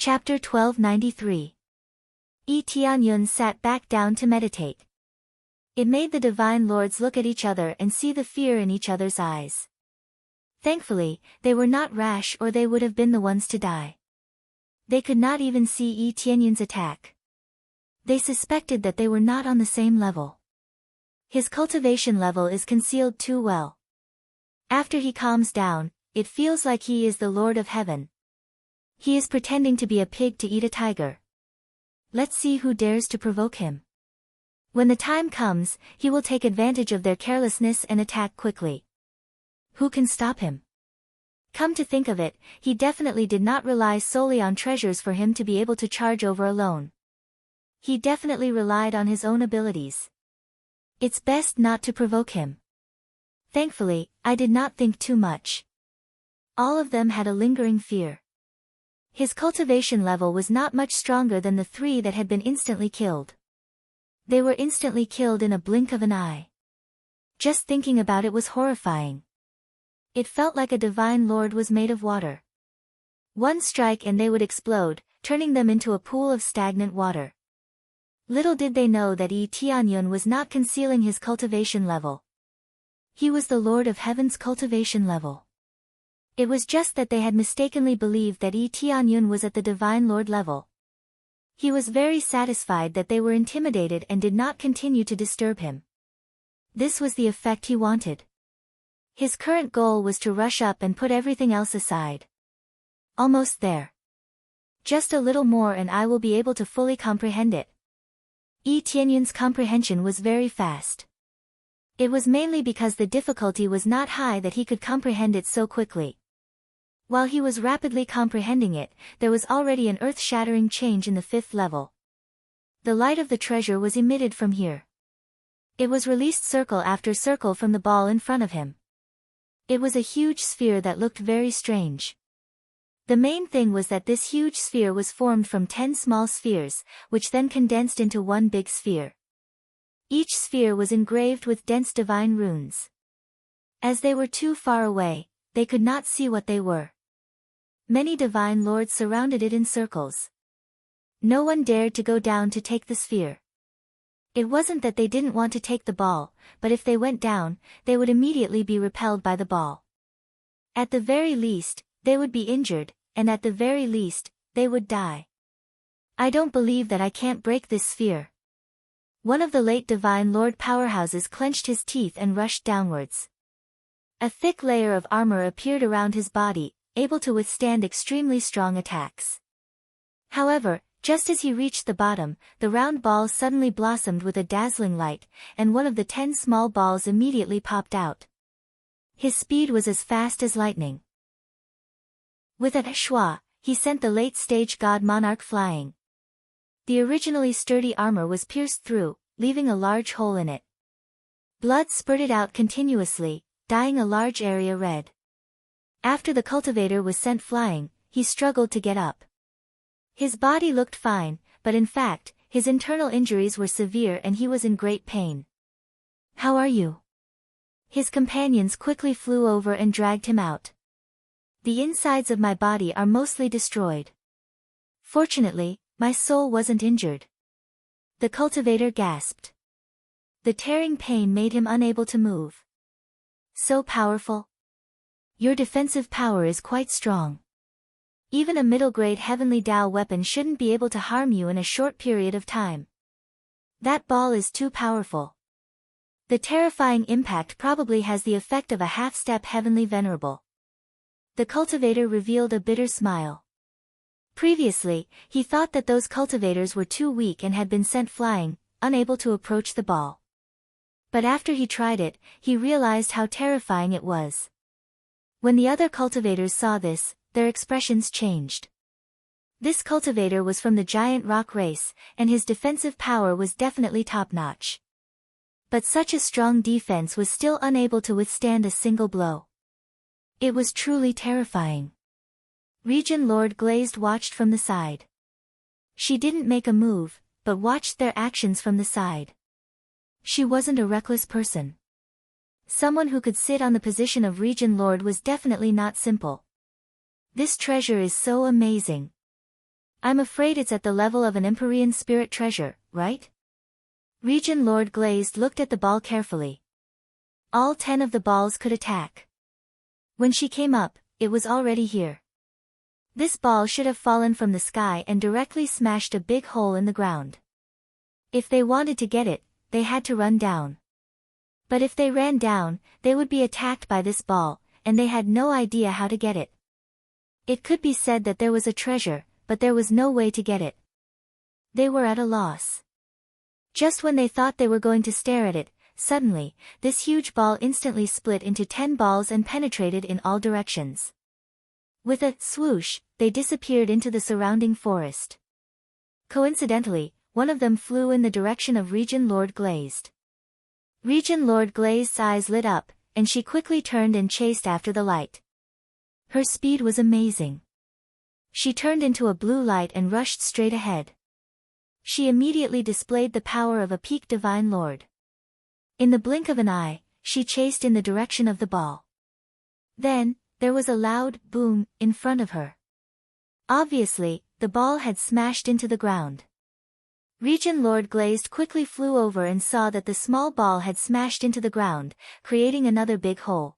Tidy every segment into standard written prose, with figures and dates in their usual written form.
Chapter 1293. Tianyun sat back down to meditate. It made the Divine Lords look at each other and see the fear in each other's eyes. Thankfully, they were not rash or they would have been the ones to die. They could not even see Tianyun's attack. They suspected that they were not on the same level. His cultivation level is concealed too well. After he calms down, it feels like he is the Lord of Heaven. He is pretending to be a pig to eat a tiger. Let's see who dares to provoke him. When the time comes, he will take advantage of their carelessness and attack quickly. Who can stop him? Come to think of it, he definitely did not rely solely on treasures for him to be able to charge over alone. He definitely relied on his own abilities. It's best not to provoke him. Thankfully, I did not think too much. All of them had a lingering fear. His cultivation level was not much stronger than the three that had been instantly killed. They were instantly killed in a blink of an eye. Just thinking about it was horrifying. It felt like a Divine Lord was made of water. One strike and they would explode, turning them into a pool of stagnant water. Little did they know that Tianyun was not concealing his cultivation level. He was the Lord of Heaven's cultivation level. It was just that they had mistakenly believed that Tianyun was at the Divine Lord level. He was very satisfied that they were intimidated and did not continue to disturb him. This was the effect he wanted. His current goal was to rush up and put everything else aside. Almost there. Just a little more and I will be able to fully comprehend it. Tianyun's comprehension was very fast. It was mainly because the difficulty was not high that he could comprehend it so quickly. While he was rapidly comprehending it, there was already an earth-shattering change in the 5th level. The light of the treasure was emitted from here. It was released circle after circle from the ball in front of him. It was a huge sphere that looked very strange. The main thing was that this huge sphere was formed from 10 small spheres, which then condensed into one big sphere. Each sphere was engraved with dense divine runes. As they were too far away, they could not see what they were. Many Divine Lords surrounded it in circles. No one dared to go down to take the sphere. It wasn't that they didn't want to take the ball, but if they went down, they would immediately be repelled by the ball. At the very least, they would be injured, and at the very least, they would die. I don't believe that I can't break this sphere. One of the late Divine Lord powerhouses clenched his teeth and rushed downwards. A thick layer of armor appeared around his body, able to withstand extremely strong attacks. However, just as he reached the bottom, the round ball suddenly blossomed with a dazzling light, and one of the 10 small balls immediately popped out. His speed was as fast as lightning. With a schwa, he sent the late-stage god monarch flying. The originally sturdy armor was pierced through, leaving a large hole in it. Blood spurted out continuously, dyeing a large area red. After the cultivator was sent flying, he struggled to get up. His body looked fine, but in fact, his internal injuries were severe and he was in great pain. "How are you?" His companions quickly flew over and dragged him out. "The insides of my body are mostly destroyed. Fortunately, my soul wasn't injured." The cultivator gasped. The tearing pain made him unable to move. "So powerful? Your defensive power is quite strong. Even a middle-grade heavenly Tao weapon shouldn't be able to harm you in a short period of time. That ball is too powerful. The terrifying impact probably has the effect of a half-step heavenly venerable." The cultivator revealed a bitter smile. Previously, he thought that those cultivators were too weak and had been sent flying, unable to approach the ball. But after he tried it, he realized how terrifying it was. When the other cultivators saw this, their expressions changed. This cultivator was from the giant rock race, and his defensive power was definitely top-notch. But such a strong defense was still unable to withstand a single blow. It was truly terrifying. Region Lord Glazed watched from the side. She didn't make a move, but watched their actions from the side. She wasn't a reckless person. Someone who could sit on the position of Region Lord was definitely not simple. This treasure is so amazing. I'm afraid it's at the level of an Empyrean spirit treasure, right? Region Lord Glazed looked at the ball carefully. All 10 of the balls could attack. When she came up, it was already here. This ball should have fallen from the sky and directly smashed a big hole in the ground. If they wanted to get it, they had to run down. But if they ran down, they would be attacked by this ball, and they had no idea how to get it. It could be said that there was a treasure, but there was no way to get it. They were at a loss. Just when they thought they were going to stare at it, suddenly, this huge ball instantly split into 10 balls and penetrated in all directions. With a swoosh, they disappeared into the surrounding forest. Coincidentally, one of them flew in the direction of Region Lord Glazed. Region Lord Glazed's eyes lit up, and she quickly turned and chased after the light. Her speed was amazing. She turned into a blue light and rushed straight ahead. She immediately displayed the power of a peak divine lord. In the blink of an eye, she chased in the direction of the ball. Then, there was a loud boom in front of her. Obviously, the ball had smashed into the ground. Region Lord Glazed quickly flew over and saw that the small ball had smashed into the ground, creating another big hole.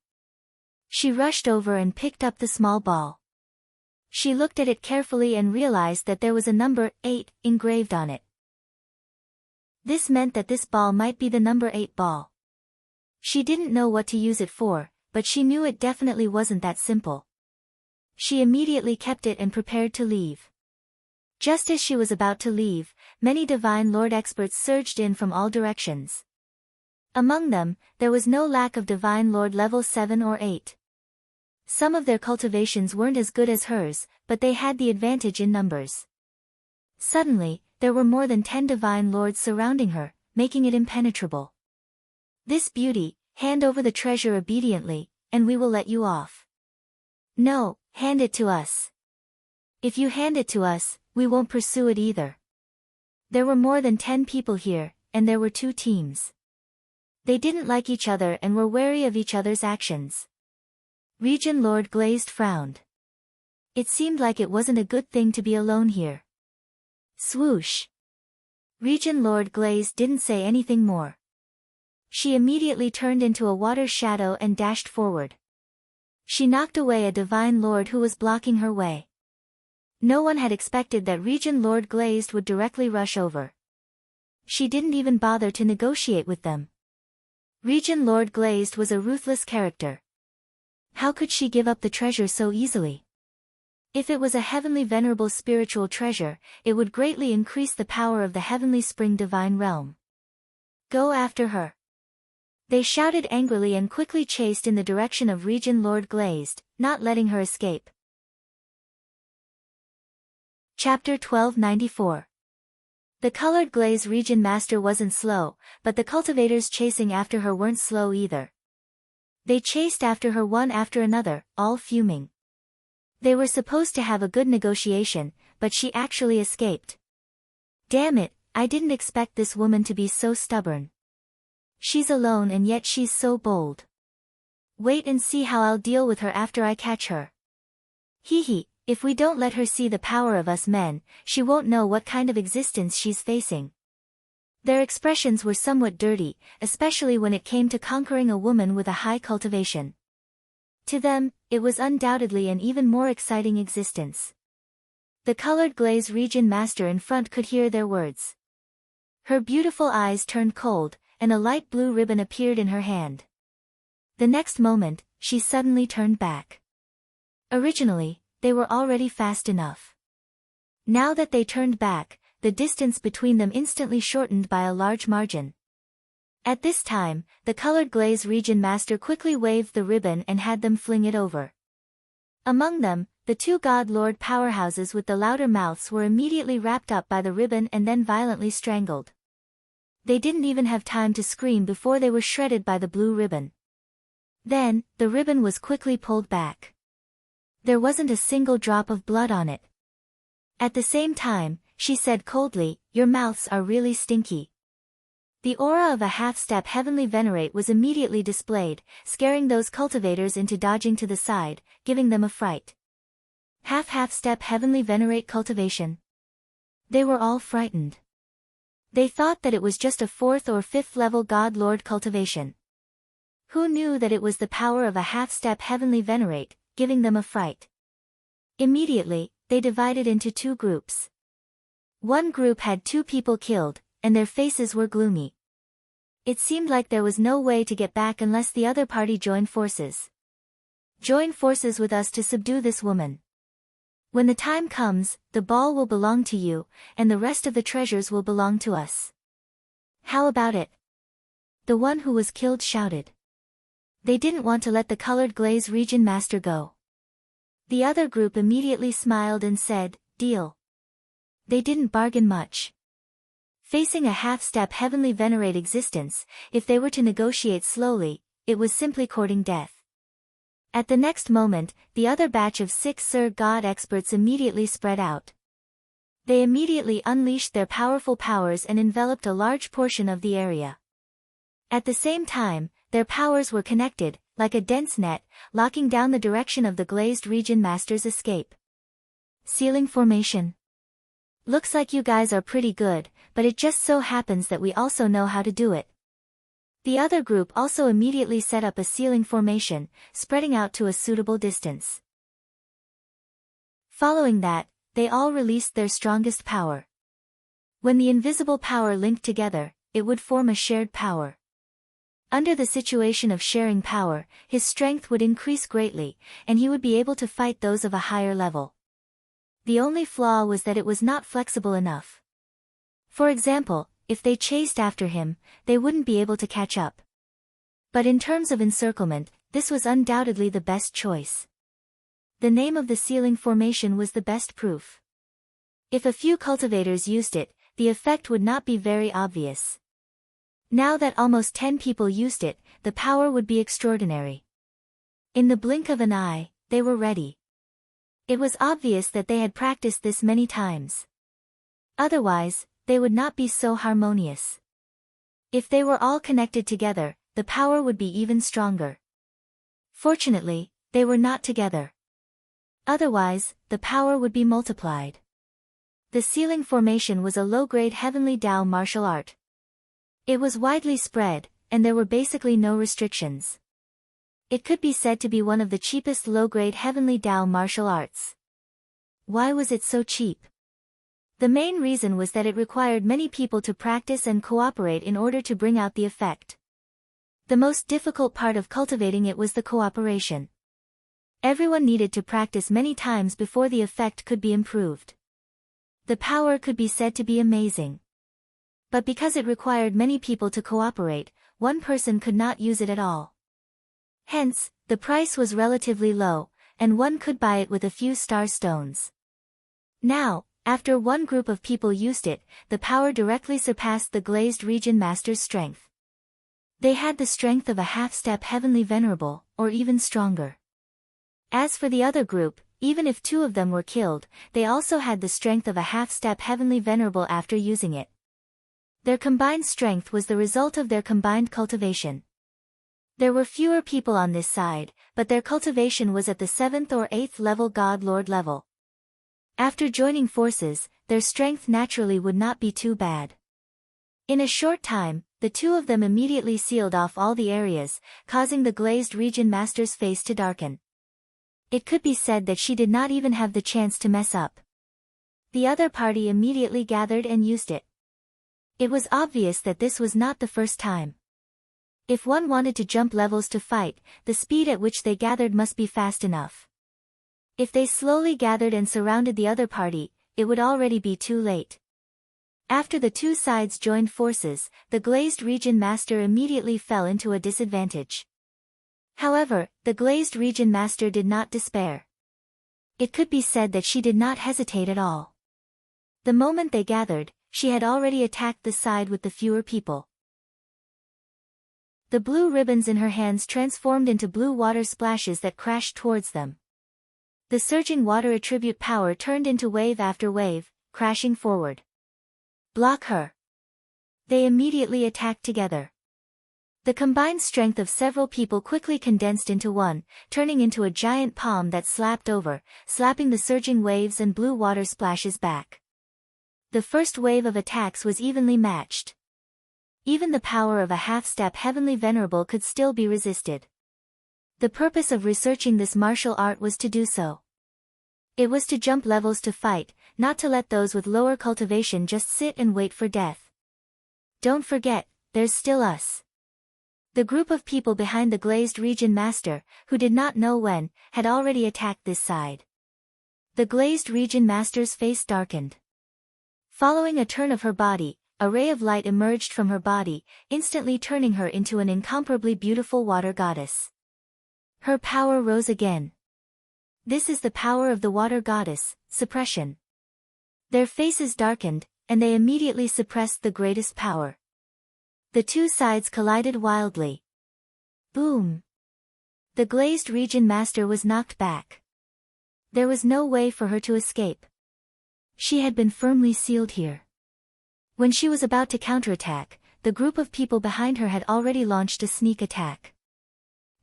She rushed over and picked up the small ball. She looked at it carefully and realized that there was a number 8 engraved on it. This meant that this ball might be the number 8 ball. She didn't know what to use it for, but she knew it definitely wasn't that simple. She immediately kept it and prepared to leave. Just as she was about to leave, many Divine Lord experts surged in from all directions. Among them, there was no lack of Divine Lord level 7 or 8. Some of their cultivations weren't as good as hers, but they had the advantage in numbers. Suddenly, there were more than 10 Divine Lords surrounding her, making it impenetrable. This beauty, hand over the treasure obediently, and we will let you off. No, hand it to us. If you hand it to us, we won't pursue it either. There were more than 10 people here, and there were 2 teams. They didn't like each other and were wary of each other's actions. Region Lord Glazed frowned. It seemed like it wasn't a good thing to be alone here. Swoosh. Region Lord Glazed didn't say anything more. She immediately turned into a water shadow and dashed forward. She knocked away a Divine Lord who was blocking her way. No one had expected that Region Lord Glazed would directly rush over. She didn't even bother to negotiate with them. Region Lord Glazed was a ruthless character. How could she give up the treasure so easily? If it was a heavenly venerable spiritual treasure, it would greatly increase the power of the heavenly spring divine realm. Go after her. They shouted angrily and quickly chased in the direction of Region Lord Glazed, not letting her escape. Chapter 1294. The colored glaze region master wasn't slow, but the cultivators chasing after her weren't slow either. They chased after her one after another, all fuming. They were supposed to have a good negotiation, but she actually escaped. Damn it, I didn't expect this woman to be so stubborn. She's alone and yet she's so bold. Wait and see how I'll deal with her after I catch her. Hee hee. If we don't let her see the power of us men, she won't know what kind of existence she's facing. Their expressions were somewhat dirty, especially when it came to conquering a woman with a high cultivation. To them, it was undoubtedly an even more exciting existence. The colored glaze region master in front could hear their words. Her beautiful eyes turned cold, and a light blue ribbon appeared in her hand. The next moment, she suddenly turned back. Originally, they were already fast enough. Now that they turned back, the distance between them instantly shortened by a large margin. At this time, the colored glaze region master quickly waved the ribbon and had them fling it over. Among them, the 2 god lord powerhouses with the louder mouths were immediately wrapped up by the ribbon and then violently strangled. They didn't even have time to scream before they were shredded by the blue ribbon. Then, the ribbon was quickly pulled back. There wasn't a single drop of blood on it. At the same time, she said coldly, "Your mouths are really stinky." The aura of a half-step heavenly venerate was immediately displayed, scaring those cultivators into dodging to the side, giving them a fright. Half-step heavenly venerate cultivation. They were all frightened. They thought that it was just a 4th or 5th level God Lord cultivation. Who knew that it was the power of a half-step heavenly venerate, giving them a fright? Immediately, they divided into 2 groups. One group had 2 people killed, and their faces were gloomy. It seemed like there was no way to get back unless the other party joined forces. Join forces with us to subdue this woman. When the time comes, the ball will belong to you, and the rest of the treasures will belong to us. How about it? The one who was killed shouted. They didn't want to let the colored glaze region master go. The other group immediately smiled and said, "Deal." They didn't bargain much. Facing a half-step heavenly venerate existence, if they were to negotiate slowly, it was simply courting death. At the next moment, the other batch of 6 Sir God experts immediately spread out. They immediately unleashed their powerful powers and enveloped a large portion of the area. At the same time, their powers were connected, like a dense net, locking down the direction of the glazed region master's escape. Sealing formation. Looks like you guys are pretty good, but it just so happens that we also know how to do it. The other group also immediately set up a sealing formation, spreading out to a suitable distance. Following that, they all released their strongest power. When the invisible power linked together, it would form a shared power. Under the situation of sharing power, his strength would increase greatly, and he would be able to fight those of a higher level. The only flaw was that it was not flexible enough. For example, if they chased after him, they wouldn't be able to catch up. But in terms of encirclement, this was undoubtedly the best choice. The name of the sealing formation was the best proof. If a few cultivators used it, the effect would not be very obvious. Now that almost 10 people used it, the power would be extraordinary. In the blink of an eye, they were ready. It was obvious that they had practiced this many times. Otherwise, they would not be so harmonious. If they were all connected together, the power would be even stronger. Fortunately, they were not together. Otherwise, the power would be multiplied. The sealing formation was a low-grade heavenly Tao martial art. It was widely spread, and there were basically no restrictions. It could be said to be one of the cheapest low-grade heavenly Tao martial arts. Why was it so cheap? The main reason was that it required many people to practice and cooperate in order to bring out the effect. The most difficult part of cultivating it was the cooperation. Everyone needed to practice many times before the effect could be improved. The power could be said to be amazing. But because it required many people to cooperate, one person could not use it at all. Hence, the price was relatively low, and one could buy it with a few star stones. Now, after one group of people used it, the power directly surpassed the glazed region master's strength. They had the strength of a half-step heavenly venerable, or even stronger. As for the other group, even if 2 of them were killed, they also had the strength of a half-step heavenly venerable after using it. Their combined strength was the result of their combined cultivation. There were fewer people on this side, but their cultivation was at the 7th or 8th level God Lord level. After joining forces, their strength naturally would not be too bad. In a short time, the 2 of them immediately sealed off all the areas, causing the glazed region master's face to darken. It could be said that she did not even have the chance to mess up. The other party immediately gathered and used it. It was obvious that this was not the first time. If one wanted to jump levels to fight, the speed at which they gathered must be fast enough. If they slowly gathered and surrounded the other party, it would already be too late. After the 2 sides joined forces, the glazed region master immediately fell into a disadvantage. However, the glazed region master did not despair. It could be said that she did not hesitate at all. The moment they gathered, she had already attacked the side with the fewer people. The blue ribbons in her hands transformed into blue water splashes that crashed towards them. The surging water attribute power turned into wave after wave, crashing forward. Block her. They immediately attacked together. The combined strength of several people quickly condensed into one, turning into a giant palm that slapped over, slapping the surging waves and blue water splashes back. The first wave of attacks was evenly matched. Even the power of a half-step heavenly venerable could still be resisted. The purpose of researching this martial art was to do so. It was to jump levels to fight, not to let those with lower cultivation just sit and wait for death. Don't forget, there's still us. The group of people behind the glazed region master, who did not know when, had already attacked this side. The glazed region master's face darkened. Following a turn of her body, a ray of light emerged from her body, instantly turning her into an incomparably beautiful water goddess. Her power rose again. This is the power of the water goddess, suppression. Their faces darkened, and they immediately suppressed the greatest power. The two sides collided wildly. Boom! The glazed region master was knocked back. There was no way for her to escape. She had been firmly sealed here. When she was about to counterattack, the group of people behind her had already launched a sneak attack.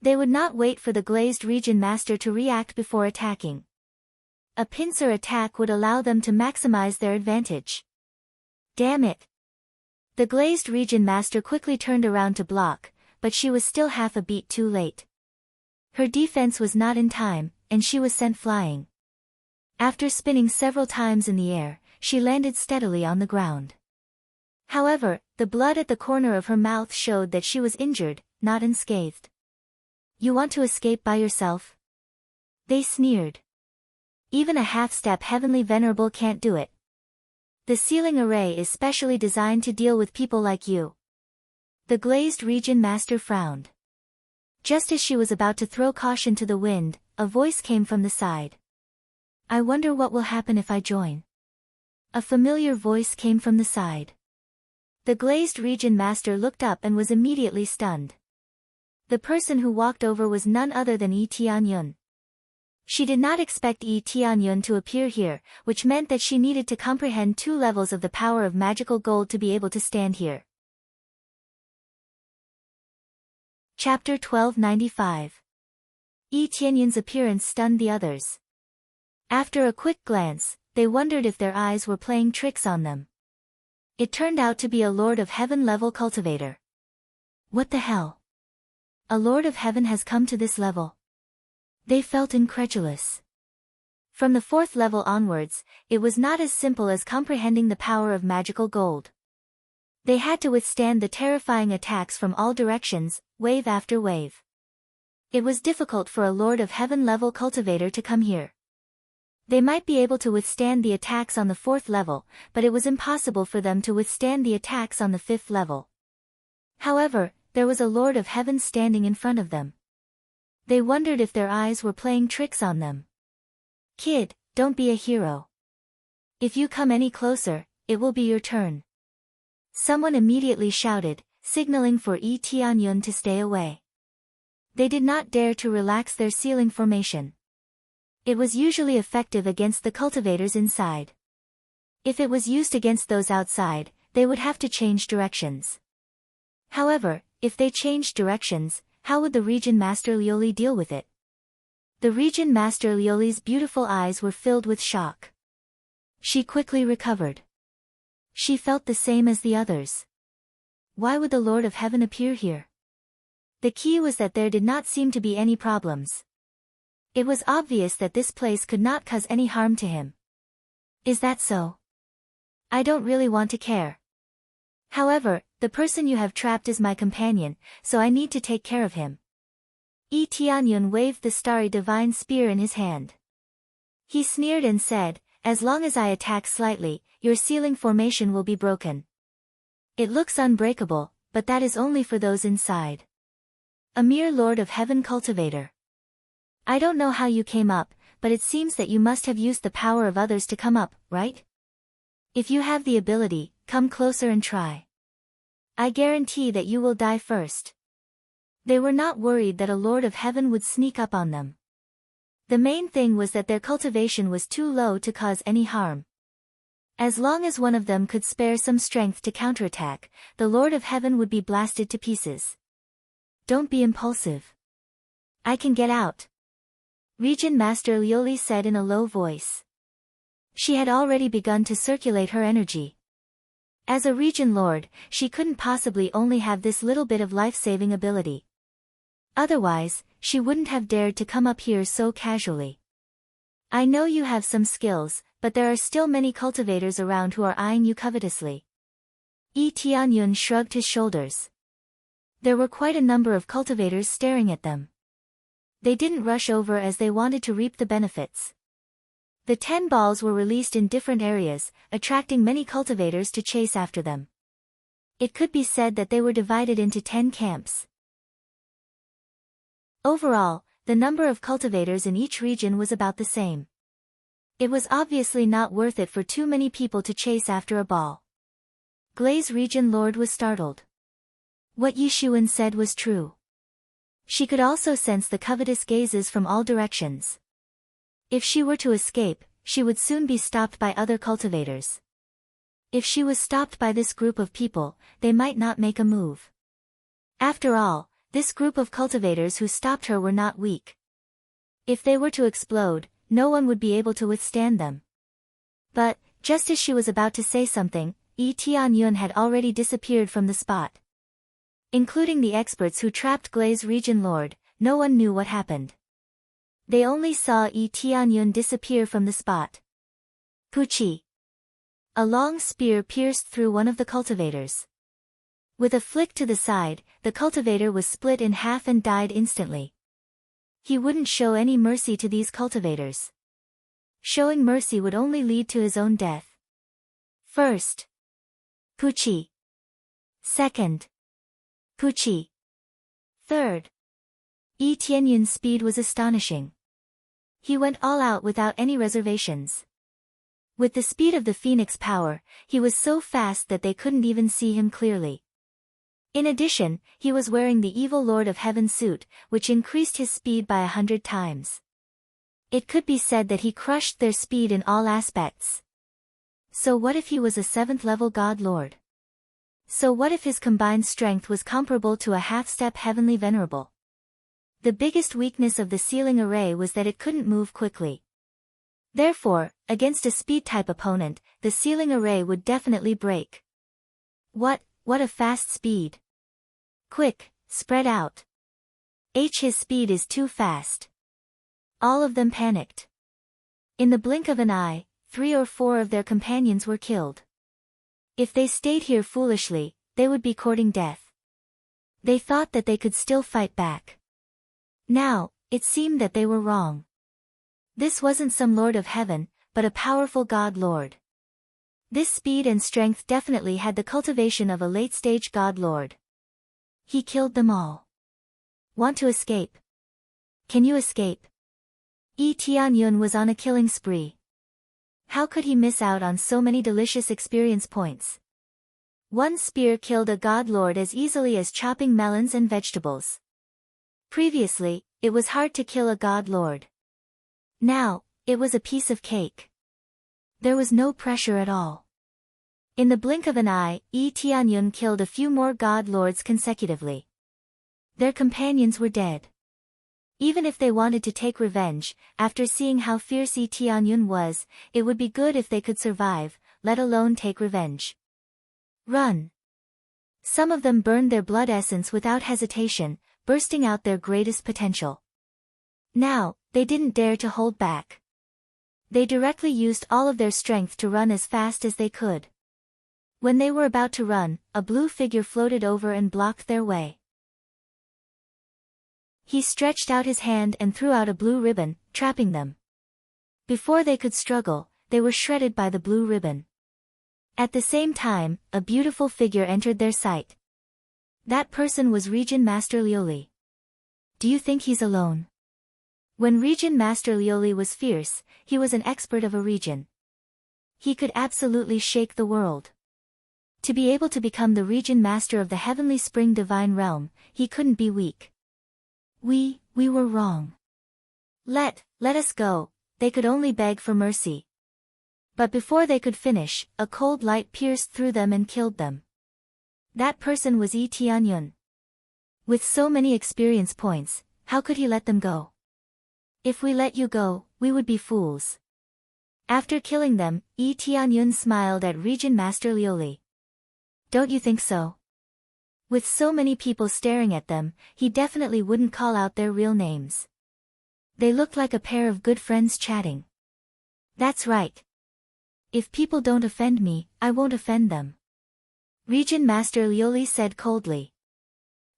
They would not wait for the glazed region master to react before attacking. A pincer attack would allow them to maximize their advantage. Damn it! The glazed region master quickly turned around to block, but she was still half a beat too late. Her defense was not in time, and she was sent flying. After spinning several times in the air, she landed steadily on the ground. However, the blood at the corner of her mouth showed that she was injured, not unscathed. You want to escape by yourself? They sneered. Even a half-step heavenly venerable can't do it. The sealing array is specially designed to deal with people like you. The glazed region master frowned. Just as she was about to throw caution to the wind, a voice came from the side. I wonder what will happen if I join. A familiar voice came from the side. The glazed region master looked up and was immediately stunned. The person who walked over was none other than Yi Tianyun. She did not expect Yi Tianyun to appear here, which meant that she needed to comprehend 2 levels of the power of magical gold to be able to stand here. Chapter 1295. Yi Tianyun's appearance stunned the others. After a quick glance, they wondered if their eyes were playing tricks on them. It turned out to be a Lord of Heaven-level cultivator. What the hell? A Lord of Heaven has come to this level. They felt incredulous. From the 4th level onwards, it was not as simple as comprehending the power of magical gold. They had to withstand the terrifying attacks from all directions, wave after wave. It was difficult for a Lord of Heaven-level cultivator to come here. They might be able to withstand the attacks on the 4th level, but it was impossible for them to withstand the attacks on the 5th level. However, there was a Lord of Heaven standing in front of them. They wondered if their eyes were playing tricks on them. Kid, don't be a hero. If you come any closer, it will be your turn. Someone immediately shouted, signaling for Yi Tianyun to stay away. They did not dare to relax their sealing formation. It was usually effective against the cultivators inside. If it was used against those outside, they would have to change directions. However, if they changed directions, how would the region master Lioli deal with it? The region master Lioli's beautiful eyes were filled with shock. She quickly recovered. She felt the same as the others. Why would the Lord of Heaven appear here? The key was that there did not seem to be any problems. It was obvious that this place could not cause any harm to him. Is that so? I don't really want to care. However, the person you have trapped is my companion, so I need to take care of him. Yi Tianyun waved the starry divine spear in his hand. He sneered and said, as long as I attack slightly, your sealing formation will be broken. It looks unbreakable, but that is only for those inside. A mere Lord of Heaven cultivator. I don't know how you came up, but it seems that you must have used the power of others to come up, right? If you have the ability, come closer and try. I guarantee that you will die first. They were not worried that a Lord of Heaven would sneak up on them. The main thing was that their cultivation was too low to cause any harm. As long as one of them could spare some strength to counterattack, the Lord of Heaven would be blasted to pieces. Don't be impulsive. I can get out. Region Master Lioli said in a low voice. She had already begun to circulate her energy. As a region lord, she couldn't possibly only have this little bit of life-saving ability. Otherwise, she wouldn't have dared to come up here so casually. I know you have some skills, but there are still many cultivators around who are eyeing you covetously. Yi Tianyun shrugged his shoulders. There were quite a number of cultivators staring at them. They didn't rush over as they wanted to reap the benefits. The 10 balls were released in different areas, attracting many cultivators to chase after them. It could be said that they were divided into 10 camps. Overall, the number of cultivators in each region was about the same. It was obviously not worth it for too many people to chase after a ball. Glaze region lord was startled. What Yishuan said was true. She could also sense the covetous gazes from all directions. If she were to escape, she would soon be stopped by other cultivators. If she was stopped by this group of people, they might not make a move. After all, this group of cultivators who stopped her were not weak. If they were to explode, no one would be able to withstand them. But, just as she was about to say something, Yi Tianyun had already disappeared from the spot. Including the experts who trapped Glaze region lord, no one knew what happened. They only saw Yi Tianyun disappear from the spot. Puchi. A long spear pierced through one of the cultivators. With a flick to the side, the cultivator was split in half and died instantly. He wouldn't show any mercy to these cultivators. Showing mercy would only lead to his own death. First, Puchi. Second, Puchi. Third. Yi Tianyun's speed was astonishing. He went all out without any reservations. With the speed of the phoenix power, he was so fast that they couldn't even see him clearly. In addition, he was wearing the evil Lord of Heaven suit, which increased his speed by 100 times. It could be said that he crushed their speed in all aspects. So what if he was a 7th level God Lord? So what if his combined strength was comparable to a half-step heavenly venerable? The biggest weakness of the sealing array was that it couldn't move quickly. Therefore, against a speed-type opponent, the sealing array would definitely break. What a fast speed! Quick, spread out. His speed is too fast. All of them panicked. In the blink of an eye, 3 or 4 of their companions were killed. If they stayed here foolishly, they would be courting death. They thought that they could still fight back. Now, it seemed that they were wrong. This wasn't some Lord of Heaven, but a powerful God Lord. This speed and strength definitely had the cultivation of a late-stage God Lord. He killed them all. Want to escape? Can you escape? Yi Tianyun was on a killing spree. How could he miss out on so many delicious experience points? One spear killed a God Lord as easily as chopping melons and vegetables. Previously, it was hard to kill a God Lord. Now, it was a piece of cake. There was no pressure at all. In the blink of an eye, Yi Tianyun killed a few more God Lords consecutively. Their companions were dead. Even if they wanted to take revenge, after seeing how fierce Yi Tianyun was, it would be good if they could survive, let alone take revenge. Run! Some of them burned their blood essence without hesitation, bursting out their greatest potential. Now, they didn't dare to hold back. They directly used all of their strength to run as fast as they could. When they were about to run, a blue figure floated over and blocked their way. He stretched out his hand and threw out a blue ribbon, trapping them. Before they could struggle, they were shredded by the blue ribbon. At the same time, a beautiful figure entered their sight. That person was Region Master Lioli. Do you think he's alone? When Region Master Lioli was fierce, he was an expert of a region. He could absolutely shake the world. To be able to become the Region Master of the Heavenly Spring Divine Realm, he couldn't be weak. We were wrong. Let us go, they could only beg for mercy. But before they could finish, a cold light pierced through them and killed them. That person was Yi Tianyun. With so many experience points, how could he let them go? If we let you go, we would be fools. After killing them, Tianyun smiled at Regent Master Lioli. Don't you think so? With so many people staring at them, he definitely wouldn't call out their real names. They looked like a pair of good friends chatting. That's right. If people don't offend me, I won't offend them. Regent Master Lioli said coldly.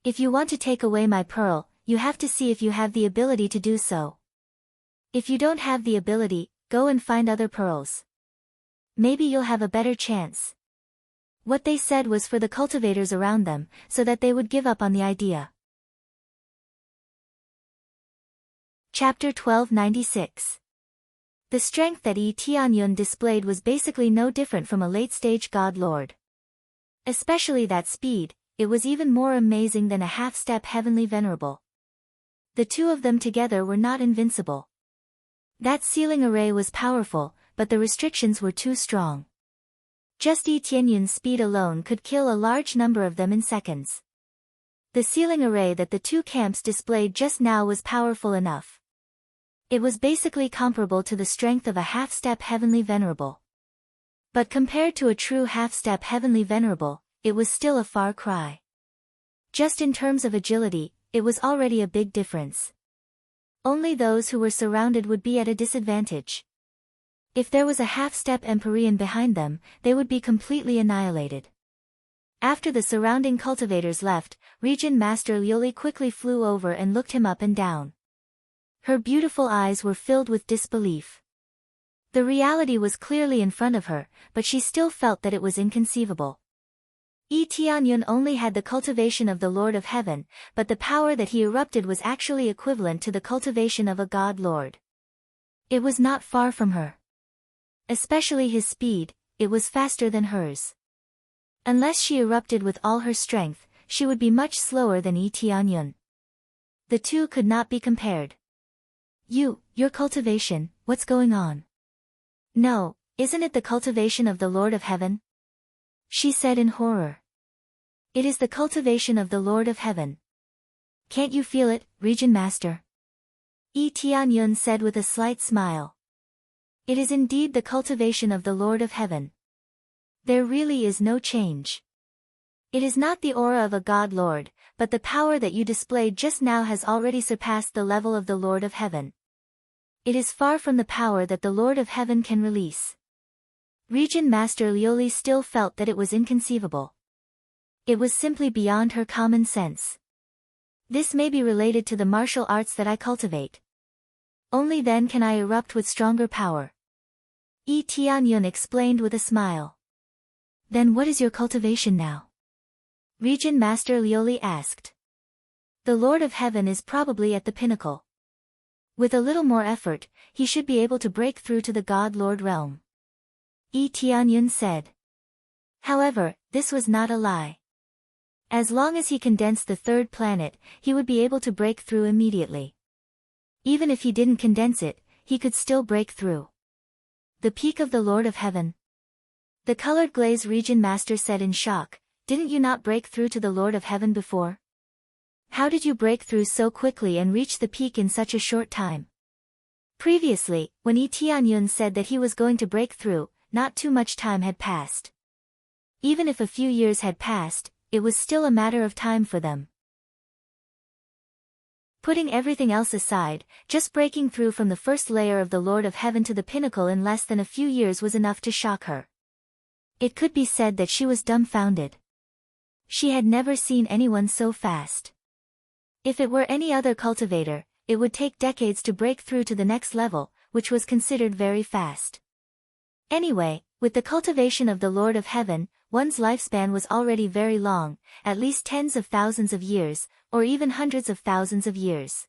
If you want to take away my pearl, you have to see if you have the ability to do so. If you don't have the ability, go and find other pearls. Maybe you'll have a better chance. What they said was for the cultivators around them, so that they would give up on the idea. Chapter 1296. The strength that Tianyun displayed was basically no different from a late-stage god lord. Especially that speed, it was even more amazing than a half-step heavenly venerable. The two of them together were not invincible. That sealing array was powerful, but the restrictions were too strong. Just Tianyun's speed alone could kill a large number of them in seconds. The sealing array that the two camps displayed just now was powerful enough. It was basically comparable to the strength of a half-step heavenly venerable. But compared to a true half-step heavenly venerable, it was still a far cry. Just in terms of agility, it was already a big difference. Only those who were surrounded would be at a disadvantage. If there was a half-step Empyrean behind them, they would be completely annihilated. After the surrounding cultivators left, Regent Master Lioli quickly flew over and looked him up and down. Her beautiful eyes were filled with disbelief. The reality was clearly in front of her, but she still felt that it was inconceivable. Tianyun only had the cultivation of the Lord of Heaven, but the power that he erupted was actually equivalent to the cultivation of a god lord. It was not far from her. Especially his speed, it was faster than hers. Unless she erupted with all her strength, she would be much slower than Tianyun. The two could not be compared. Your cultivation, what's going on? No, isn't it the cultivation of the Lord of Heaven? She said in horror. It is the cultivation of the Lord of Heaven. Can't you feel it, Regent Master? Tianyun said with a slight smile. It is indeed the cultivation of the Lord of Heaven. There really is no change. It is not the aura of a god lord, but the power that you displayed just now has already surpassed the level of the Lord of Heaven. It is far from the power that the Lord of Heaven can release. Regent Master Lioli still felt that it was inconceivable. It was simply beyond her common sense. This may be related to the martial arts that I cultivate. Only then can I erupt with stronger power. Tianyun explained with a smile. Then what is your cultivation now? Regent Master Lioli asked. The Lord of Heaven is probably at the pinnacle. With a little more effort, he should be able to break through to the God Lord realm. Tianyun said. However, this was not a lie. As long as he condensed the third planet, he would be able to break through immediately. Even if he didn't condense it, he could still break through. The peak of the Lord of Heaven. The colored glaze Regent Master said in shock, didn't you not break through to the Lord of Heaven before? How did you break through so quickly and reach the peak in such a short time? Previously, when Tianyun said that he was going to break through, not too much time had passed. Even if a few years had passed, it was still a matter of time for them. Putting everything else aside, just breaking through from the first layer of the Lord of Heaven to the pinnacle in less than a few years was enough to shock her. It could be said that she was dumbfounded. She had never seen anyone so fast. If it were any other cultivator, it would take decades to break through to the next level, which was considered very fast. Anyway, with the cultivation of the Lord of Heaven, one's lifespan was already very long, at least tens of thousands of years, or even hundreds of thousands of years.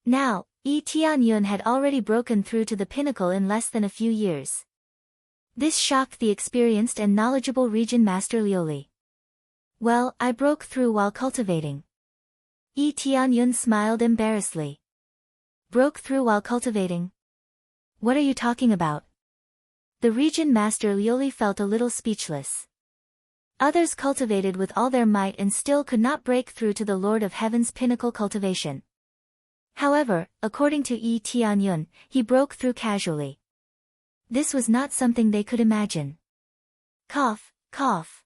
Now, Tianyun had already broken through to the pinnacle in less than a few years. This shocked the experienced and knowledgeable Regent Master Lioli. Well, I broke through while cultivating. Tianyun smiled embarrassedly. Broke through while cultivating? What are you talking about? The Regent Master Lioli felt a little speechless. Others cultivated with all their might and still could not break through to the Lord of Heaven's pinnacle cultivation. However, according to Tianyun, he broke through casually. This was not something they could imagine. Cough, cough.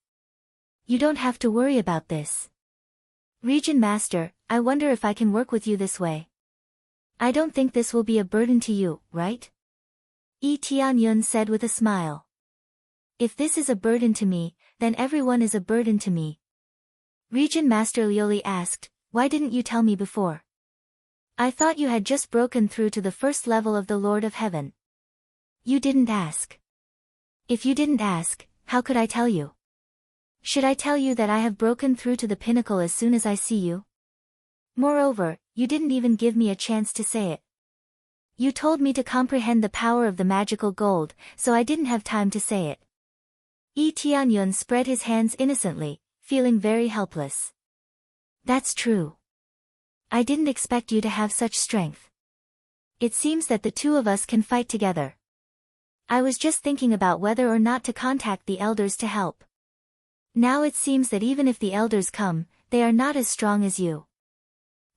You don't have to worry about this. Region Master, I wonder if I can work with you this way. I don't think this will be a burden to you, right? Tianyun said with a smile. If this is a burden to me, then everyone is a burden to me. Region Master Lioli asked, why didn't you tell me before? I thought you had just broken through to the first level of the Lord of Heaven. You didn't ask. If you didn't ask, how could I tell you? Should I tell you that I have broken through to the pinnacle as soon as I see you? Moreover, you didn't even give me a chance to say it. You told me to comprehend the power of the magical gold, so I didn't have time to say it. Tianyun spread his hands innocently, feeling very helpless. That's true. I didn't expect you to have such strength. It seems that the two of us can fight together. I was just thinking about whether or not to contact the elders to help. Now it seems that even if the elders come, they are not as strong as you.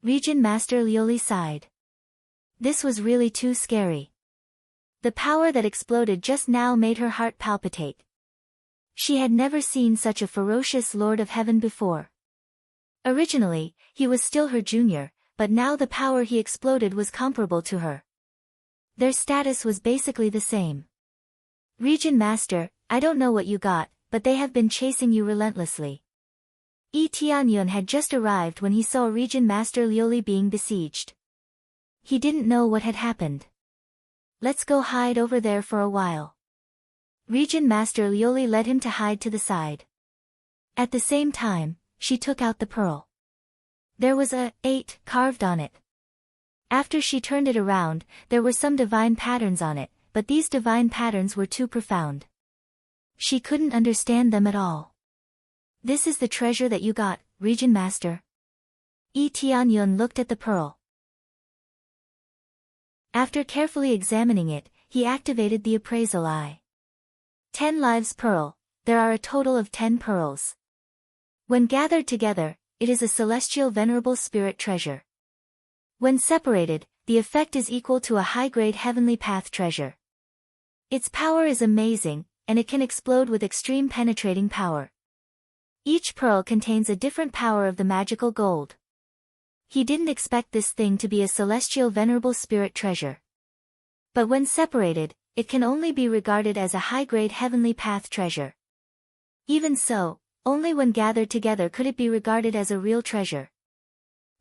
Region Master Lioli sighed. This was really too scary. The power that exploded just now made her heart palpitate. She had never seen such a ferocious Lord of Heaven before. Originally, he was still her junior, but now the power he exploded was comparable to her. Their status was basically the same. Region Master, I don't know what you got, but they have been chasing you relentlessly. Tianyun had just arrived when he saw Region Master Lioli being besieged. He didn't know what had happened. Let's go hide over there for a while. Region Master Lioli led him to hide to the side. At the same time, she took out the pearl. There was a 8 carved on it. After she turned it around, there were some divine patterns on it, but these divine patterns were too profound. She couldn't understand them at all. This is the treasure that you got, Region Master. Tianyun looked at the pearl. After carefully examining it, he activated the appraisal eye. 10 lives pearl, there are a total of 10 pearls. When gathered together, it is a celestial venerable spirit treasure. When separated, the effect is equal to a high-grade heavenly path treasure. Its power is amazing, and it can explode with extreme penetrating power. Each pearl contains a different power of the magical gold. He didn't expect this thing to be a celestial venerable spirit treasure. But when separated, it can only be regarded as a high-grade heavenly path treasure. Even so, only when gathered together could it be regarded as a real treasure.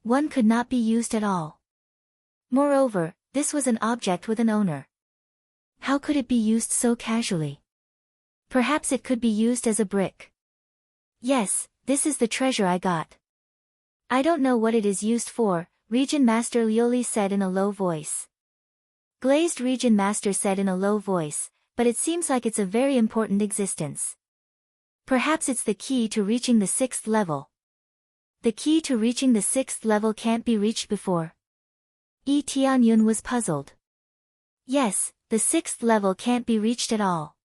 One could not be used at all. Moreover, this was an object with an owner. How could it be used so casually? Perhaps it could be used as a brick. Yes, this is the treasure I got. I don't know what it is used for, Region Master Lioli said in a low voice. Glazed Region Master said in a low voice, but it seems like it's a very important existence. Perhaps it's the key to reaching the 6th level. The key to reaching the 6th level can't be reached before. Tianyun was puzzled. Yes, the 6th level can't be reached at all.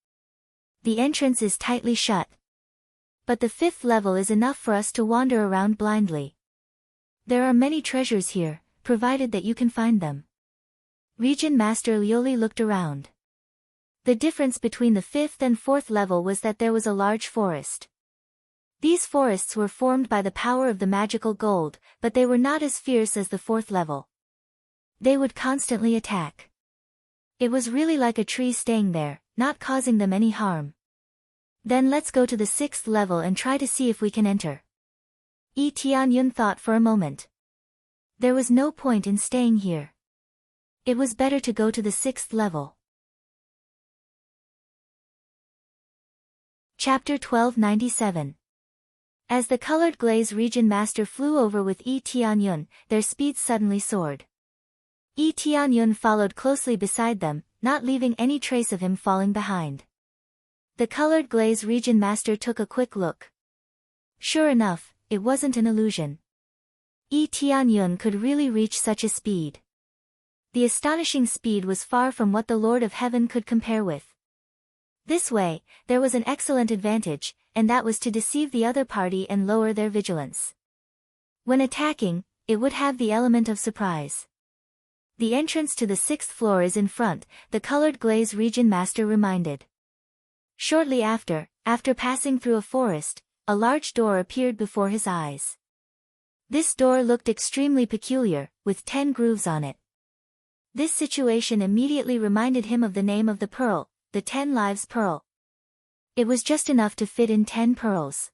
The entrance is tightly shut. But the 5th level is enough for us to wander around blindly. There are many treasures here, provided that you can find them. Region Master Lioli looked around. The difference between the 5th and 4th level was that there was a large forest. These forests were formed by the power of the magical gold, but they were not as fierce as the 4th level. They would constantly attack. It was really like a tree staying there, not causing them any harm. Then let's go to the 6th level and try to see if we can enter. Tianyun thought for a moment. There was no point in staying here. It was better to go to the 6th level. Chapter 1297. As the colored glaze Region Master flew over with Tianyun, their speed suddenly soared. Tianyun followed closely beside them, not leaving any trace of him falling behind. The colored glaze Region Master took a quick look. Sure enough, it wasn't an illusion. Tianyun could really reach such a speed. The astonishing speed was far from what the Lord of Heaven could compare with. This way, there was an excellent advantage, and that was to deceive the other party and lower their vigilance. When attacking, it would have the element of surprise. The entrance to the 6th floor is in front, the colored glaze region master reminded. Shortly after passing through a forest, a large door appeared before his eyes. This door looked extremely peculiar, with 10 grooves on it. This situation immediately reminded him of the name of the pearl, the 10 lives pearl. It was just enough to fit in 10 pearls.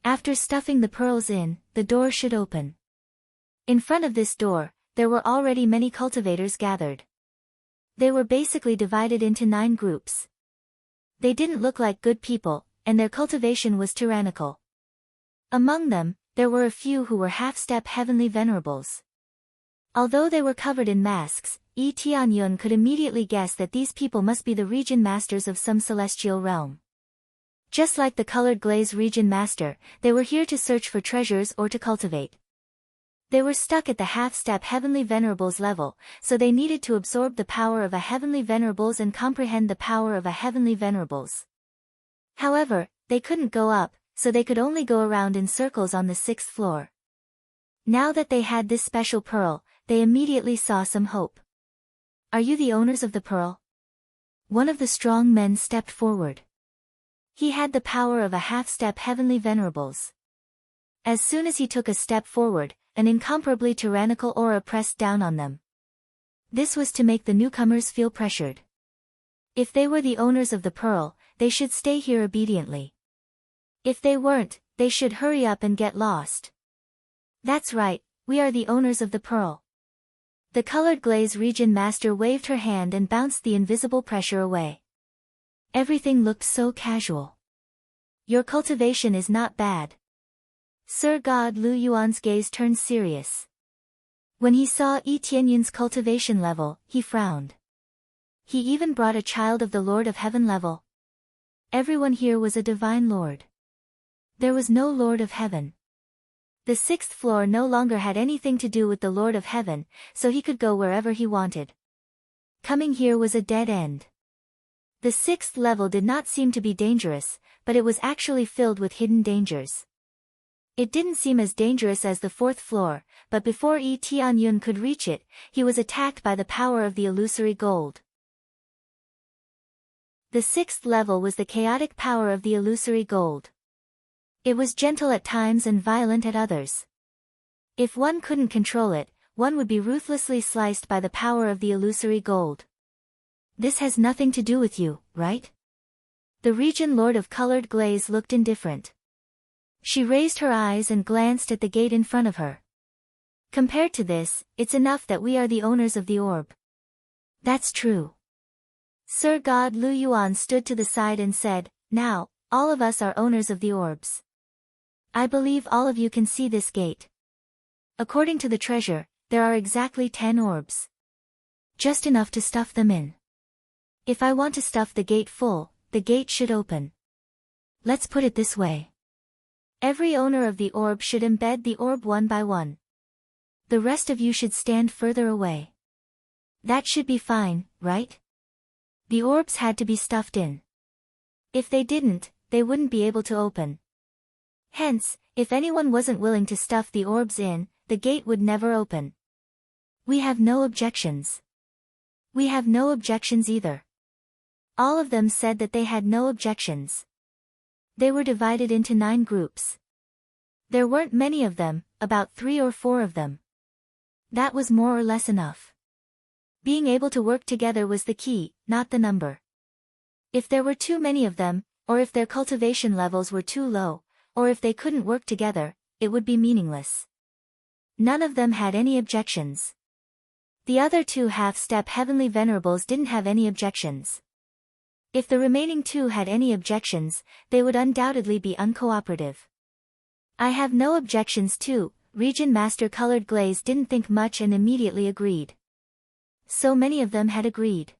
After stuffing the pearls in, the door should open. In front of this door, there were already many cultivators gathered. They were basically divided into 9 groups. They didn't look like good people, and their cultivation was tyrannical. Among them, there were a few who were half-step heavenly venerables. Although they were covered in masks, Yi Tianyun could immediately guess that these people must be the region masters of some celestial realm. Just like the colored glaze region master, they were here to search for treasures or to cultivate. They were stuck at the half-step heavenly venerables level, so they needed to absorb the power of a heavenly venerables and comprehend the power of a heavenly venerables. However, they couldn't go up, so they could only go around in circles on the 6th floor. Now that they had this special pearl, they immediately saw some hope. Are you the owners of the pearl? One of the strong men stepped forward. He had the power of a half-step heavenly venerables. As soon as he took a step forward, an incomparably tyrannical aura pressed down on them. This was to make the newcomers feel pressured. If they were the owners of the pearl, they should stay here obediently. If they weren't, they should hurry up and get lost. That's right, we are the owners of the pearl. The colored glaze region master waved her hand and bounced the invisible pressure away. Everything looked so casual. Your cultivation is not bad. Sir God Lu Yuan's gaze turned serious. When he saw Yi Tianyun's cultivation level, he frowned. He even brought a child of the Lord of Heaven level. Everyone here was a divine lord. There was no Lord of Heaven. The 6th floor no longer had anything to do with the Lord of Heaven, so he could go wherever he wanted. Coming here was a dead end. The 6th level did not seem to be dangerous, but it was actually filled with hidden dangers. It didn't seem as dangerous as the 4th floor, but before Yi Tianyun could reach it, he was attacked by the power of the illusory gold. The 6th level was the chaotic power of the illusory gold. It was gentle at times and violent at others. If one couldn't control it, one would be ruthlessly sliced by the power of the illusory gold. This has nothing to do with you, right? The region lord of colored glaze looked indifferent. She raised her eyes and glanced at the gate in front of her. Compared to this, it's enough that we are the owners of the orb. That's true. Sir God Lu Yuan stood to the side and said, now, all of us are owners of the orbs. I believe all of you can see this gate. According to the treasure, there are exactly 10 orbs. Just enough to stuff them in. If I want to stuff the gate full, the gate should open. Let's put it this way. Every owner of the orb should embed the orb one by one. The rest of you should stand further away. That should be fine, right? The orbs had to be stuffed in. If they didn't, they wouldn't be able to open. Hence, if anyone wasn't willing to stuff the orbs in, the gate would never open. We have no objections. We have no objections either. All of them said that they had no objections. They were divided into 9 groups. There weren't many of them, about 3 or 4 of them. That was more or less enough. Being able to work together was the key, not the number. If there were too many of them, or if their cultivation levels were too low, or if they couldn't work together, it would be meaningless. None of them had any objections. The other 2 half-step heavenly venerables didn't have any objections. If the remaining 2 had any objections, they would undoubtedly be uncooperative. I have no objections too. Region Master Colored Glaze didn't think much and immediately agreed. So many of them had agreed.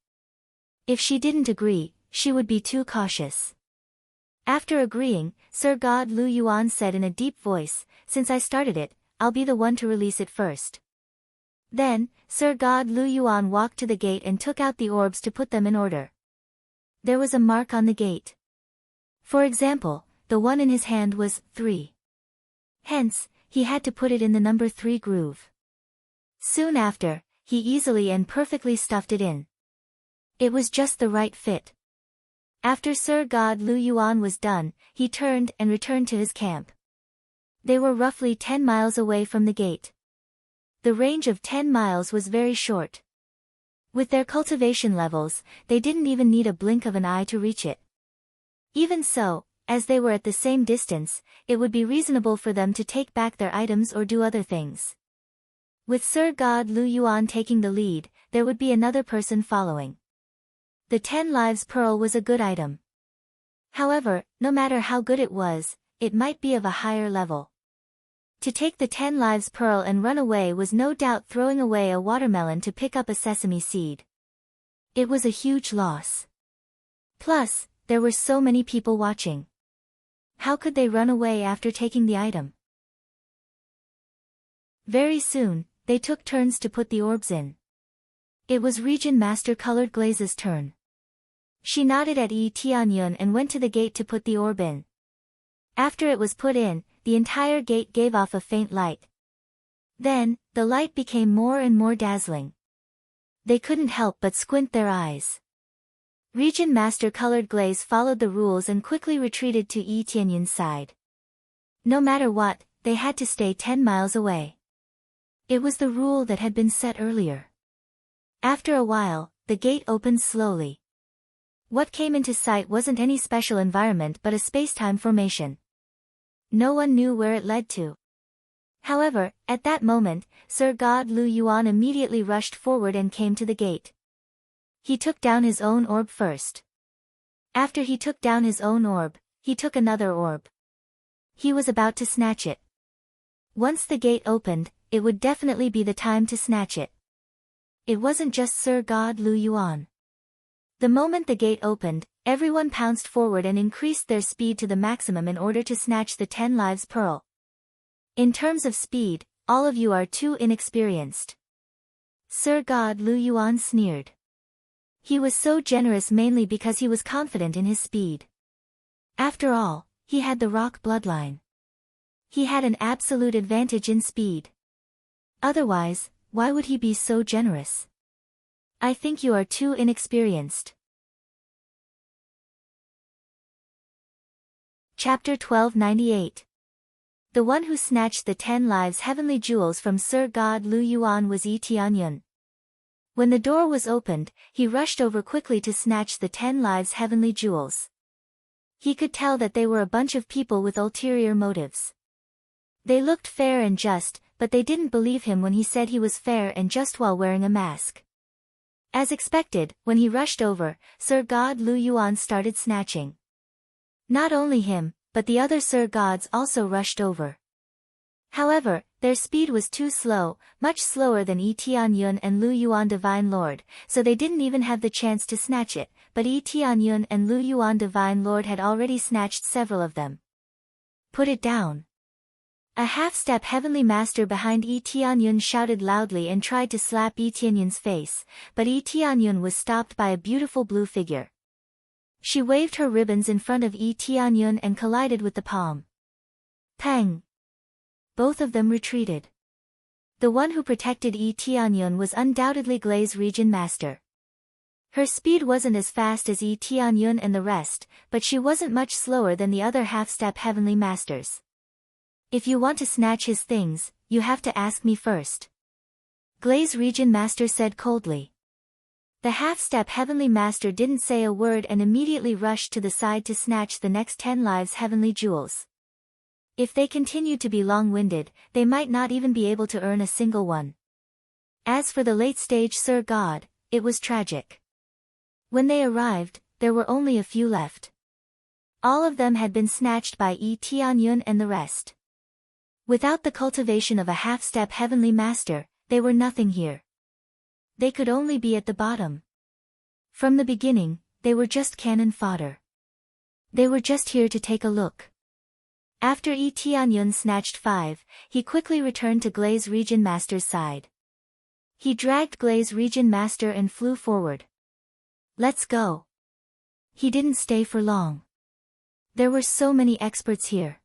If she didn't agree, she would be too cautious. After agreeing, Sir God Lu Yuan said in a deep voice, since I started it, I'll be the one to release it first. Then, Sir God Lu Yuan walked to the gate and took out the orbs to put them in order. There was a mark on the gate. For example, the one in his hand was 3. Hence, he had to put it in the number 3 groove. Soon after, he easily and perfectly stuffed it in. It was just the right fit. After Sir God Lu Yuan was done, he turned and returned to his camp. They were roughly 10 miles away from the gate. The range of 10 miles was very short. With their cultivation levels, they didn't even need a blink of an eye to reach it. Even so, as they were at the same distance, it would be reasonable for them to take back their items or do other things. With Sir God Lu Yuan taking the lead, there would be another person following. The 10 lives pearl was a good item. However, no matter how good it was, it might be of a higher level. To take the 10 lives pearl and run away was no doubt throwing away a watermelon to pick up a sesame seed. It was a huge loss. Plus, there were so many people watching. How could they run away after taking the item? Very soon, they took turns to put the orbs in. It was Region Master Colored Glaze's turn. She nodded at Yi Tianyun and went to the gate to put the orb in. After it was put in, the entire gate gave off a faint light. Then, the light became more and more dazzling. They couldn't help but squint their eyes. Region Master Colored Glaze followed the rules and quickly retreated to Yi Tianyun's side. No matter what, they had to stay 10 miles away. It was the rule that had been set earlier. After a while, the gate opened slowly. What came into sight wasn't any special environment but a space-time formation. No one knew where it led to. However, at that moment, Sir God Lu Yuan immediately rushed forward and came to the gate. He took down his own orb first. After he took down his own orb, he took another orb. He was about to snatch it. Once the gate opened, it would definitely be the time to snatch it. It wasn't just Sir God Lu Yuan. The moment the gate opened, everyone pounced forward and increased their speed to the maximum in order to snatch the 10 lives pearl. In terms of speed, all of you are too inexperienced. Sir God Lu Yuan sneered. He was so generous mainly because he was confident in his speed. After all, he had the rock bloodline. He had an absolute advantage in speed. Otherwise, why would he be so generous? I think you are too inexperienced. Chapter 1298. The one who snatched the 10 lives heavenly jewels from Sir God Lu Yuan was Yi Tianyun. When the door was opened, he rushed over quickly to snatch the 10 lives heavenly jewels. He could tell that they were a bunch of people with ulterior motives. They looked fair and just, but they didn't believe him when he said he was fair and just while wearing a mask. As expected, when he rushed over, Sir God Lu Yuan started snatching. Not only him, but the other Sir Gods also rushed over. However, their speed was too slow, much slower than Yi Tianyun and Lu Yuan Divine Lord, so they didn't even have the chance to snatch it, but Yi Tianyun and Lu Yuan Divine Lord had already snatched several of them. Put it down. A half-step heavenly master behind Yi Tianyun shouted loudly and tried to slap Yi Tianyun's face, but Yi Tianyun was stopped by a beautiful blue figure. She waved her ribbons in front of Yi Tianyun and collided with the palm. Pang! Both of them retreated. The one who protected Yi Tianyun was undoubtedly Glaze Region Master. Her speed wasn't as fast as Yi Tianyun and the rest, but she wasn't much slower than the other half-step heavenly masters. If you want to snatch his things, you have to ask me first. Glaze Region Master said coldly. The half-step heavenly master didn't say a word and immediately rushed to the side to snatch the next 10 lives heavenly jewels. If they continued to be long-winded, they might not even be able to earn a single one. As for the late-stage Sir God, it was tragic. When they arrived, there were only a few left. All of them had been snatched by Yi Tianyun and the rest. Without the cultivation of a half-step heavenly master, they were nothing here. They could only be at the bottom. From the beginning, they were just cannon fodder. They were just here to take a look. After Yi Tianyun snatched 5, he quickly returned to Glaze Region Master's side. He dragged Glaze Region Master and flew forward. Let's go. He didn't stay for long. There were so many experts here.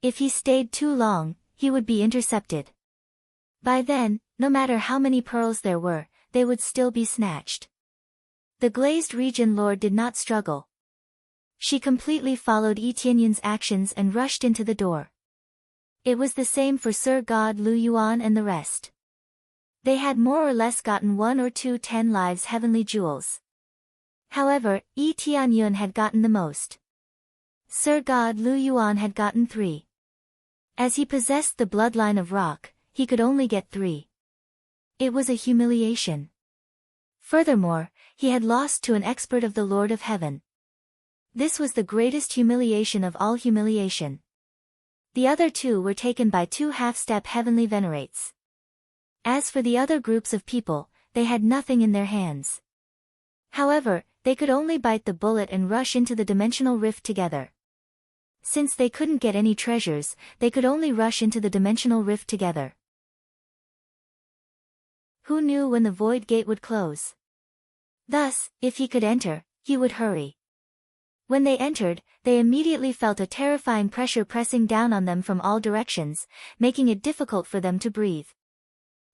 If he stayed too long, he would be intercepted. By then, no matter how many pearls there were, they would still be snatched. The glazed region lord did not struggle. She completely followed Yi Tianyun's actions and rushed into the door. It was the same for Sir God Lu Yuan and the rest. They had more or less gotten 1 or 2 10 lives heavenly jewels. However, Yi Tianyun had gotten the most. Sir God Lu Yuan had gotten 3. As he possessed the bloodline of rock, he could only get 3. It was a humiliation. Furthermore, he had lost to an expert of the Lord of Heaven. This was the greatest humiliation of all humiliation. The other 2 were taken by 2 half-step heavenly venerates. As for the other groups of people, they had nothing in their hands. However, they could only bite the bullet and rush into the dimensional rift together. Since they couldn't get any treasures, they could only rush into the dimensional rift together. Who knew when the void gate would close? Thus, if he could enter, he would hurry. When they entered, they immediately felt a terrifying pressure pressing down on them from all directions, making it difficult for them to breathe.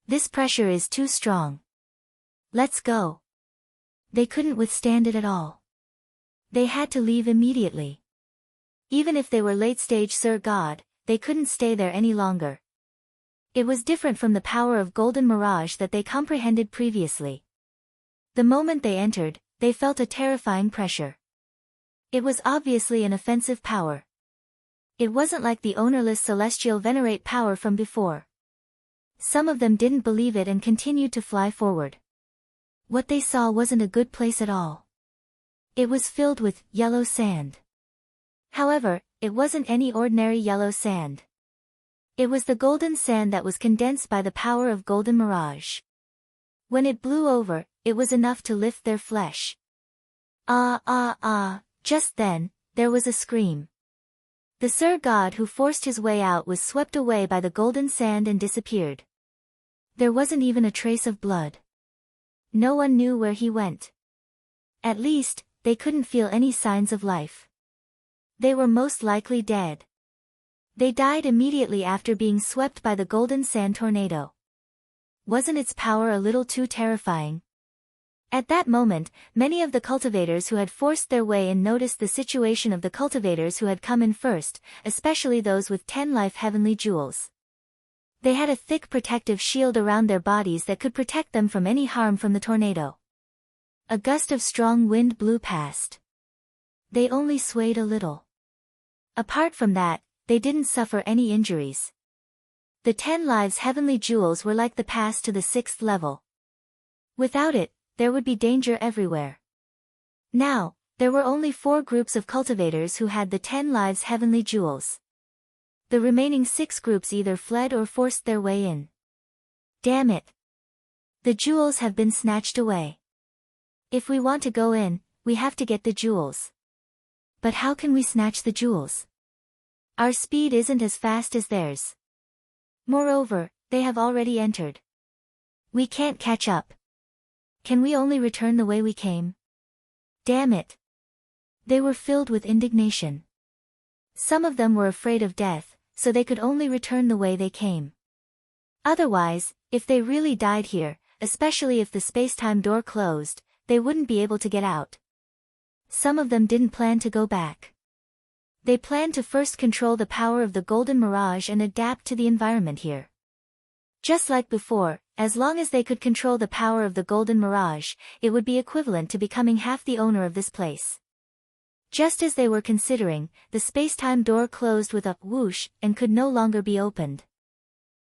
This pressure is too strong. Let's go. They couldn't withstand it at all. They had to leave immediately. Even if they were late-stage Sir God, they couldn't stay there any longer. It was different from the power of Golden Mirage that they comprehended previously. The moment they entered, they felt a terrifying pressure. It was obviously an offensive power. It wasn't like the ownerless celestial venerate power from before. Some of them didn't believe it and continued to fly forward. What they saw wasn't a good place at all. It was filled with yellow sand. However, it wasn't any ordinary yellow sand. It was the golden sand that was condensed by the power of Golden Mirage. When it blew over, it was enough to lift their flesh. Just then, there was a scream. The Sir God who forced his way out was swept away by the golden sand and disappeared. There wasn't even a trace of blood. No one knew where he went. At least, they couldn't feel any signs of life. They were most likely dead. They died immediately after being swept by the golden sand tornado. Wasn't its power a little too terrifying? At that moment, many of the cultivators who had forced their way in noticed the situation of the cultivators who had come in first, especially those with 10 life heavenly jewels. They had a thick protective shield around their bodies that could protect them from any harm from the tornado. A gust of strong wind blew past. They only swayed a little. Apart from that, they didn't suffer any injuries. The 10 lives heavenly jewels were like the pass to the 6th level. Without it, there would be danger everywhere. Now, there were only 4 groups of cultivators who had the 10 lives heavenly jewels. The remaining 6 groups either fled or forced their way in. Damn it! The jewels have been snatched away. If we want to go in, we have to get the jewels. But how can we snatch the jewels? Our speed isn't as fast as theirs. Moreover, they have already entered. We can't catch up. Can we only return the way we came? Damn it! They were filled with indignation. Some of them were afraid of death, so they could only return the way they came. Otherwise, if they really died here, especially if the space-time door closed, they wouldn't be able to get out. Some of them didn't plan to go back. They planned to first control the power of the Golden Mirage and adapt to the environment here. Just like before, as long as they could control the power of the Golden Mirage, it would be equivalent to becoming half the owner of this place. Just as they were considering, the space-time door closed with a whoosh and could no longer be opened.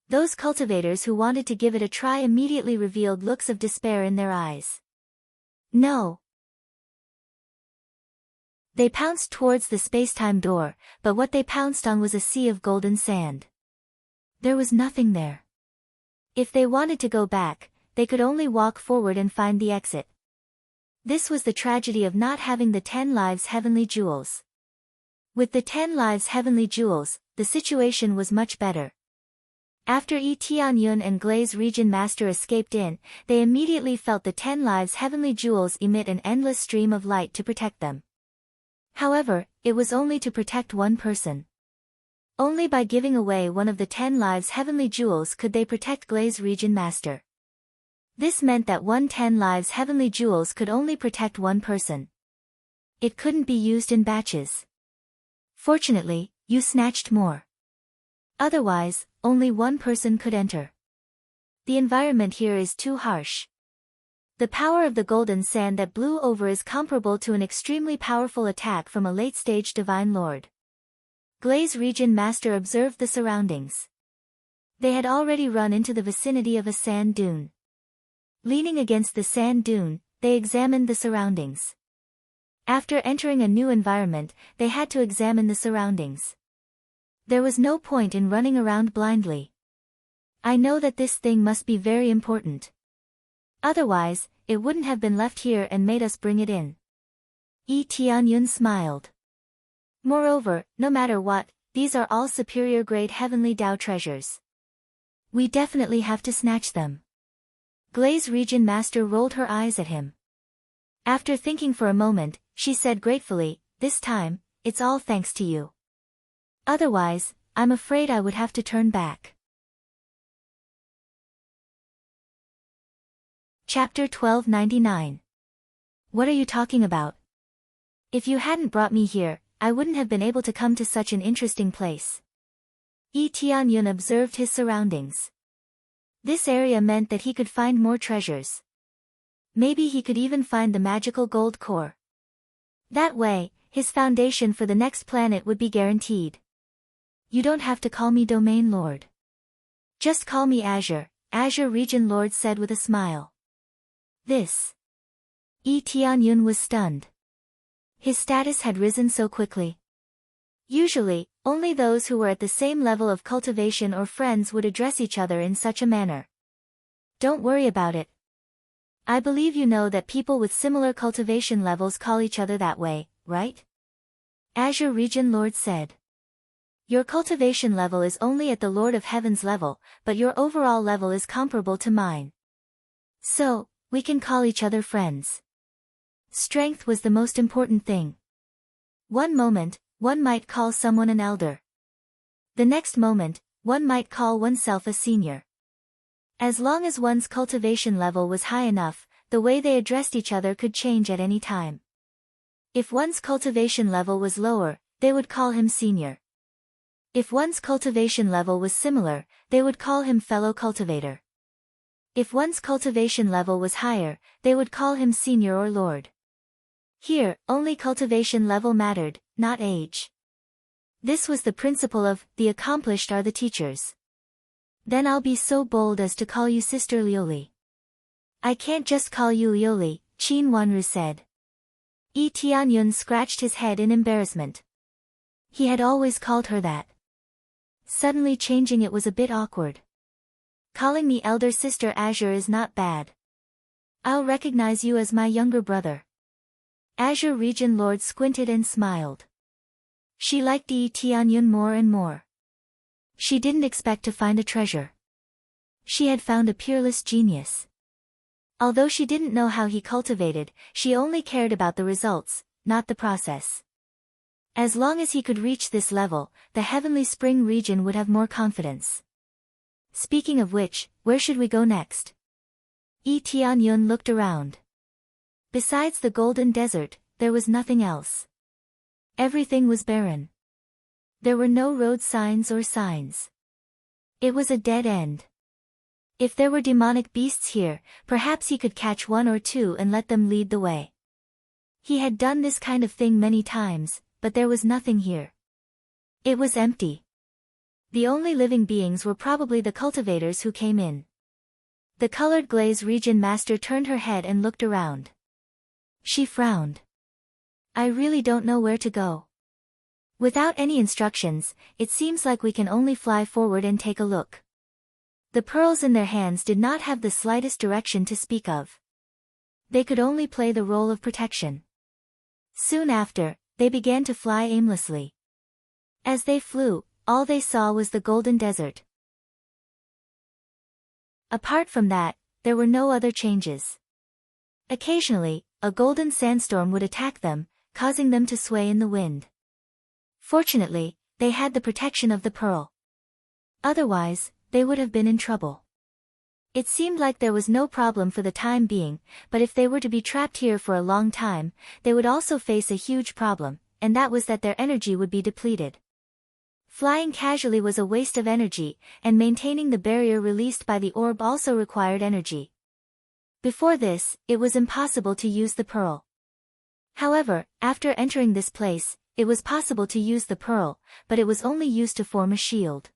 Those cultivators who wanted to give it a try immediately revealed looks of despair in their eyes. No! They pounced towards the space-time door, but what they pounced on was a sea of golden sand. There was nothing there. If they wanted to go back, they could only walk forward and find the exit. This was the tragedy of not having the 10 lives heavenly jewels. With the 10 lives heavenly jewels, the situation was much better. After Yi Tianyun and Glaze Region Master escaped in, they immediately felt the 10 lives heavenly jewels emit an endless stream of light to protect them. However, it was only to protect one person. Only by giving away one of the 10 lives heavenly jewels could they protect Glaze Region Master. This meant that 10 lives heavenly jewels could only protect one person. It couldn't be used in batches. Fortunately, you snatched more. Otherwise, only one person could enter. The environment here is too harsh. The power of the golden sand that blew over is comparable to an extremely powerful attack from a late-stage Divine Lord. Glaze Region Master observed the surroundings. They had already run into the vicinity of a sand dune. Leaning against the sand dune, they examined the surroundings. After entering a new environment, they had to examine the surroundings. There was no point in running around blindly. I know that this thing must be very important. Otherwise, it wouldn't have been left here and made us bring it in. Yi Tianyun smiled. Moreover, no matter what, these are all superior grade heavenly Dao treasures. We definitely have to snatch them. Glaze Region Master rolled her eyes at him. After thinking for a moment, she said gratefully, "This time, it's all thanks to you. Otherwise, I'm afraid I would have to turn back." Chapter 1299. What are you talking about? If you hadn't brought me here, I wouldn't have been able to come to such an interesting place. Yi Tianyun observed his surroundings. This area meant that he could find more treasures. Maybe he could even find the magical gold core. That way, his foundation for the next planet would be guaranteed. You don't have to call me Domain Lord. Just call me Azure, Azure Region Lord said with a smile. This. Yi Tianyun was stunned. His status had risen so quickly. Usually, only those who were at the same level of cultivation or friends would address each other in such a manner. Don't worry about it. I believe you know that people with similar cultivation levels call each other that way, right? Azure Region Lord said. Your cultivation level is only at the Lord of Heaven's level, but your overall level is comparable to mine. So, we can call each other friends. Strength was the most important thing. One moment, one might call someone an elder. The next moment, one might call oneself a senior. As long as one's cultivation level was high enough, the way they addressed each other could change at any time. If one's cultivation level was lower, they would call him senior. If one's cultivation level was similar, they would call him fellow cultivator. If one's cultivation level was higher, they would call him senior or lord. Here, only cultivation level mattered, not age. This was the principle of, the accomplished are the teachers. Then I'll be so bold as to call you Sister Lioli. I can't just call you Lioli, Qin Wanru said. Yi Tianyun scratched his head in embarrassment. He had always called her that. Suddenly changing it was a bit awkward. Calling me elder sister Azure is not bad. I'll recognize you as my younger brother. Azure Region Lord squinted and smiled. She liked Yi Tianyun more and more. She didn't expect to find a treasure. She had found a peerless genius. Although she didn't know how he cultivated, she only cared about the results, not the process. As long as he could reach this level, the Heavenly Spring region would have more confidence. Speaking of which, where should we go next? Yi Tianyun looked around. Besides the golden desert, there was nothing else. Everything was barren. There were no road signs or signs. It was a dead end. If there were demonic beasts here, perhaps he could catch one or two and let them lead the way. He had done this kind of thing many times, but there was nothing here. It was empty. The only living beings were probably the cultivators who came in. The colored glaze region master turned her head and looked around. She frowned. I really don't know where to go. Without any instructions, it seems like we can only fly forward and take a look. The pearls in their hands did not have the slightest direction to speak of. They could only play the role of protection. Soon after, they began to fly aimlessly. As they flew, all they saw was the golden desert. Apart from that, there were no other changes. Occasionally, a golden sandstorm would attack them, causing them to sway in the wind. Fortunately, they had the protection of the pearl. Otherwise, they would have been in trouble. It seemed like there was no problem for the time being, but if they were to be trapped here for a long time, they would also face a huge problem, and that was that their energy would be depleted. Flying casually was a waste of energy, and maintaining the barrier released by the orb also required energy. Before this, it was impossible to use the pearl. However, after entering this place, it was possible to use the pearl, but it was only used to form a shield.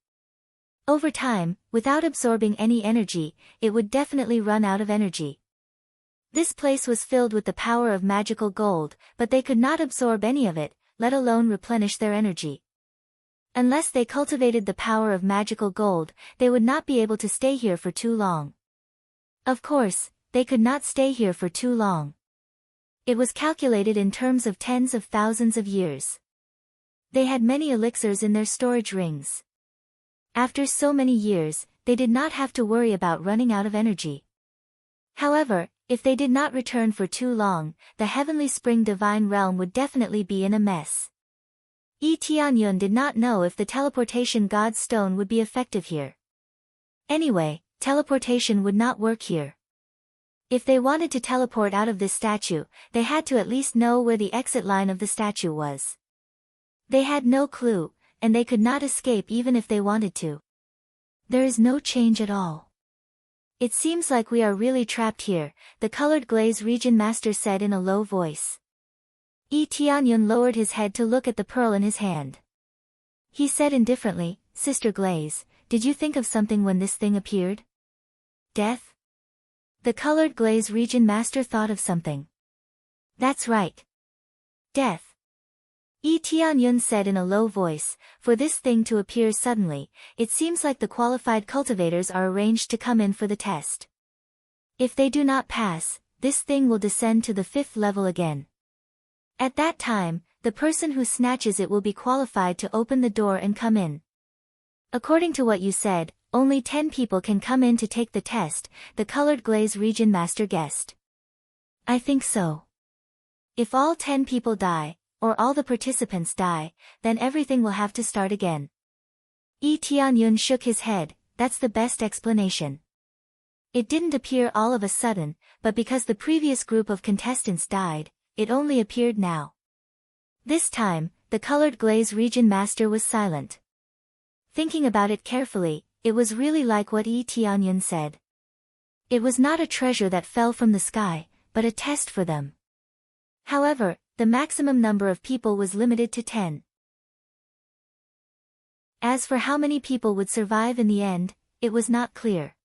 Over time, without absorbing any energy, it would definitely run out of energy. This place was filled with the power of magical gold, but they could not absorb any of it, let alone replenish their energy. Unless they cultivated the power of magical gold, they would not be able to stay here for too long. Of course, they could not stay here for too long. It was calculated in terms of tens of thousands of years. They had many elixirs in their storage rings. After so many years, they did not have to worry about running out of energy. However, if they did not return for too long, the Heavenly Spring Divine Realm would definitely be in a mess. Yi Tianyun did not know if the teleportation God's Stone would be effective here. Anyway, teleportation would not work here. If they wanted to teleport out of this statue, they had to at least know where the exit line of the statue was. They had no clue, and they could not escape even if they wanted to. There is no change at all. It seems like we are really trapped here, the colored glaze region master said in a low voice. Yi Tianyun lowered his head to look at the pearl in his hand. He said indifferently, Sister Glaze, did you think of something when this thing appeared? Death? The colored glaze region master thought of something. That's right. Death. Yi Tianyun said in a low voice, for this thing to appear suddenly, it seems like the qualified cultivators are arranged to come in for the test. If they do not pass, this thing will descend to the 5th level again. At that time, the person who snatches it will be qualified to open the door and come in. According to what you said, only 10 people can come in to take the test, the colored glaze region master guessed. I think so. If all 10 people die, or all the participants die, then everything will have to start again. Yi Tianyun shook his head, that's the best explanation. It didn't appear all of a sudden, but because the previous group of contestants died, it only appeared now. This time, the colored glaze region master was silent. Thinking about it carefully, it was really like what Yi Tianyun said. It was not a treasure that fell from the sky, but a test for them. However, the maximum number of people was limited to 10. As for how many people would survive in the end, it was not clear.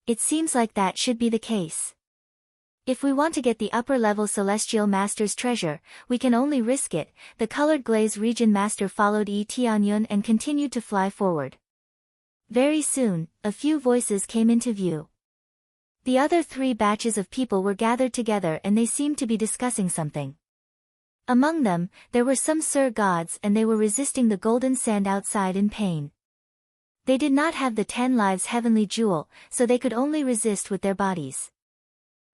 It seems like that should be the case. If we want to get the upper-level Celestial Master's treasure, we can only risk it. The colored glaze region master followed Yi Tianyun and continued to fly forward. Very soon, a few voices came into view. The other 3 batches of people were gathered together and they seemed to be discussing something. Among them, there were some Sir Gods and they were resisting the golden sand outside in pain. They did not have the 10 lives heavenly jewel, so they could only resist with their bodies.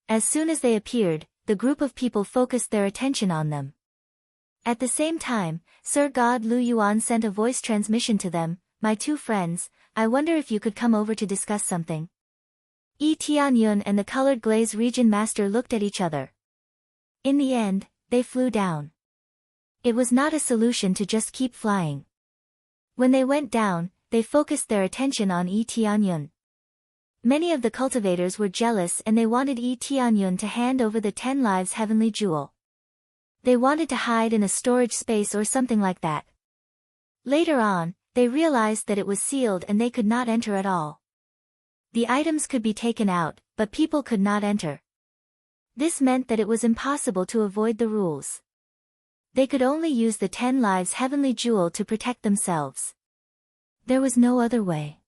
As soon as they appeared, the group of people focused their attention on them. At the same time, Sir God Lu Yuan sent a voice transmission to them, my 2 friends, I wonder if you could come over to discuss something. Yi Tianyun and the colored glaze region master looked at each other. In the end, they flew down. It was not a solution to just keep flying. When they went down, they focused their attention on Yi Tianyun. Many of the cultivators were jealous and they wanted Yi Tianyun to hand over the 10 lives heavenly jewel. They wanted to hide in a storage space or something like that. Later on, they realized that it was sealed and they could not enter at all. The items could be taken out, but people could not enter. This meant that it was impossible to avoid the rules. They could only use the 10 lives heavenly jewel to protect themselves. There was no other way.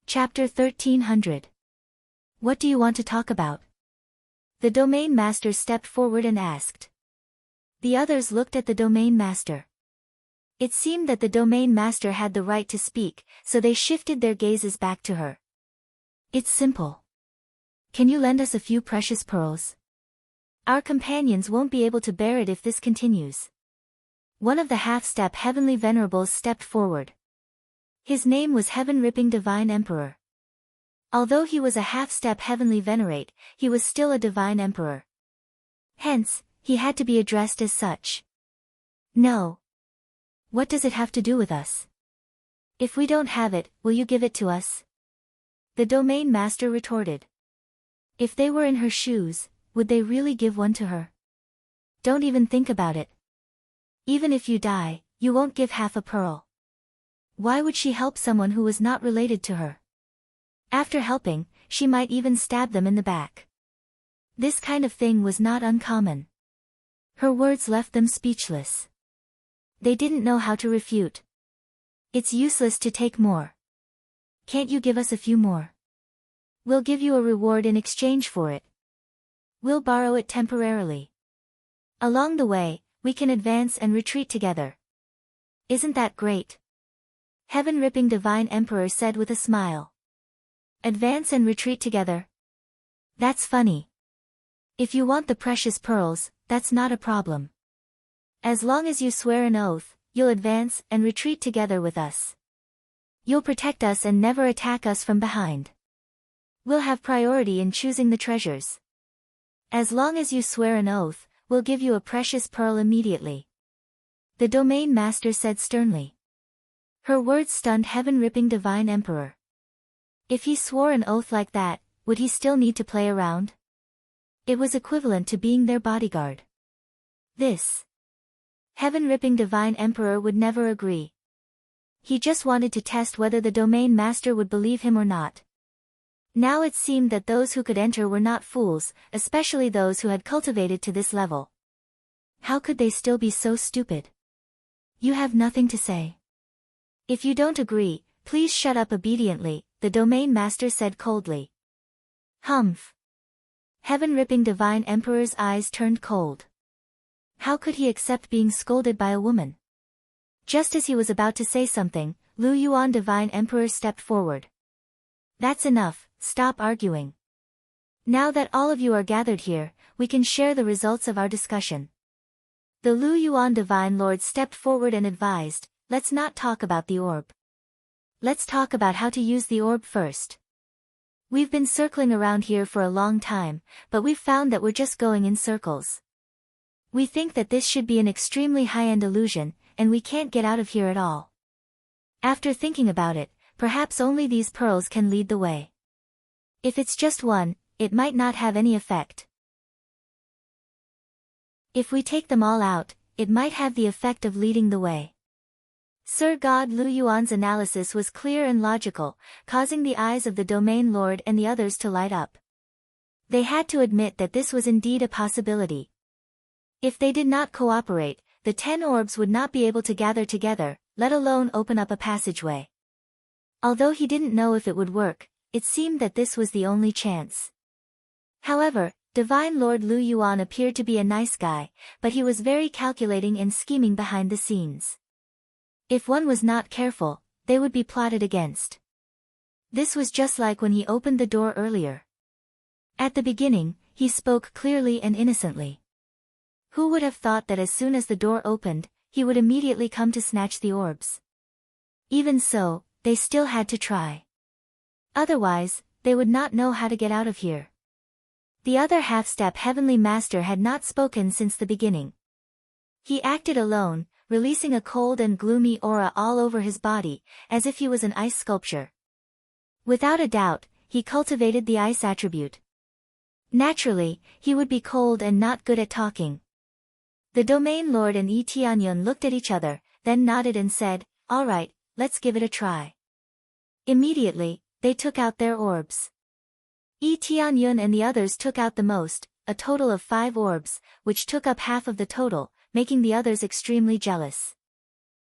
Chapter 1300. What do you want to talk about? The domain master stepped forward and asked. The others looked at the domain master. It seemed that the domain master had the right to speak, so they shifted their gazes back to her. It's simple. Can you lend us a few precious pearls? Our companions won't be able to bear it if this continues. One of the half-step heavenly venerables stepped forward. His name was Heaven-Ripping Divine Emperor. Although he was a half-step heavenly venerate, he was still a divine emperor. Hence, he had to be addressed as such. No. What does it have to do with us? If we don't have it, will you give it to us? The domain master retorted. If they were in her shoes, would they really give one to her? Don't even think about it. Even if you die, you won't give half a pearl. Why would she help someone who was not related to her? After helping, she might even stab them in the back. This kind of thing was not uncommon. Her words left them speechless. They didn't know how to refute. It's useless to take more. Can't you give us a few more? We'll give you a reward in exchange for it. We'll borrow it temporarily. Along the way, we can advance and retreat together. Isn't that great? Heaven-Ripping Divine Emperor said with a smile. Advance and retreat together? That's funny. If you want the precious pearls, that's not a problem. As long as you swear an oath, you'll advance and retreat together with us. You'll protect us and never attack us from behind. We'll have priority in choosing the treasures. As long as you swear an oath, we'll give you a precious pearl immediately. The domain master said sternly. Her words stunned Heaven-Ripping Divine Emperor. If he swore an oath like that, would he still need to play around? It was equivalent to being their bodyguard. This Heaven-Ripping Divine Emperor would never agree. He just wanted to test whether the domain master would believe him or not. Now it seemed that those who could enter were not fools, especially those who had cultivated to this level. How could they still be so stupid? You have nothing to say. If you don't agree, please shut up obediently, the domain master said coldly. Humph. Heaven-Ripping Divine Emperor's eyes turned cold. How could he accept being scolded by a woman? Just as he was about to say something, Lu Yuan Divine Emperor stepped forward. That's enough, stop arguing. Now that all of you are gathered here, we can share the results of our discussion. The Lu Yuan Divine Lord stepped forward and advised, let's not talk about the orb. Let's talk about how to use the orb first. We've been circling around here for a long time, but we've found that we're just going in circles. We think that this should be an extremely high-end illusion, and we can't get out of here at all. After thinking about it, perhaps only these pearls can lead the way. If it's just one, it might not have any effect. If we take them all out, it might have the effect of leading the way. Sir God Lu Yuan's analysis was clear and logical, causing the eyes of the domain lord and the others to light up. They had to admit that this was indeed a possibility. If they did not cooperate, the 10 orbs would not be able to gather together, let alone open up a passageway. Although he didn't know if it would work, it seemed that this was the only chance. However, Divine Lord Lu Yuan appeared to be a nice guy, but he was very calculating and scheming behind the scenes. If one was not careful, they would be plotted against. This was just like when he opened the door earlier. At the beginning, he spoke clearly and innocently. Who would have thought that as soon as the door opened, he would immediately come to snatch the orbs? Even so, they still had to try. Otherwise, they would not know how to get out of here. The other half-step Heavenly Master had not spoken since the beginning. He acted alone, releasing a cold and gloomy aura all over his body, as if he was an ice sculpture. Without a doubt, he cultivated the ice attribute. Naturally, he would be cold and not good at talking. The Domain Lord and Yi Tianyun looked at each other, then nodded and said, "All right, let's give it a try." Immediately, they took out their orbs. Yi Tianyun and the others took out the most, a total of 5 orbs, which took up half of the total, making the others extremely jealous.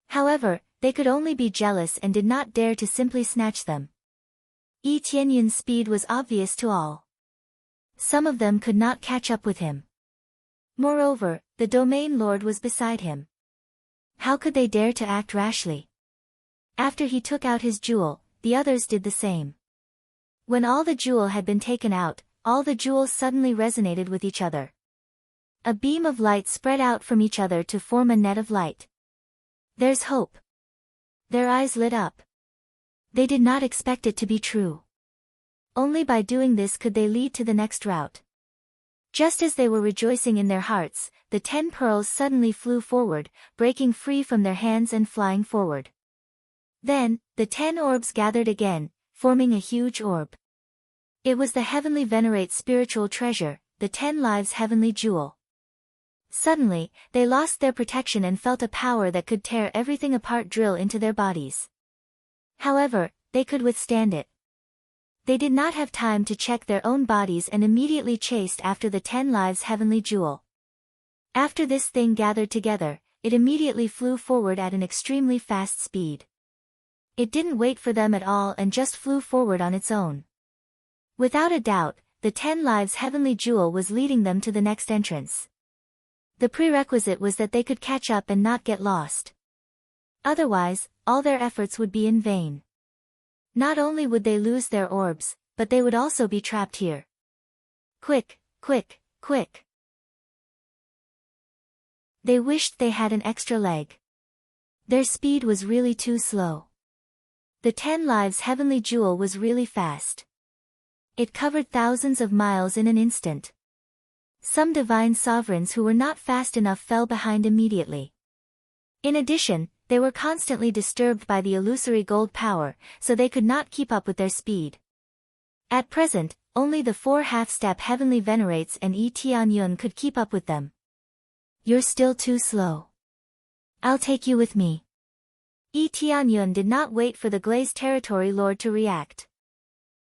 However, they could only be jealous and did not dare to simply snatch them. Yi Tianyun's speed was obvious to all. Some of them could not catch up with him. Moreover, the Domain Lord was beside him. How could they dare to act rashly? After he took out his jewel, the others did the same. When all the jewel had been taken out, all the jewels suddenly resonated with each other. A beam of light spread out from each other to form a net of light. There's hope. Their eyes lit up. They did not expect it to be true. Only by doing this could they lead to the next route. Just as they were rejoicing in their hearts, the 10 pearls suddenly flew forward, breaking free from their hands and flying forward. Then, the 10 orbs gathered again, forming a huge orb. It was the heavenly venerate spiritual treasure, the 10 lives heavenly jewel. Suddenly, they lost their protection and felt a power that could tear everything apart, drill into their bodies. However, they could withstand it. They did not have time to check their own bodies and immediately chased after the 10 lives heavenly jewel. After this thing gathered together, it immediately flew forward at an extremely fast speed. It didn't wait for them at all and just flew forward on its own. Without a doubt, the 10 lives heavenly jewel was leading them to the next entrance. The prerequisite was that they could catch up and not get lost. Otherwise, all their efforts would be in vain. Not only would they lose their orbs, but they would also be trapped here. Quick, quick, quick. They wished they had an extra leg. Their speed was really too slow. The 10 lives heavenly jewel was really fast. It covered thousands of miles in an instant. Some divine sovereigns who were not fast enough fell behind immediately. In addition, they were constantly disturbed by the illusory gold power, so they could not keep up with their speed. At present, only the 4 half-step heavenly venerates and Yi Tianyun could keep up with them. You're still too slow. I'll take you with me. Yi Tianyun did not wait for the glazed territory lord to react.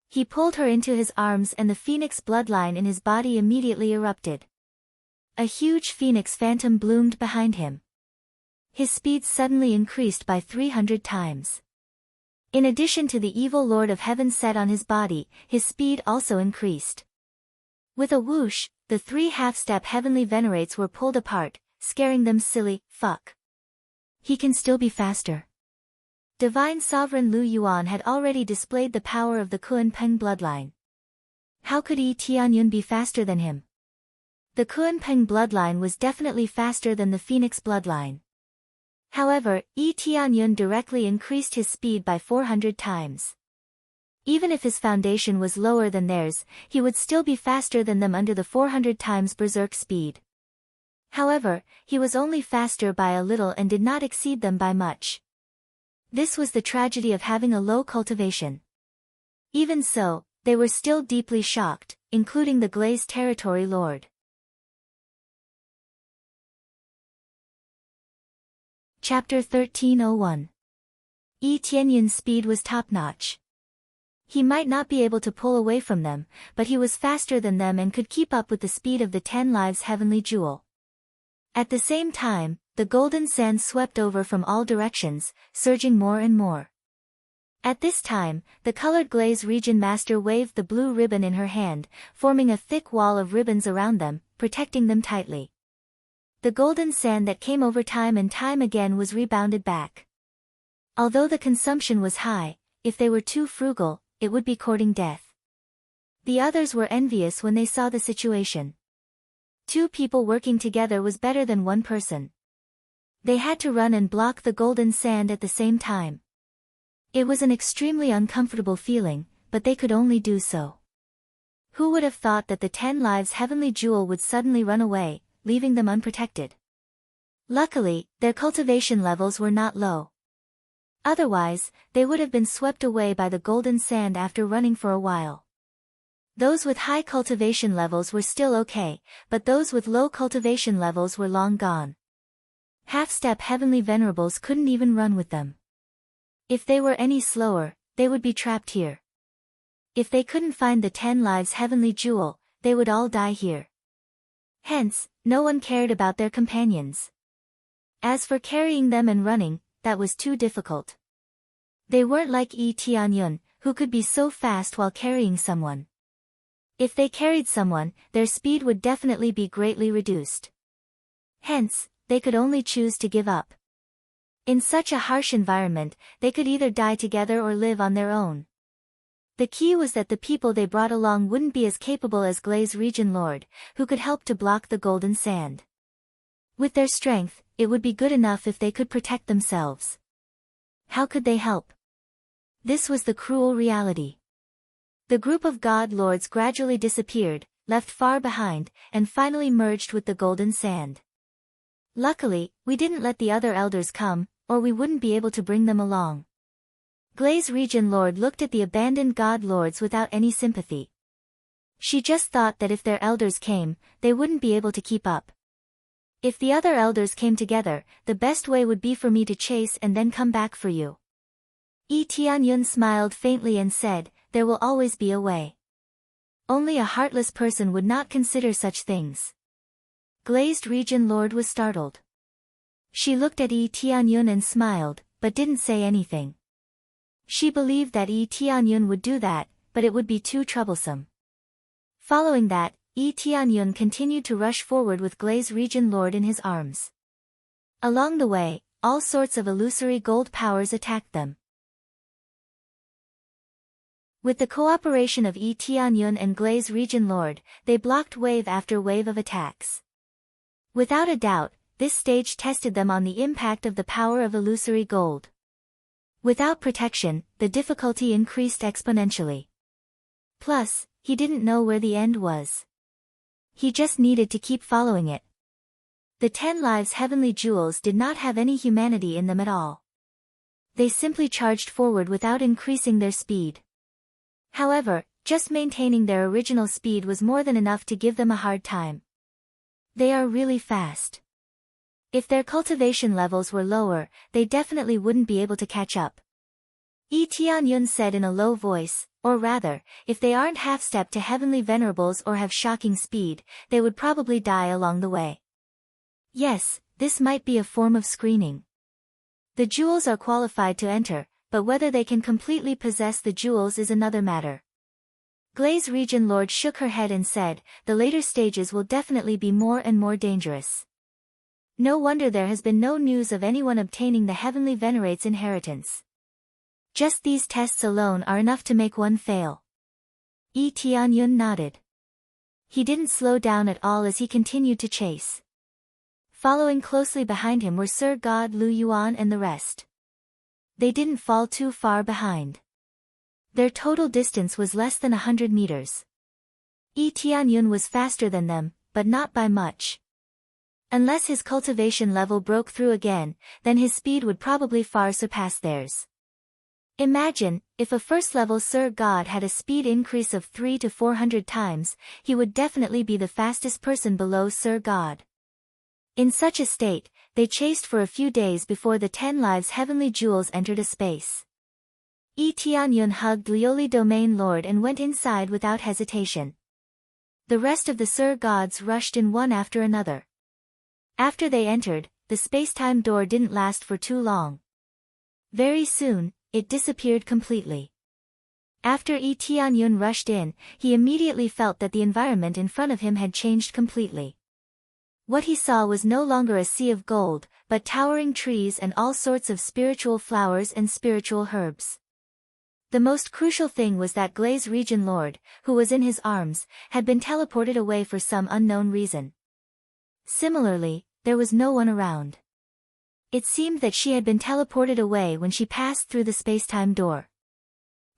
He pulled her into his arms and the phoenix bloodline in his body immediately erupted. A huge phoenix phantom bloomed behind him. His speed suddenly increased by 300 times. In addition to the evil Lord of Heaven set on his body, his speed also increased. With a whoosh, the 3 half-step heavenly venerates were pulled apart, scaring them silly, fuck. He can still be faster. Divine Sovereign Lu Yuan had already displayed the power of the Kuan-Peng bloodline. How could Yi Tianyun be faster than him? The Kuan-Peng bloodline was definitely faster than the Phoenix bloodline. However, Yi Tianyun directly increased his speed by 400 times. Even if his foundation was lower than theirs, he would still be faster than them under the 400 times berserk speed. However, he was only faster by a little and did not exceed them by much. This was the tragedy of having a low cultivation. Even so, they were still deeply shocked, including the glazed territory lord. Chapter 1301. Yi Tianyun's speed was top-notch. He might not be able to pull away from them, but he was faster than them and could keep up with the speed of the 10 lives heavenly jewel. At the same time, the golden sand swept over from all directions, surging more and more. At this time, the colored glaze region master waved the blue ribbon in her hand, forming a thick wall of ribbons around them, protecting them tightly. The golden sand that came over time and time again was rebounded back. Although the consumption was high, if they were too frugal, it would be courting death. The others were envious when they saw the situation. 2 people working together was better than 1 person. They had to run and block the golden sand at the same time. It was an extremely uncomfortable feeling, but they could only do so. Who would have thought that the 10 lives heavenly jewel would suddenly run away, leaving them unprotected? Luckily, their cultivation levels were not low. Otherwise, they would have been swept away by the golden sand after running for a while. Those with high cultivation levels were still okay, but those with low cultivation levels were long gone. Half-step heavenly venerables couldn't even run with them. If they were any slower, they would be trapped here. If they couldn't find the 10 lives heavenly jewel, they would all die here. Hence, no one cared about their companions. As for carrying them and running, that was too difficult. They weren't like Yi Tianyun, who could be so fast while carrying someone. If they carried someone, their speed would definitely be greatly reduced. Hence, they could only choose to give up. In such a harsh environment, they could either die together or live on their own. The key was that the people they brought along wouldn't be as capable as Glaze Region Lord, who could help to block the golden sand. With their strength, it would be good enough if they could protect themselves. How could they help? This was the cruel reality. The group of God Lords gradually disappeared, left far behind, and finally merged with the golden sand. Luckily, we didn't let the other elders come, or we wouldn't be able to bring them along. Glaze Region Lord looked at the abandoned God Lords without any sympathy. She just thought that if their elders came, they wouldn't be able to keep up. If the other elders came together, the best way would be for me to chase and then come back for you. Tianyun smiled faintly and said, "There will always be a way." Only a heartless person would not consider such things. Glazed Region Lord was startled. She looked at Tianyun and smiled, but didn't say anything. She believed that Tianyun would do that, but it would be too troublesome. Following that, Tianyun continued to rush forward with Glaze Region Lord in his arms. Along the way, all sorts of illusory gold powers attacked them. With the cooperation of Tianyun and Glaze Region Lord, they blocked wave after wave of attacks. Without a doubt, this stage tested them on the impact of the power of illusory gold. Without protection, the difficulty increased exponentially. Plus, he didn't know where the end was. He just needed to keep following it. The 10 lives heavenly jewels did not have any humanity in them at all. They simply charged forward without increasing their speed. However, just maintaining their original speed was more than enough to give them a hard time. They are really fast. If their cultivation levels were lower, they definitely wouldn't be able to catch up. Tianyun said in a low voice, or rather, if they aren't half-step to heavenly venerables or have shocking speed, they would probably die along the way. Yes, this might be a form of screening. The jewels are qualified to enter, but whether they can completely possess the jewels is another matter. Glaze Region Lord shook her head and said, "The later stages will definitely be more and more dangerous. No wonder there has been no news of anyone obtaining the Heavenly Venerate's inheritance. Just these tests alone are enough to make one fail." Tianyun nodded. He didn't slow down at all as he continued to chase. Following closely behind him were Sir God Lu Yuan and the rest. They didn't fall too far behind. Their total distance was less than 100 meters. Tianyun was faster than them, but not by much. Unless his cultivation level broke through again, then his speed would probably far surpass theirs. Imagine, if a first-level Sir God had a speed increase of 300 to 400 times, he would definitely be the fastest person below Sir God. In such a state, they chased for a few days before the 10 lives heavenly jewels entered a space. Tianyun hugged Lioli Domain Lord and went inside without hesitation. The rest of the Sir Gods rushed in one after another. After they entered, the space-time door didn't last for too long. Very soon, it disappeared completely. After Tianyun rushed in, he immediately felt that the environment in front of him had changed completely. What he saw was no longer a sea of gold, but towering trees and all sorts of spiritual flowers and spiritual herbs. The most crucial thing was that Glaze Region Lord, who was in his arms, had been teleported away for some unknown reason. Similarly, there was no one around. It seemed that she had been teleported away when she passed through the space-time door.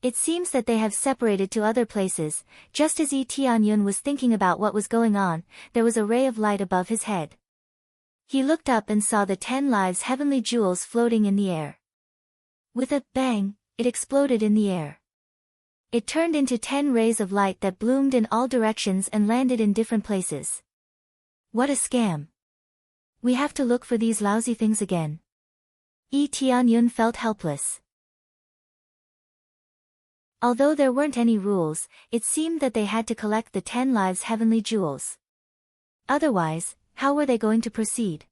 It seems that they have separated to other places. Just as Tianyun was thinking about what was going on, there was a ray of light above his head. He looked up and saw the 10 lives heavenly jewels floating in the air. With a bang, it exploded in the air. It turned into 10 rays of light that bloomed in all directions and landed in different places. What a scam. We have to look for these lousy things again. Tianyun felt helpless. Although there weren't any rules, it seemed that they had to collect the 10 lives heavenly jewels. Otherwise, how were they going to proceed?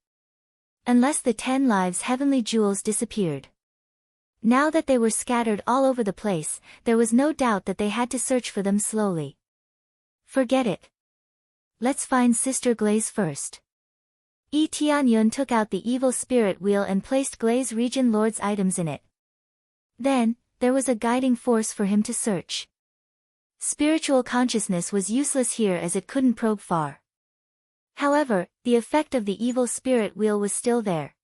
Unless the 10 lives heavenly jewels disappeared. Now that they were scattered all over the place, there was no doubt that they had to search for them slowly. Forget it. Let's find Sister Glaze first. Tianyun took out the evil spirit wheel and placed Glaze Region Lord's items in it. Then, there was a guiding force for him to search. Spiritual consciousness was useless here as it couldn't probe far. However, the effect of the evil spirit wheel was still there.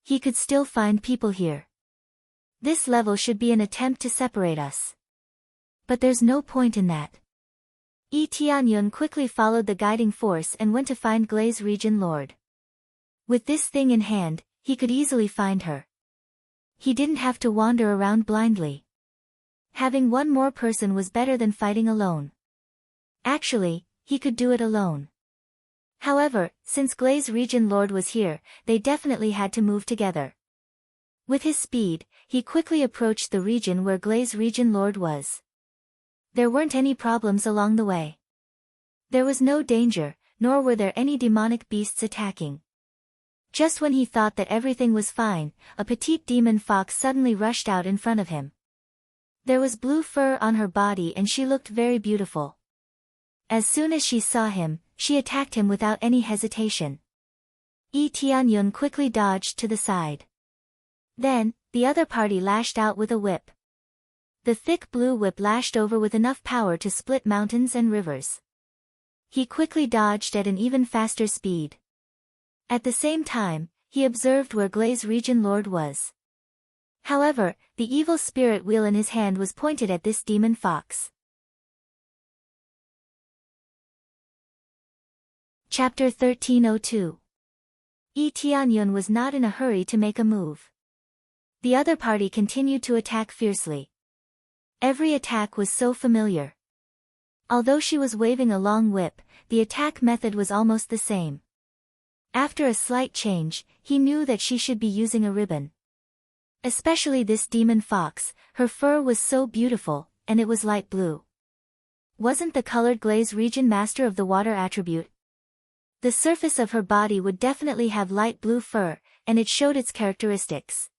He could still find people here. This level should be an attempt to separate us. But there's no point in that. Tianyun quickly followed the guiding force and went to find Glaze Region Lord. With this thing in hand, he could easily find her. He didn't have to wander around blindly. Having one more person was better than fighting alone. Actually, he could do it alone. However, since Glaze Region Lord was here, they definitely had to move together. With his speed, he quickly approached the region where Glaze Region Lord was. There weren't any problems along the way. There was no danger, nor were there any demonic beasts attacking. Just when he thought that everything was fine, a petite demon fox suddenly rushed out in front of him. There was blue fur on her body and she looked very beautiful. As soon as she saw him, she attacked him without any hesitation. Tianyun quickly dodged to the side. Then, the other party lashed out with a whip. The thick blue whip lashed over with enough power to split mountains and rivers. He quickly dodged at an even faster speed. At the same time, he observed where Glaze Region Lord was. However, the evil spirit wheel in his hand was pointed at this demon fox. Chapter 1302. Tianyun was not in a hurry to make a move. The other party continued to attack fiercely. Every attack was so familiar. Although she was waving a long whip, the attack method was almost the same. After a slight change, he knew that she should be using a ribbon. Especially this demon fox, her fur was so beautiful, and it was light blue. Wasn't the colored glaze region master of the water attribute? The surface of her body would definitely have light blue fur, and it showed its characteristics.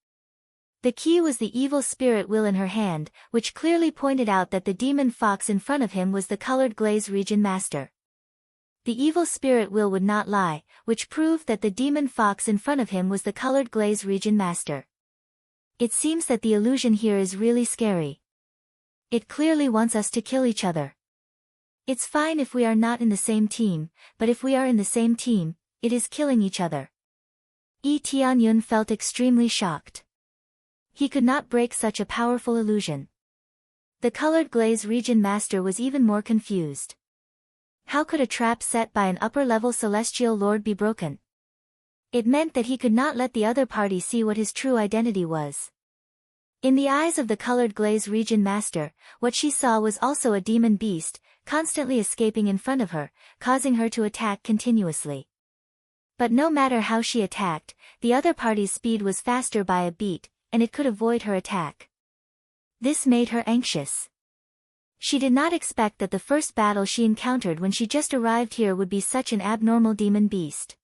The key was the evil spirit wheel in her hand, which clearly pointed out that the demon fox in front of him was the colored glaze region master. The evil spirit wheel would not lie, which proved that the demon fox in front of him was the colored glaze region master. It seems that the illusion here is really scary. It clearly wants us to kill each other. It's fine if we are not in the same team, but if we are in the same team, it is killing each other. Tianyun felt extremely shocked. He could not break such a powerful illusion. The colored glaze region master was even more confused. How could a trap set by an upper-level celestial lord be broken? It meant that he could not let the other party see what his true identity was. In the eyes of the colored glaze region master, what she saw was also a demon beast, constantly escaping in front of her, causing her to attack continuously. But no matter how she attacked, the other party's speed was faster by a beat, and it could avoid her attack. This made her anxious. She did not expect that the first battle she encountered when she just arrived here would be such an abnormal demon beast.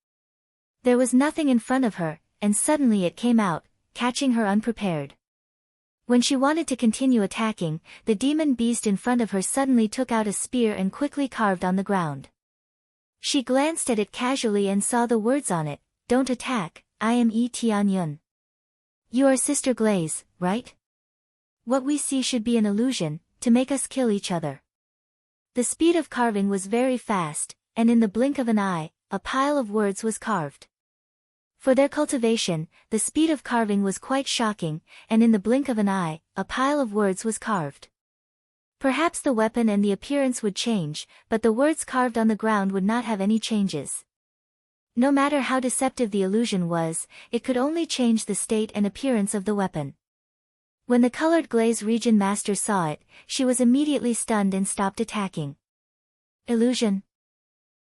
There was nothing in front of her, and suddenly it came out, catching her unprepared. When she wanted to continue attacking, the demon beast in front of her suddenly took out a spear and quickly carved on the ground. She glanced at it casually and saw the words on it, "Don't attack, I am Tianyun." You are Sister Glaze, right? What we see should be an illusion, to make us kill each other. The speed of carving was very fast, and in the blink of an eye, a pile of words was carved. For their cultivation, the speed of carving was quite shocking, and in the blink of an eye, a pile of words was carved. Perhaps the weapon and the appearance would change, but the words carved on the ground would not have any changes. No matter how deceptive the illusion was, it could only change the state and appearance of the weapon. When the colored glaze region master saw it, she was immediately stunned and stopped attacking. Illusion?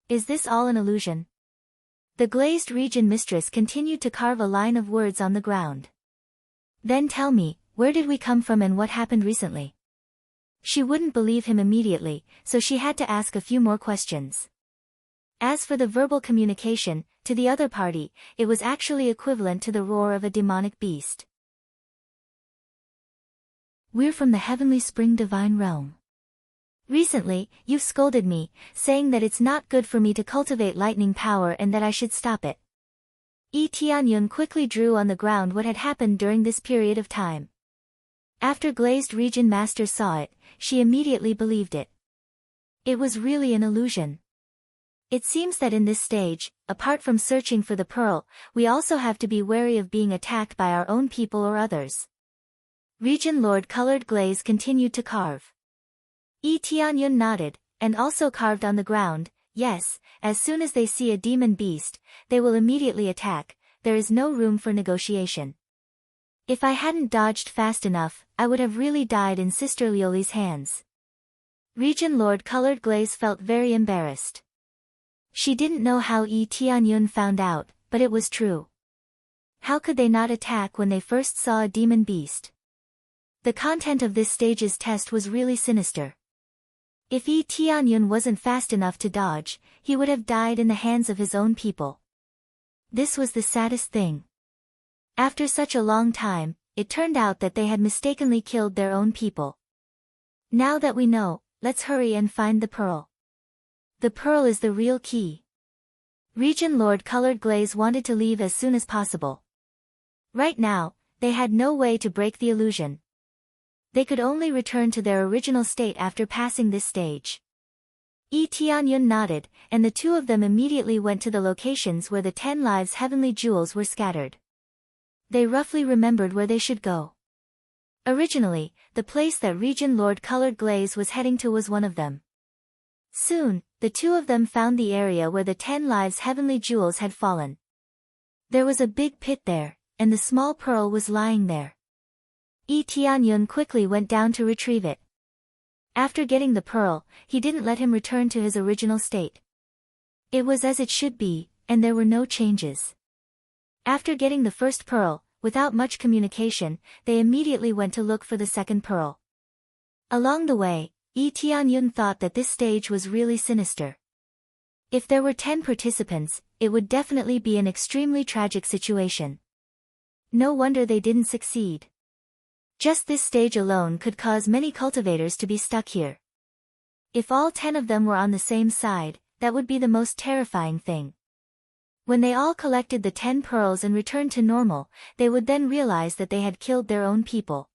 Is this all an illusion? The glazed region mistress continued to carve a line of words on the ground. Then tell me, where did we come from and what happened recently? She wouldn't believe him immediately, so she had to ask a few more questions. As for the verbal communication, to the other party, it was actually equivalent to the roar of a demonic beast. We're from the heavenly spring divine realm. Recently, you've scolded me, saying that it's not good for me to cultivate lightning power and that I should stop it. Tianyun quickly drew on the ground what had happened during this period of time. After Glazed Region Master saw it, she immediately believed it. It was really an illusion. It seems that in this stage, apart from searching for the pearl, we also have to be wary of being attacked by our own people or others. Region Lord Colored Glaze continued to carve. Tianyun nodded, and also carved on the ground. Yes, as soon as they see a demon beast, they will immediately attack. There is no room for negotiation. If I hadn't dodged fast enough, I would have really died in Sister Lioli's hands. Region Lord Colored Glaze felt very embarrassed. She didn't know how Tianyun found out, but it was true. How could they not attack when they first saw a demon beast? The content of this stage's test was really sinister. If Tianyun wasn't fast enough to dodge, he would have died in the hands of his own people. This was the saddest thing. After such a long time, it turned out that they had mistakenly killed their own people. Now that we know, let's hurry and find the pearl. The pearl is the real key. Region Lord Colored Glaze wanted to leave as soon as possible. Right now, they had no way to break the illusion. They could only return to their original state after passing this stage. Tianyun nodded, and the two of them immediately went to the locations where the 10 lives heavenly jewels were scattered. They roughly remembered where they should go. Originally, the place that Region Lord Colored Glaze was heading to was one of them. Soon, the two of them found the area where the 10 lives heavenly jewels had fallen. There was a big pit there, and the small pearl was lying there. Tianyun quickly went down to retrieve it. After getting the pearl, he didn't let him return to his original state. It was as it should be, and there were no changes. After getting the first pearl, without much communication, they immediately went to look for the second pearl. Along the way, Tianyun thought that this stage was really sinister. If there were 10 participants, it would definitely be an extremely tragic situation. No wonder they didn't succeed. Just this stage alone could cause many cultivators to be stuck here. If all 10 of them were on the same side, that would be the most terrifying thing. When they all collected the 10 pearls and returned to normal, they would then realize that they had killed their own people.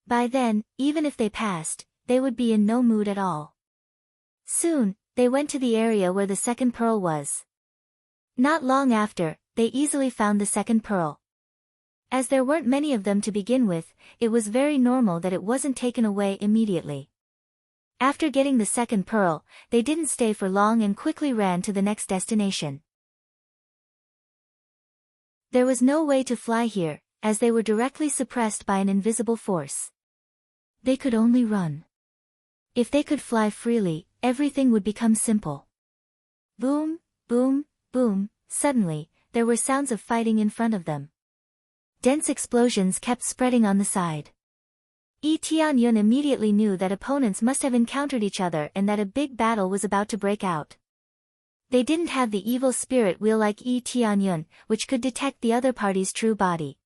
By then, even if they passed, they would be in no mood at all. Soon, they went to the area where the second pearl was. Not long after, they easily found the second pearl. As there weren't many of them to begin with, it was very normal that it wasn't taken away immediately. After getting the second pearl, they didn't stay for long and quickly ran to the next destination. There was no way to fly here, as they were directly suppressed by an invisible force. They could only run. If they could fly freely, everything would become simple. Boom, boom, boom, suddenly, there were sounds of fighting in front of them. Dense explosions kept spreading on the side. Tianyun immediately knew that opponents must have encountered each other and that a big battle was about to break out. They didn't have the evil spirit wheel like Tianyun, which could detect the other party's true body.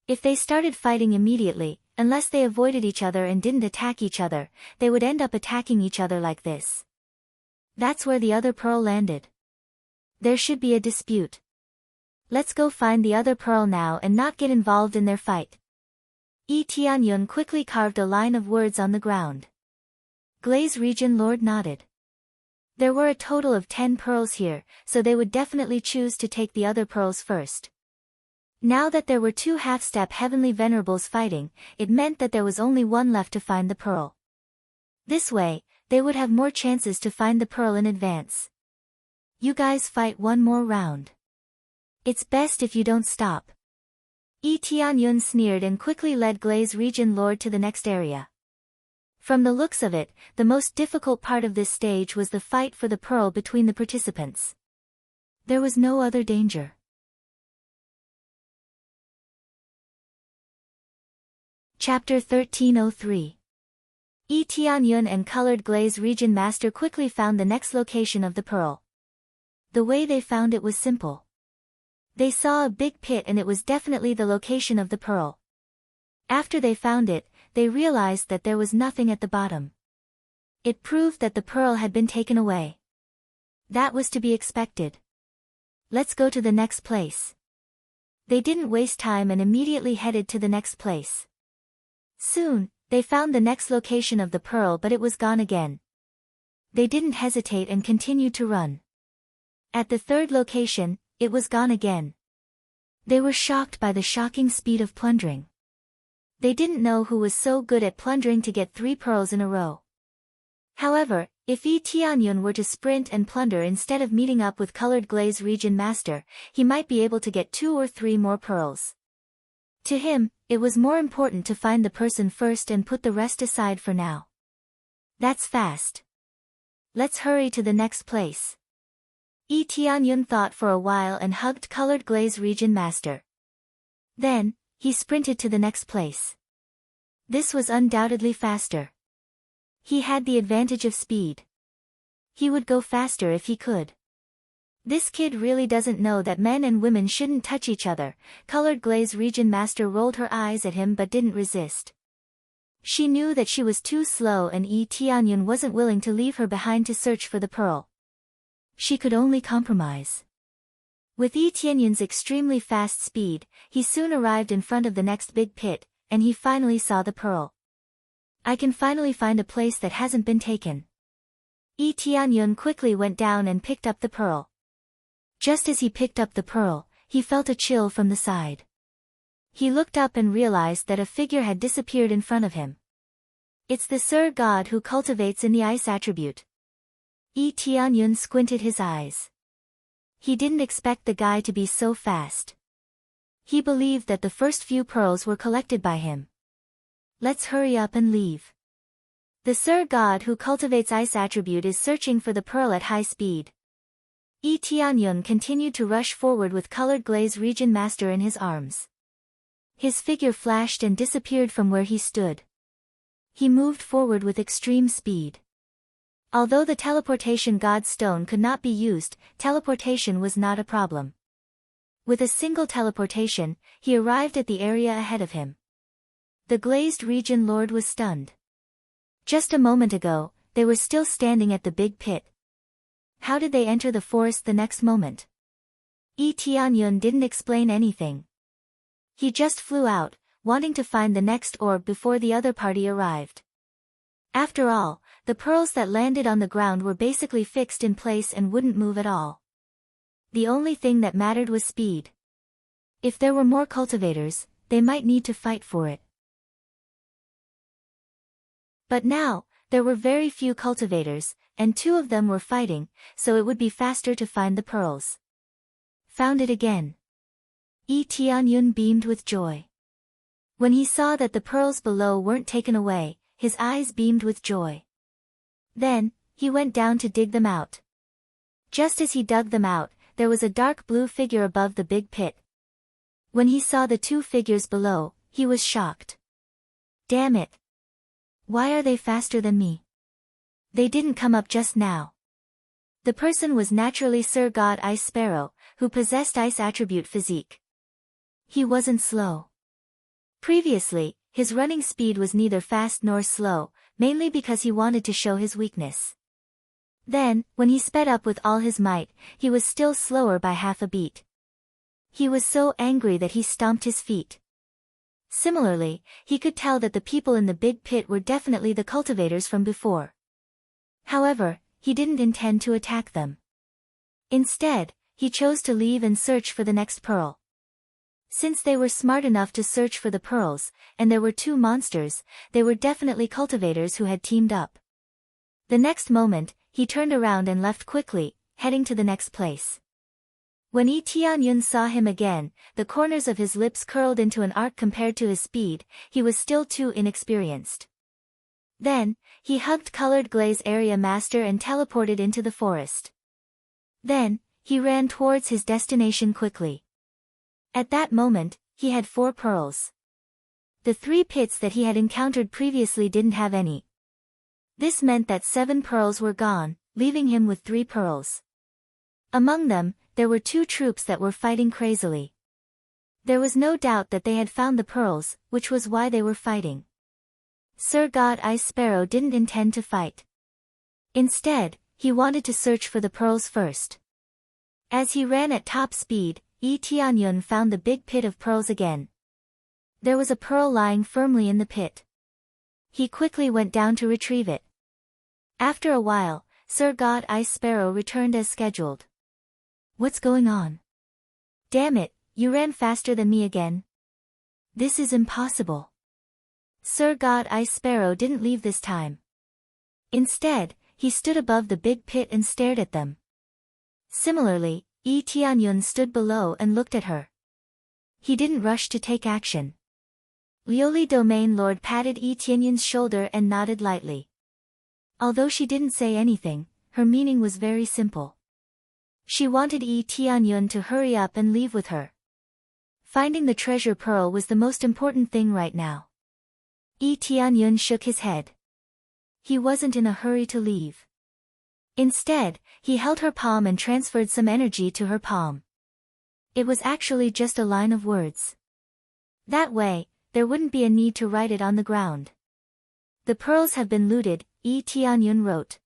If they started fighting immediately, unless they avoided each other and didn't attack each other, they would end up attacking each other like this. That's where the other pearl landed. There should be a dispute. Let's go find the other pearl now and not get involved in their fight. Tianyun quickly carved a line of words on the ground. Glaze Region Lord nodded. There were a total of 10 pearls here, so they would definitely choose to take the other pearls first. Now that there were 2 half-step heavenly venerables fighting, it meant that there was only one left to find the pearl. This way, they would have more chances to find the pearl in advance. You guys fight one more round. It's best if you don't stop. Tianyun sneered and quickly led Glaze Region Lord to the next area. From the looks of it, the most difficult part of this stage was the fight for the pearl between the participants. There was no other danger. Chapter 1303. Tianyun and Colored Glaze Region Master quickly found the next location of the pearl. The way they found it was simple. They saw a big pit and it was definitely the location of the pearl. After they found it, they realized that there was nothing at the bottom. It proved that the pearl had been taken away. That was to be expected. Let's go to the next place. They didn't waste time and immediately headed to the next place. Soon, they found the next location of the pearl, but it was gone again. They didn't hesitate and continued to run. At the third location, it was gone again. They were shocked by the shocking speed of plundering. They didn't know who was so good at plundering to get 3 pearls in a row. However, if Yi Tianyun were to sprint and plunder instead of meeting up with Colored Glaze Region Master, he might be able to get 2 or 3 more pearls. To him, it was more important to find the person first and put the rest aside for now. That's fast. Let's hurry to the next place. Yi Tianyun thought for a while and hugged Colored Glaze Region Master. Then, he sprinted to the next place. This was undoubtedly faster. He had the advantage of speed. He would go faster if he could. This kid really doesn't know that men and women shouldn't touch each other. Colored Glaze Region Master rolled her eyes at him but didn't resist. She knew that she was too slow and Yi Tianyun wasn't willing to leave her behind to search for the pearl. She could only compromise. With Yi Tianyun's extremely fast speed, he soon arrived in front of the next big pit, and he finally saw the pearl. I can finally find a place that hasn't been taken. Yi Tianyun quickly went down and picked up the pearl. Just as he picked up the pearl, he felt a chill from the side. He looked up and realized that a figure had disappeared in front of him. It's the Sir God who cultivates in the ice attribute. Yi Tianyun squinted his eyes. He didn't expect the guy to be so fast. He believed that the first few pearls were collected by him. Let's hurry up and leave. The Sir God who cultivates ice attribute is searching for the pearl at high speed. Yi Tianyun continued to rush forward with Colored Glaze Region Master in his arms. His figure flashed and disappeared from where he stood. He moved forward with extreme speed. Although the teleportation god stone could not be used, teleportation was not a problem. With a single teleportation, he arrived at the area ahead of him. The Glazed Region Lord was stunned. Just a moment ago, they were still standing at the big pit. How did they enter the forest the next moment? Yi Tianyun didn't explain anything. He just flew out, wanting to find the next orb before the other party arrived. After all, the pearls that landed on the ground were basically fixed in place and wouldn't move at all. The only thing that mattered was speed. If there were more cultivators, they might need to fight for it. But now, there were very few cultivators, and 2 of them were fighting, so it would be faster to find the pearls. Found it again. Yi Tianyun beamed with joy. When he saw that the pearls below weren't taken away, his eyes beamed with joy. Then, he went down to dig them out. Just as he dug them out, there was a dark blue figure above the big pit. When he saw the 2 figures below, he was shocked. Damn it! Why are they faster than me? They didn't come up just now. The person was naturally Sir God Ice Sparrow, who possessed ice attribute physique. He wasn't slow. Previously, his running speed was neither fast nor slow, mainly because he wanted to show his weakness. Then, when he sped up with all his might, he was still slower by half a beat. He was so angry that he stomped his feet. Similarly, he could tell that the people in the big pit were definitely the cultivators from before. However, he didn't intend to attack them. Instead, he chose to leave and search for the next pearl. Since they were smart enough to search for the pearls, and there were 2 monsters, they were definitely cultivators who had teamed up. The next moment, he turned around and left quickly, heading to the next place. When Yi Tianyun saw him again, the corners of his lips curled into an arc compared to his speed. He was still too inexperienced. Then, he hugged Colored Glaze Area Master and teleported into the forest. Then, he ran towards his destination quickly. At that moment, he had 4 pearls. The 3 pits that he had encountered previously didn't have any. This meant that 7 pearls were gone, leaving him with 3 pearls. Among them, there were 2 troops that were fighting crazily. There was no doubt that they had found the pearls, which was why they were fighting. Sir God Ice Sparrow didn't intend to fight. Instead, he wanted to search for the pearls first. As he ran at top speed, Yi Tianyun found the big pit of pearls again. There was a pearl lying firmly in the pit. He quickly went down to retrieve it. After a while, Sir God Ice Sparrow returned as scheduled. What's going on? Damn it, you ran faster than me again. This is impossible. Sir God Ice Sparrow didn't leave this time. Instead, he stood above the big pit and stared at them. Similarly, Yi Tianyun stood below and looked at her. He didn't rush to take action. Lioli Domain Lord patted Yi Tianyun's shoulder and nodded lightly. Although she didn't say anything, her meaning was very simple. She wanted Yi Tianyun to hurry up and leave with her. Finding the treasure pearl was the most important thing right now. Yi Tianyun shook his head. He wasn't in a hurry to leave. Instead, he held her palm and transferred some energy to her palm. It was actually just a line of words. That way, there wouldn't be a need to write it on the ground. The pearls have been looted, Yi Tianyun wrote.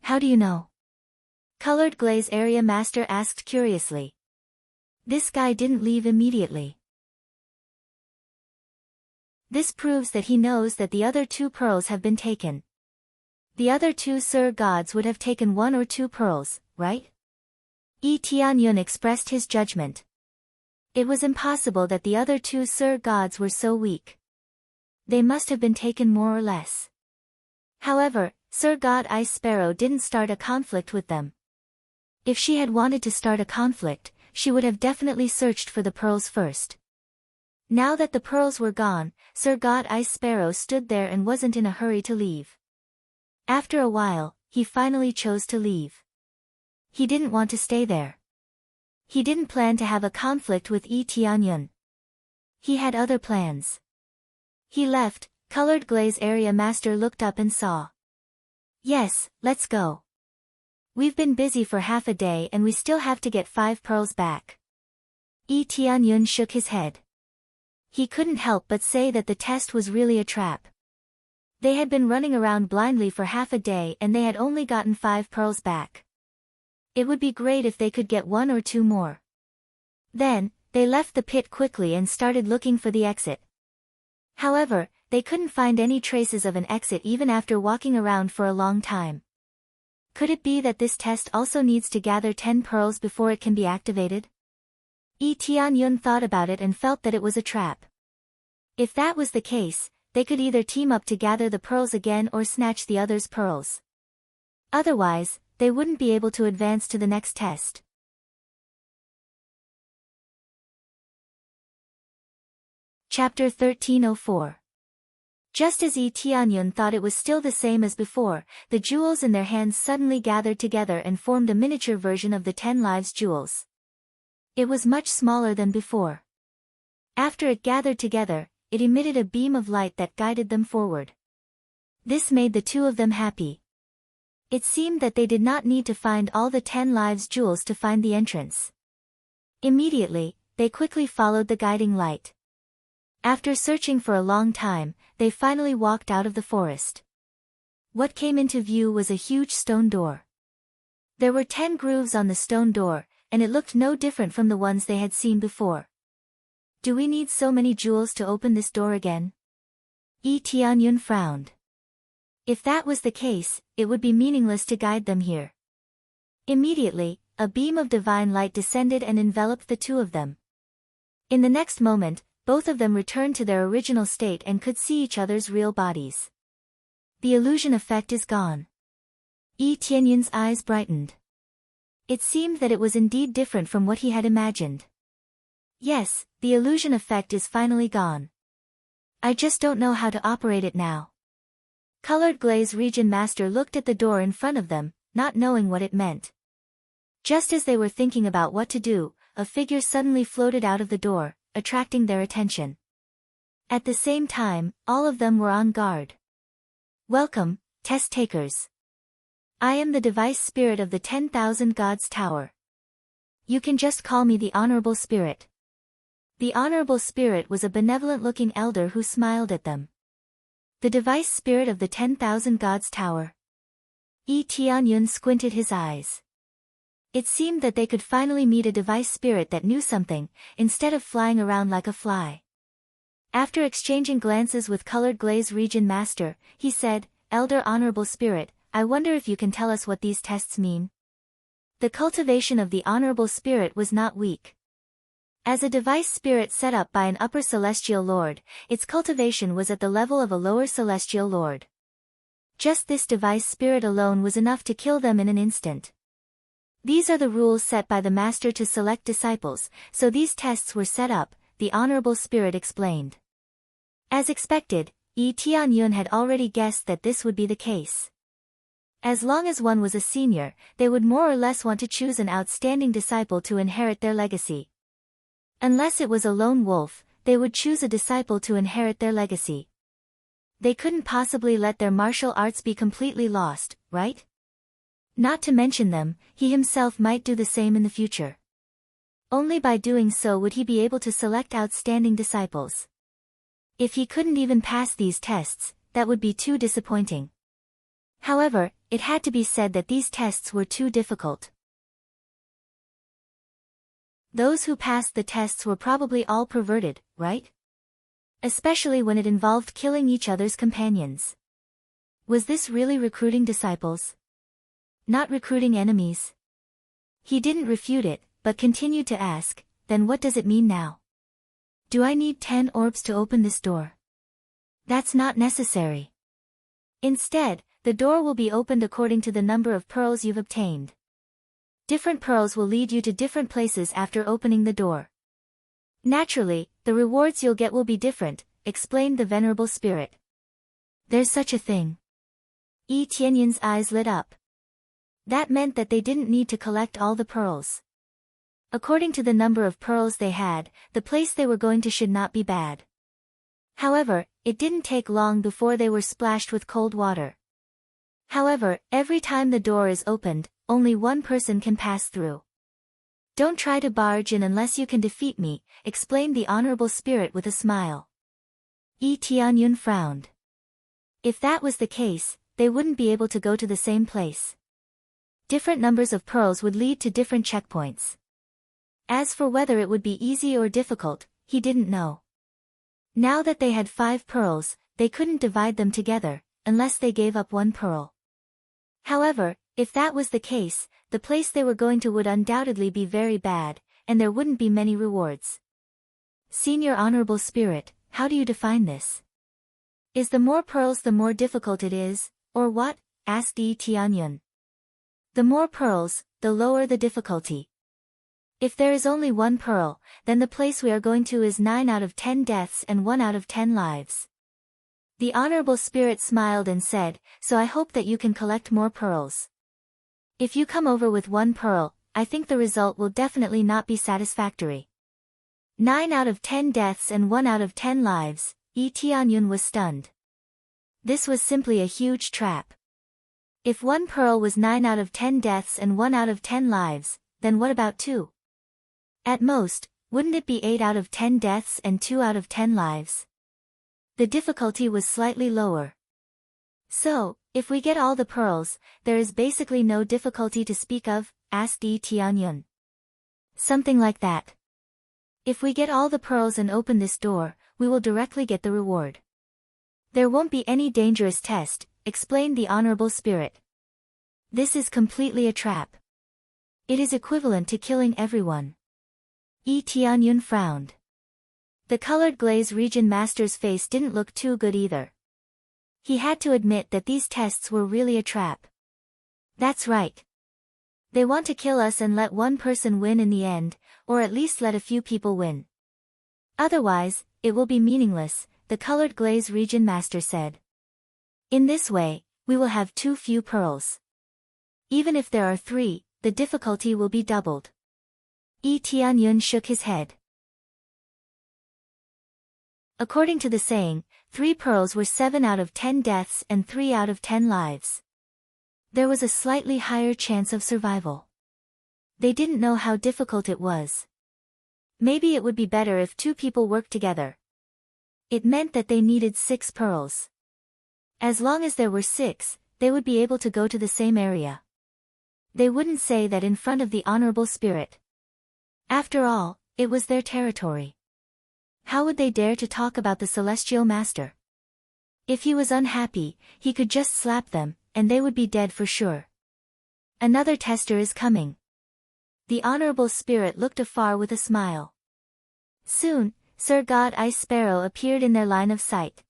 How do you know? Colored Glaze Area Master asked curiously. This guy didn't leave immediately. This proves that he knows that the other 2 pearls have been taken. The other 2 Sir Gods would have taken 1 or 2 pearls, right? Yi Tianyun expressed his judgment. It was impossible that the other 2 Sir Gods were so weak. They must have been taken more or less. However, Sir God Ice Sparrow didn't start a conflict with them. If she had wanted to start a conflict, she would have definitely searched for the pearls first. Now that the pearls were gone, Sir God Ice Sparrow stood there and wasn't in a hurry to leave. After a while, he finally chose to leave. He didn't want to stay there. He didn't plan to have a conflict with Yi Tianyun. He had other plans. He left. Colored Glaze Area Master looked up and saw. Yes, let's go. We've been busy for half a day and we still have to get 5 pearls back. Yi Tianyun shook his head. He couldn't help but say that the test was really a trap. They had been running around blindly for half a day and they had only gotten 5 pearls back. It would be great if they could get 1 or 2 more. Then, they left the pit quickly and started looking for the exit. However, they couldn't find any traces of an exit even after walking around for a long time. Could it be that this test also needs to gather 10 pearls before it can be activated? Yi Tianyun thought about it and felt that it was a trap. If that was the case, they could either team up to gather the pearls again or snatch the other's pearls. Otherwise, they wouldn't be able to advance to the next test. Chapter 1304. Just as Yi Tianyun thought it was still the same as before, the jewels in their hands suddenly gathered together and formed a miniature version of the 10 Lives jewels. It was much smaller than before. After it gathered together, it emitted a beam of light that guided them forward. This made the 2 of them happy. It seemed that they did not need to find all the 10 Lives jewels to find the entrance. Immediately, they quickly followed the guiding light. After searching for a long time, they finally walked out of the forest. What came into view was a huge stone door. There were 10 grooves on the stone door, and it looked no different from the ones they had seen before. Do we need so many jewels to open this door again? Yi Tianyun frowned. If that was the case, it would be meaningless to guide them here. Immediately, a beam of divine light descended and enveloped the 2 of them. In the next moment, both of them returned to their original state and could see each other's real bodies. The illusion effect is gone. Yi Tianyun's eyes brightened. It seemed that it was indeed different from what he had imagined. Yes, the illusion effect is finally gone. I just don't know how to operate it now. Colored Glaze Region Master looked at the door in front of them, not knowing what it meant. Just as they were thinking about what to do, a figure suddenly floated out of the door, attracting their attention. At the same time, all of them were on guard. Welcome, test takers. I am the device spirit of the 10,000 Gods Tower. You can just call me the Honorable Spirit. The Honorable Spirit was a benevolent-looking elder who smiled at them. The device spirit of the 10,000 Gods Tower. Yi Tianyun squinted his eyes. It seemed that they could finally meet a device spirit that knew something, instead of flying around like a fly. After exchanging glances with Colored Glaze Region Master, he said, Elder Honorable Spirit, I wonder if you can tell us what these tests mean? The cultivation of the Honorable Spirit was not weak. As a device spirit set up by an upper celestial lord, its cultivation was at the level of a lower celestial lord. Just this device spirit alone was enough to kill them in an instant. These are the rules set by the master to select disciples, so these tests were set up, the Honorable Spirit explained. As expected, Yi Tianyun had already guessed that this would be the case. As long as one was a senior, they would more or less want to choose an outstanding disciple to inherit their legacy. Unless it was a lone wolf, they would choose a disciple to inherit their legacy. They couldn't possibly let their martial arts be completely lost, right? Not to mention them, he himself might do the same in the future. Only by doing so would he be able to select outstanding disciples. If he couldn't even pass these tests, that would be too disappointing. However, it had to be said that these tests were too difficult. Those who passed the tests were probably all perverted, right? Especially when it involved killing each other's companions. Was this really recruiting disciples? Not recruiting enemies? He didn't refute it, but continued to ask, then what does it mean now? Do I need 10 orbs to open this door? That's not necessary. Instead, the door will be opened according to the number of pearls you've obtained. Different pearls will lead you to different places after opening the door. Naturally, the rewards you'll get will be different, explained the Venerable Spirit. There's such a thing. Yi Tianyun's eyes lit up. That meant that they didn't need to collect all the pearls. According to the number of pearls they had, the place they were going to should not be bad. However, it didn't take long before they were splashed with cold water. However, every time the door is opened, only one person can pass through. Don't try to barge in unless you can defeat me, explained the Honorable Spirit with a smile. Yi Tianyun frowned. If that was the case, they wouldn't be able to go to the same place. Different numbers of pearls would lead to different checkpoints. As for whether it would be easy or difficult, he didn't know. Now that they had 5 pearls, they couldn't divide them together, unless they gave up 1 pearl. However, if that was the case, the place they were going to would undoubtedly be very bad, and there wouldn't be many rewards. Senior Honorable Spirit, how do you define this? Is the more pearls the more difficult it is, or what? Asked Yi Tianyun. The more pearls, the lower the difficulty. If there is only 1 pearl, then the place we are going to is 9 out of 10 deaths and 1 out of 10 lives. The Honorable Spirit smiled and said, so I hope that you can collect more pearls. If you come over with 1 pearl, I think the result will definitely not be satisfactory. 9 out of 10 deaths and 1 out of 10 lives, Yi Tianyun was stunned. This was simply a huge trap. If 1 pearl was 9 out of 10 deaths and 1 out of 10 lives, then what about 2? At most, wouldn't it be 8 out of 10 deaths and 2 out of 10 lives? The difficulty was slightly lower. So, if we get all the pearls, there is basically no difficulty to speak of, asked Yi Tianyun. Something like that. If we get all the pearls and open this door, we will directly get the reward. There won't be any dangerous test, explained the Honorable Spirit. This is completely a trap. It is equivalent to killing everyone. Yi Tianyun frowned. The Colored Glaze Region Master's face didn't look too good either. He had to admit that these tests were really a trap. That's right. They want to kill us and let 1 person win in the end, or at least let a few people win. Otherwise, it will be meaningless, the Colored Glaze Region Master said. In this way, we will have too few pearls. Even if there are 3, the difficulty will be doubled. Yi Tianyun shook his head. According to the saying, 3 pearls were 7 out of 10 deaths and 3 out of 10 lives. There was a slightly higher chance of survival. They didn't know how difficult it was. Maybe it would be better if 2 people worked together. It meant that they needed 6 pearls. As long as there were 6, they would be able to go to the same area. They wouldn't say that in front of the Honorable Spirit. After all, it was their territory. How would they dare to talk about the celestial master? If he was unhappy, he could just slap them, and they would be dead for sure. Another tester is coming. The honorable spirit looked afar with a smile. Soon, Sir God Ice Sparrow appeared in their line of sight.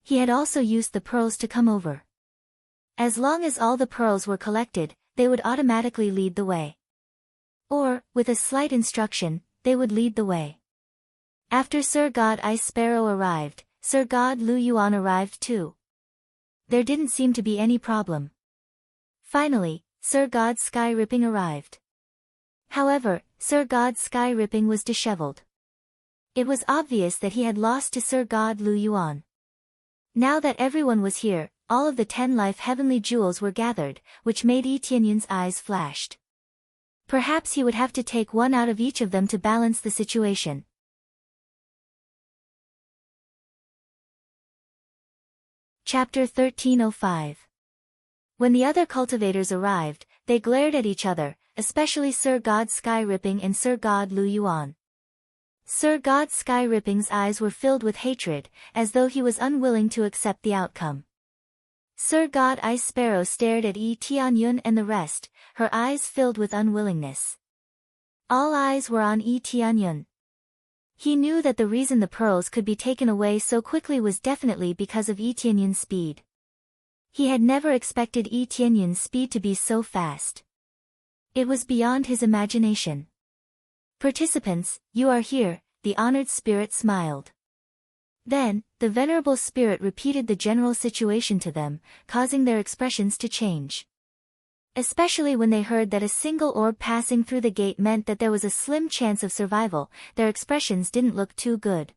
He had also used the pearls to come over. As long as all the pearls were collected, they would automatically lead the way. Or, with a slight instruction, they would lead the way. After Sir God Ice Sparrow arrived, Sir God Lu Yuan arrived too. There didn't seem to be any problem. Finally, Sir God Sky Ripping arrived. However, Sir God Sky Ripping was disheveled. It was obvious that he had lost to Sir God Lu Yuan. Now that everyone was here, all of the 10 life heavenly jewels were gathered, which made Yi Tianyun's eyes flashed. Perhaps he would have to take one out of each of them to balance the situation. Chapter 1305. When the other cultivators arrived, they glared at each other, especially Sir God Sky Ripping and Sir God Lu Yuan. Sir God Sky Ripping's eyes were filled with hatred, as though he was unwilling to accept the outcome. Sir God Ice Sparrow stared at Yi Tianyun and the rest, her eyes filled with unwillingness. All eyes were on Yi Tianyun. He knew that the reason the pearls could be taken away so quickly was definitely because of Yi Tianyun's speed. He had never expected Yi Tianyun's speed to be so fast. It was beyond his imagination. Participants, you are here, the honored spirit smiled. Then, the venerable spirit repeated the general situation to them, causing their expressions to change. Especially when they heard that a single orb passing through the gate meant that there was a slim chance of survival, their expressions didn't look too good.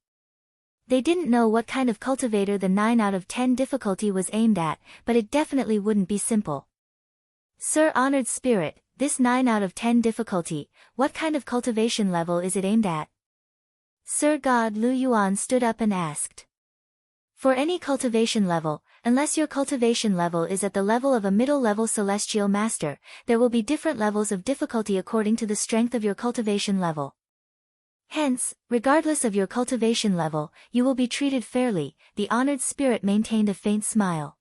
They didn't know what kind of cultivator the 9 out of 10 difficulty was aimed at, but it definitely wouldn't be simple. Sir Honored Spirit, this 9 out of 10 difficulty, what kind of cultivation level is it aimed at? Sir God Lu Yuan stood up and asked. For any cultivation level, unless your cultivation level is at the level of a middle-level celestial master, there will be different levels of difficulty according to the strength of your cultivation level. Hence, regardless of your cultivation level, you will be treated fairly, the honored spirit maintained a faint smile.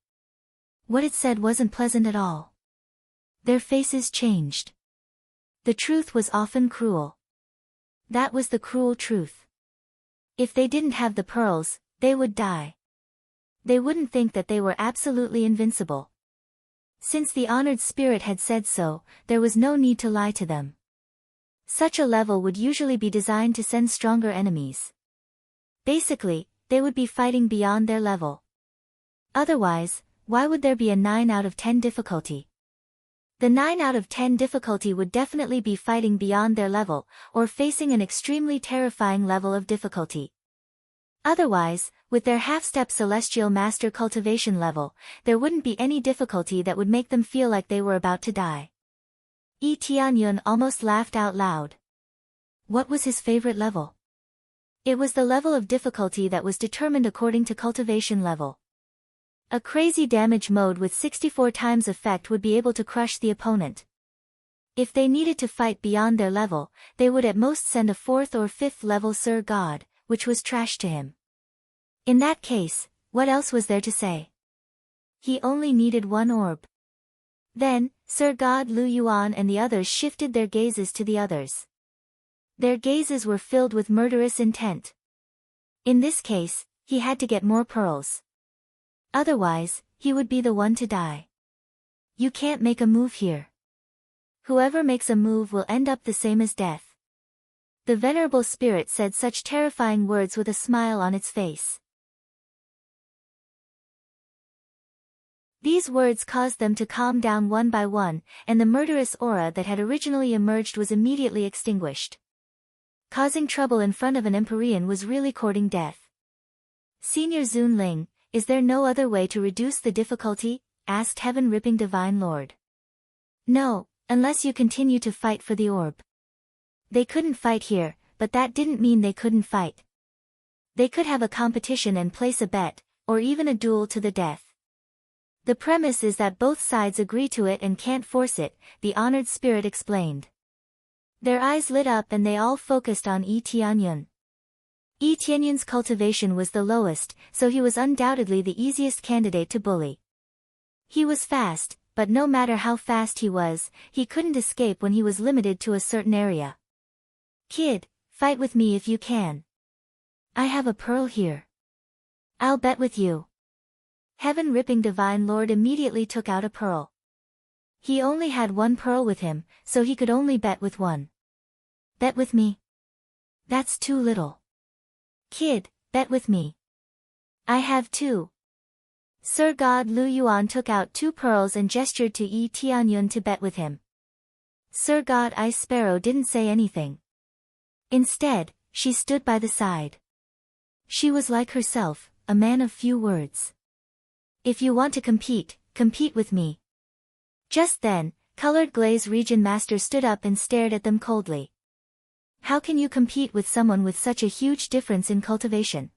What it said wasn't pleasant at all. Their faces changed. The truth was often cruel. That was the cruel truth. If they didn't have the pearls, they would die. They wouldn't think that they were absolutely invincible. Since the honored spirit had said so, there was no need to lie to them. Such a level would usually be designed to send stronger enemies. Basically, they would be fighting beyond their level. Otherwise, why would there be a 9 out of 10 difficulty? The 9 out of 10 difficulty would definitely be fighting beyond their level, or facing an extremely terrifying level of difficulty. Otherwise, with their half-step celestial master cultivation level, there wouldn't be any difficulty that would make them feel like they were about to die. Yi Tianyun almost laughed out loud. What was his favorite level? It was the level of difficulty that was determined according to cultivation level. A crazy damage mode with 64 times effect would be able to crush the opponent. If they needed to fight beyond their level, they would at most send a 4th or 5th level Sir God, which was trash to him. In that case, what else was there to say? He only needed one orb. Then, Sir God Lu Yuan and the others shifted their gazes to the others. Their gazes were filled with murderous intent. In this case, he had to get more pearls. Otherwise, he would be the one to die. You can't make a move here. Whoever makes a move will end up the same as death. The venerable spirit said such terrifying words with a smile on its face. These words caused them to calm down one by one, and the murderous aura that had originally emerged was immediately extinguished. Causing trouble in front of an Empyrean was really courting death. Senior Zun Ling, is there no other way to reduce the difficulty? Asked Heaven-Ripping Divine Lord. No, unless you continue to fight for the orb. They couldn't fight here, but that didn't mean they couldn't fight. They could have a competition and place a bet, or even a duel to the death. The premise is that both sides agree to it and can't force it, the honored spirit explained. Their eyes lit up and they all focused on Yi Tianyun. Yi Tianyun's cultivation was the lowest, so he was undoubtedly the easiest candidate to bully. He was fast, but no matter how fast he was, he couldn't escape when he was limited to a certain area. Kid, fight with me if you can. I have a pearl here. I'll bet with you. Heaven-ripping Divine Lord immediately took out a pearl. He only had one pearl with him, so he could only bet with one. Bet with me? That's too little. Kid, bet with me. I have two. Sir God Lu Yuan took out two pearls and gestured to Yi Tianyun to bet with him. Sir God Ice Sparrow didn't say anything. Instead, she stood by the side. She was like herself, a man of few words. If you want to compete, compete with me. Just then, Colored Glaze Region Master stood up and stared at them coldly. How can you compete with someone with such a huge difference in cultivation?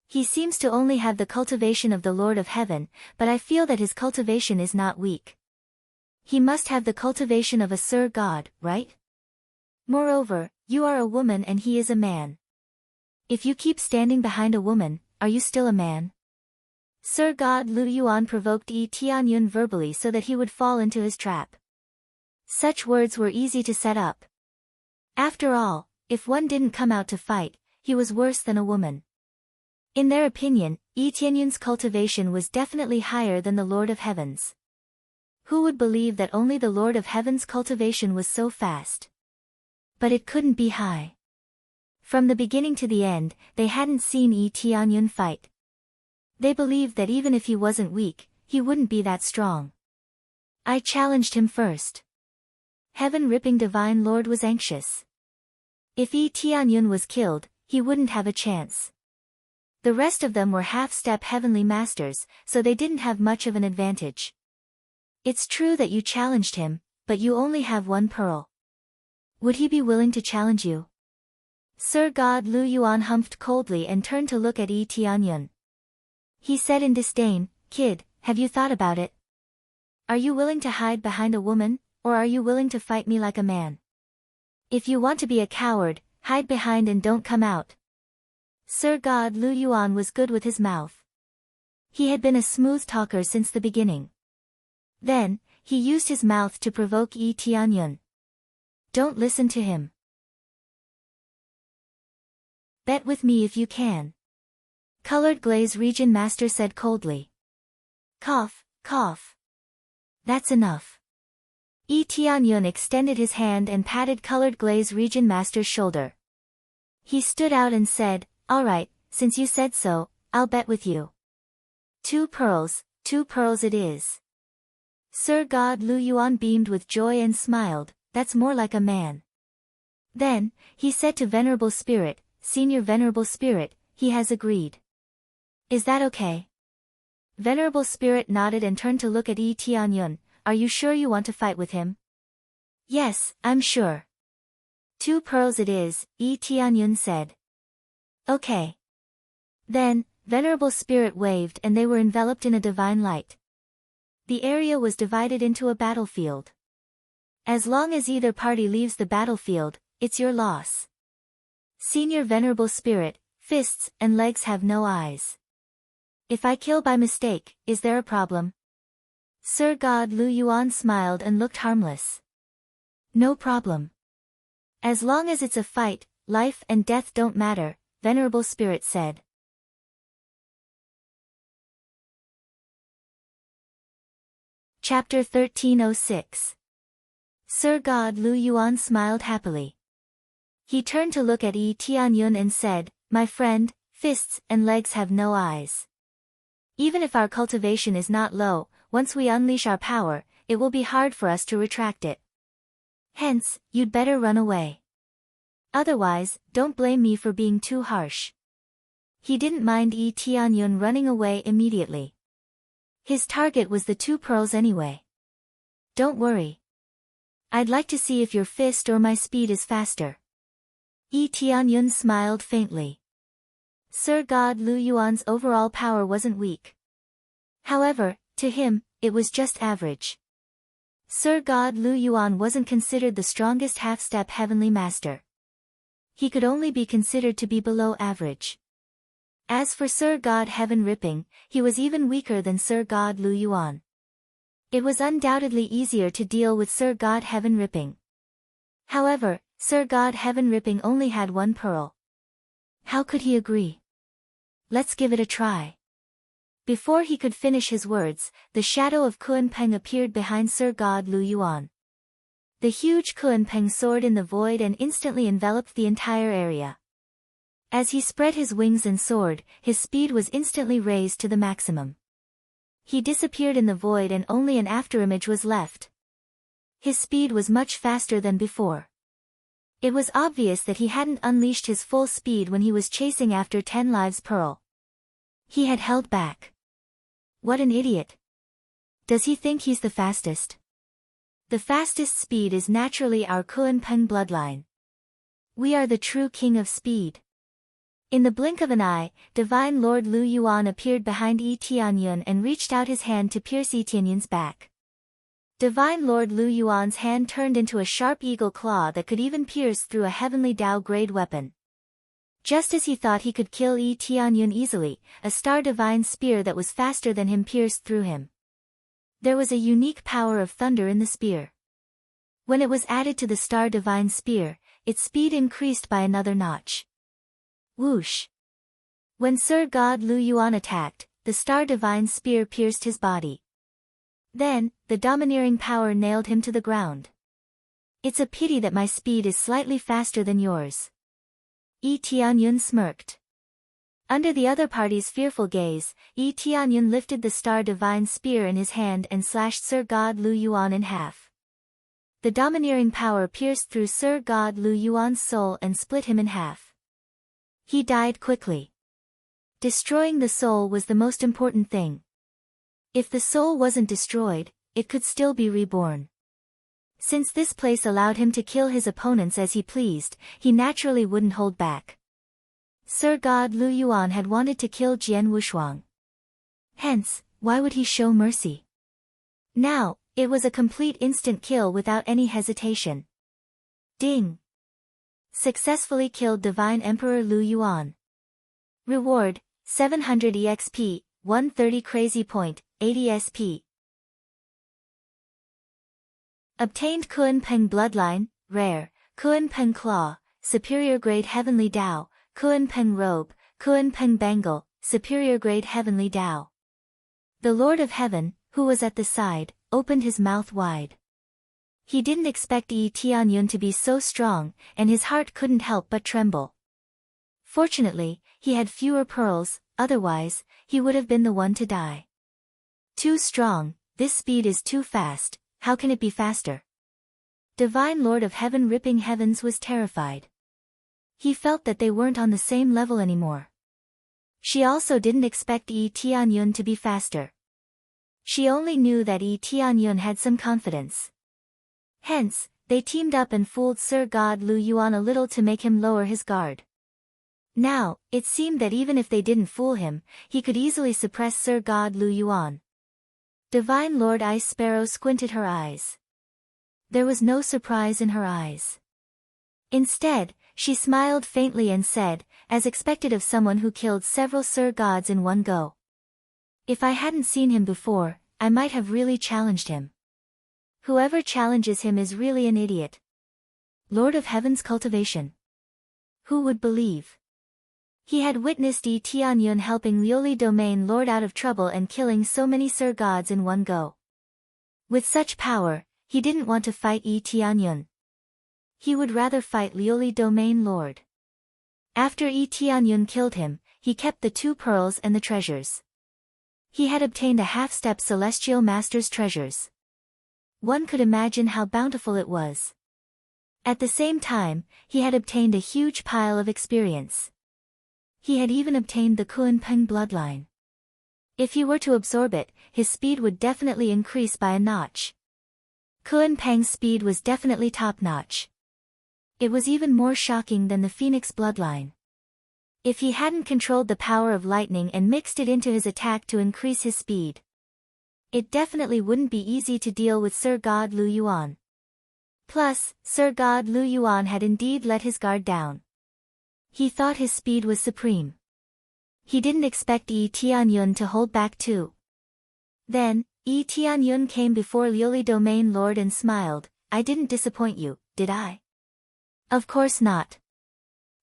He seems to only have the cultivation of the Lord of Heaven, but I feel that his cultivation is not weak. He must have the cultivation of a Sir God, right? Moreover, you are a woman and he is a man. If you keep standing behind a woman, are you still a man? Sir God Lu Yuan provoked Yi Tianyun verbally so that he would fall into his trap. Such words were easy to set up. After all, if one didn't come out to fight, he was worse than a woman. In their opinion, Yi Tianyun's cultivation was definitely higher than the Lord of Heaven's. Who would believe that only the Lord of Heaven's cultivation was so fast? But it couldn't be high. From the beginning to the end, they hadn't seen Yi Tianyun fight. They believed that even if he wasn't weak, he wouldn't be that strong. I challenged him first. Heaven-ripping Divine Lord was anxious. If Yi Tianyun was killed, he wouldn't have a chance. The rest of them were half-step heavenly masters, so they didn't have much of an advantage. It's true that you challenged him, but you only have one pearl. Would he be willing to challenge you? Sir God Lu Yuan humphed coldly and turned to look at Yi Tianyun. He said in disdain, Kid, have you thought about it? Are you willing to hide behind a woman, or are you willing to fight me like a man? If you want to be a coward, hide behind and don't come out. Sir God Lu Yuan was good with his mouth. He had been a smooth talker since the beginning. Then, he used his mouth to provoke Yi Tianyun. Don't listen to him. Bet with me if you can. Colored Glaze Region Master said coldly. Cough, cough. That's enough. Yi Tianyun extended his hand and patted Colored Glaze Region Master's shoulder. He stood out and said, all right, since you said so, I'll bet with you. 2 pearls it is. Sir God Lu Yuan beamed with joy and smiled, that's more like a man. Then, he said to Venerable Spirit, Senior Venerable Spirit, he has agreed. Is that okay? Venerable Spirit nodded and turned to look at Yi Tianyun. Are you sure you want to fight with him? Yes, I'm sure. 2 pearls it is, Yi Tianyun said. Okay. Then, Venerable Spirit waved and they were enveloped in a divine light. The area was divided into a battlefield. As long as either party leaves the battlefield, it's your loss. Senior Venerable Spirit, fists and legs have no eyes. If I kill by mistake, is there a problem? Sir God Lu Yuan smiled and looked harmless. No problem. As long as it's a fight, life and death don't matter, Venerable Spirit said. Chapter 1306. Sir God Lu Yuan smiled happily. He turned to look at Yi Tianyun and said, My friend, fists and legs have no eyes. Even if our cultivation is not low, once we unleash our power, it will be hard for us to retract it. Hence, you'd better run away. Otherwise, don't blame me for being too harsh. He didn't mind Yi Tianyun running away immediately. His target was the 2 pearls anyway. Don't worry. I'd like to see if your fist or my speed is faster. Yi Tianyun smiled faintly. Sir God Lu Yuan's overall power wasn't weak. However, to him, it was just average. Sir God Lu Yuan wasn't considered the strongest half-step heavenly master. he could only be considered to be below average. As for Sir God Heaven Ripping, he was even weaker than Sir God Lu Yuan. It was undoubtedly easier to deal with Sir God Heaven Ripping. However, Sir God Heaven Ripping only had one pearl. How could he agree? Let's give it a try. Before he could finish his words, the shadow of Kunpeng appeared behind Sir God Lu Yuan. The huge Kunpeng soared in the void and instantly enveloped the entire area. As he spread his wings and soared, his speed was instantly raised to the maximum. He disappeared in the void and only an afterimage was left. His speed was much faster than before. It was obvious that he hadn't unleashed his full speed when he was chasing after 10 lives pearl. He had held back. What an idiot. Does he think he's the fastest? The fastest speed is naturally our Kunpeng bloodline. We are the true king of speed. In the blink of an eye, Divine Lord Lu Yuan appeared behind Yi Tianyun and reached out his hand to pierce Yi Tianyun's back. Divine Lord Lu Yuan's hand turned into a sharp eagle claw that could even pierce through a heavenly Dao-grade weapon. Just as he thought he could kill Yi Tianyun easily, a star divine spear that was faster than him pierced through him. There was a unique power of thunder in the spear. When it was added to the star divine spear, its speed increased by another notch. Whoosh! When Sir God Lu Yuan attacked, the star divine spear pierced his body. Then, the domineering power nailed him to the ground. It's a pity that my speed is slightly faster than yours. Yi Tianyun smirked. Under the other party's fearful gaze, Yi Tianyun lifted the star divine spear in his hand and slashed Sir God Lu Yuan in half. The domineering power pierced through Sir God Lu Yuan's soul and split him in half. He died quickly. Destroying the soul was the most important thing. If the soul wasn't destroyed, it could still be reborn. Since this place allowed him to kill his opponents as he pleased, he naturally wouldn't hold back. Sir God Lu Yuan had wanted to kill Jian Wushuang. Hence, why would he show mercy? Now, it was a complete instant kill without any hesitation. Ding! Successfully killed Divine Emperor Lu Yuan. Reward, 700 EXP, 130 Crazy Point, 80 SP. Obtained Kunpeng Bloodline, Rare, Kunpeng Claw, Superior Grade Heavenly Dao, Kunpeng Robe, Kunpeng Bangle, Superior Grade Heavenly Dao. The Lord of Heaven, who was at the side, opened his mouth wide. He didn't expect Yi Tianyun to be so strong, and his heart couldn't help but tremble. Fortunately, he had fewer pearls, otherwise, he would have been the one to die. Too strong, this speed is too fast, how can it be faster? Divine Lord of Heaven Ripping Heavens was terrified. He felt that they weren't on the same level anymore. She also didn't expect Yi Tianyun to be faster. She only knew that Yi Tianyun had some confidence. Hence, they teamed up and fooled Sir God Lu Yuan a little to make him lower his guard. Now, it seemed that even if they didn't fool him, he could easily suppress Sir God Lu Yuan. Divine Lord Ice Sparrow squinted her eyes. There was no surprise in her eyes. Instead, she smiled faintly and said, as expected of someone who killed several Sir Gods in one go. If I hadn't seen him before, I might have really challenged him. Whoever challenges him is really an idiot. Lord of Heaven's cultivation. Who would believe? He had witnessed Yi Tianyun helping Liuli Domain Lord out of trouble and killing so many Sir Gods in one go. With such power, he didn't want to fight Yi Tianyun. He would rather fight Liuli Domain Lord. After Yi Tianyun killed him, he kept the 2 pearls and the treasures. He had obtained a half-step Celestial Master's treasures. One could imagine how bountiful it was. At the same time, he had obtained a huge pile of experience. He had even obtained the Kunpeng bloodline. If he were to absorb it, his speed would definitely increase by a notch. Kunpeng's speed was definitely top-notch. It was even more shocking than the Phoenix bloodline. If he hadn't controlled the power of lightning and mixed it into his attack to increase his speed, it definitely wouldn't be easy to deal with Sir God Lu Yuan. Plus, Sir God Lu Yuan had indeed let his guard down. He thought his speed was supreme. He didn't expect Yi Tianyun to hold back too. Then, Yi Tianyun came before Lioli Domain Lord and smiled. I didn't disappoint you, did I? Of course not.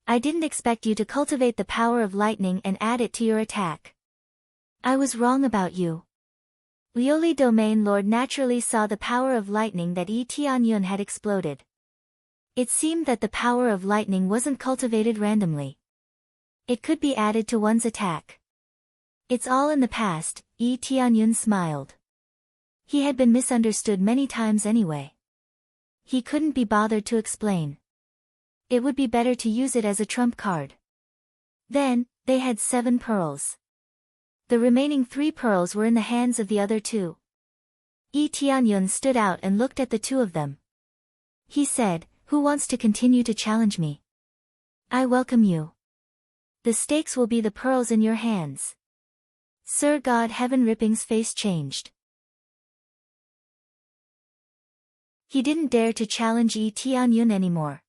I didn't expect you to cultivate the power of lightning and add it to your attack. I was wrong about you. Lioli Domain Lord naturally saw the power of lightning that Yi Tianyun had exploded. It seemed that the power of lightning wasn't cultivated randomly. It could be added to one's attack. It's all in the past, Yi Tianyun smiled. He had been misunderstood many times anyway. He couldn't be bothered to explain. It would be better to use it as a trump card. Then, they had 7 pearls. The remaining 3 pearls were in the hands of the other 2. Yi Tianyun stood out and looked at the 2 of them. He said, who wants to continue to challenge me? I welcome you. The stakes will be the pearls in your hands. Sir God Heaven Ripping's face changed. He didn't dare to challenge Yi Tianyun anymore.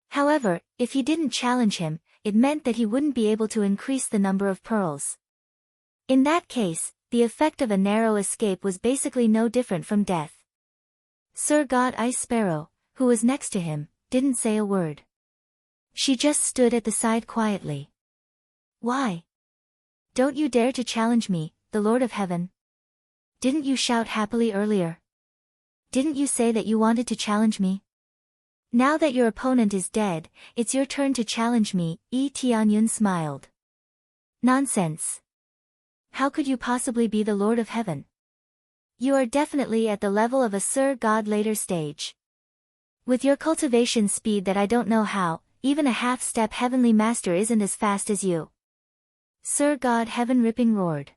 However, if he didn't challenge him, it meant that he wouldn't be able to increase the number of pearls. In that case, the effect of a narrow escape was basically no different from death. Sir God Ice Sparrow, who was next to him, didn't say a word. She just stood at the side quietly. Why? Don't you dare to challenge me, the Lord of Heaven? Didn't you shout happily earlier? Didn't you say that you wanted to challenge me? Now that your opponent is dead, it's your turn to challenge me, Yi Tianyun smiled. Nonsense. How could you possibly be the Lord of Heaven? You are definitely at the level of a Sir God later stage. With your cultivation speed that I don't know how, even a half-step Heavenly Master isn't as fast as you. Sir God Heaven Ripping roared.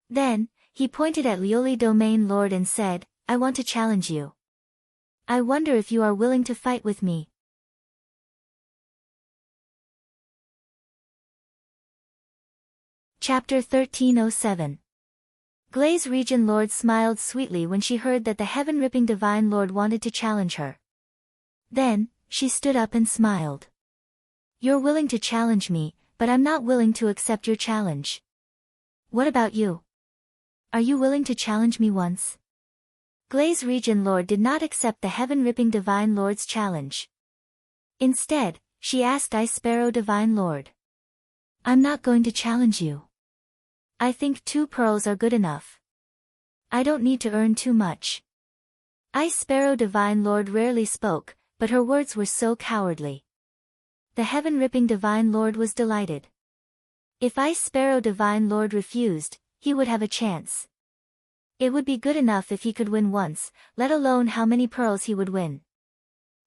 Then, he pointed at Lioli Domain Lord and said, I want to challenge you. I wonder if you are willing to fight with me. Chapter 1307. Glaze Region Lord smiled sweetly when she heard that the Heaven-Ripping Divine Lord wanted to challenge her. Then, she stood up and smiled. You're willing to challenge me, but I'm not willing to accept your challenge. What about you? Are you willing to challenge me once? Glaze Region Lord did not accept the Heaven-Ripping Divine Lord's challenge. Instead, she asked Ice Sparrow Divine Lord. I'm not going to challenge you. I think 2 pearls are good enough. I don't need to earn too much. Ice Sparrow Divine Lord rarely spoke, but her words were so cowardly. The Heaven-Ripping Divine Lord was delighted. If Ice Sparrow Divine Lord refused, he would have a chance. It would be good enough if he could win once, let alone how many pearls he would win.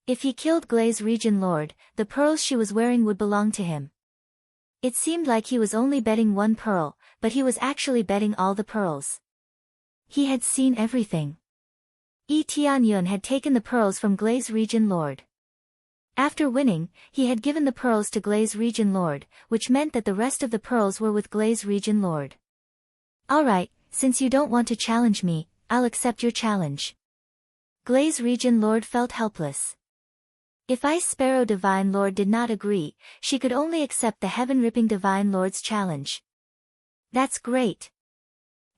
If he killed Glaze Region Lord, the pearls she was wearing would belong to him. It seemed like he was only betting 1 pearl, but he was actually betting all the pearls. He had seen everything. Yi Tianyun had taken the pearls from Glaze Region Lord. After winning, he had given the pearls to Glaze Region Lord, which meant that the rest of the pearls were with Glaze Region Lord. Alright, since you don't want to challenge me, I'll accept your challenge. Glaze Region Lord felt helpless. If Ice Sparrow Divine Lord did not agree, she could only accept the Heaven-Ripping Divine Lord's challenge. That's great.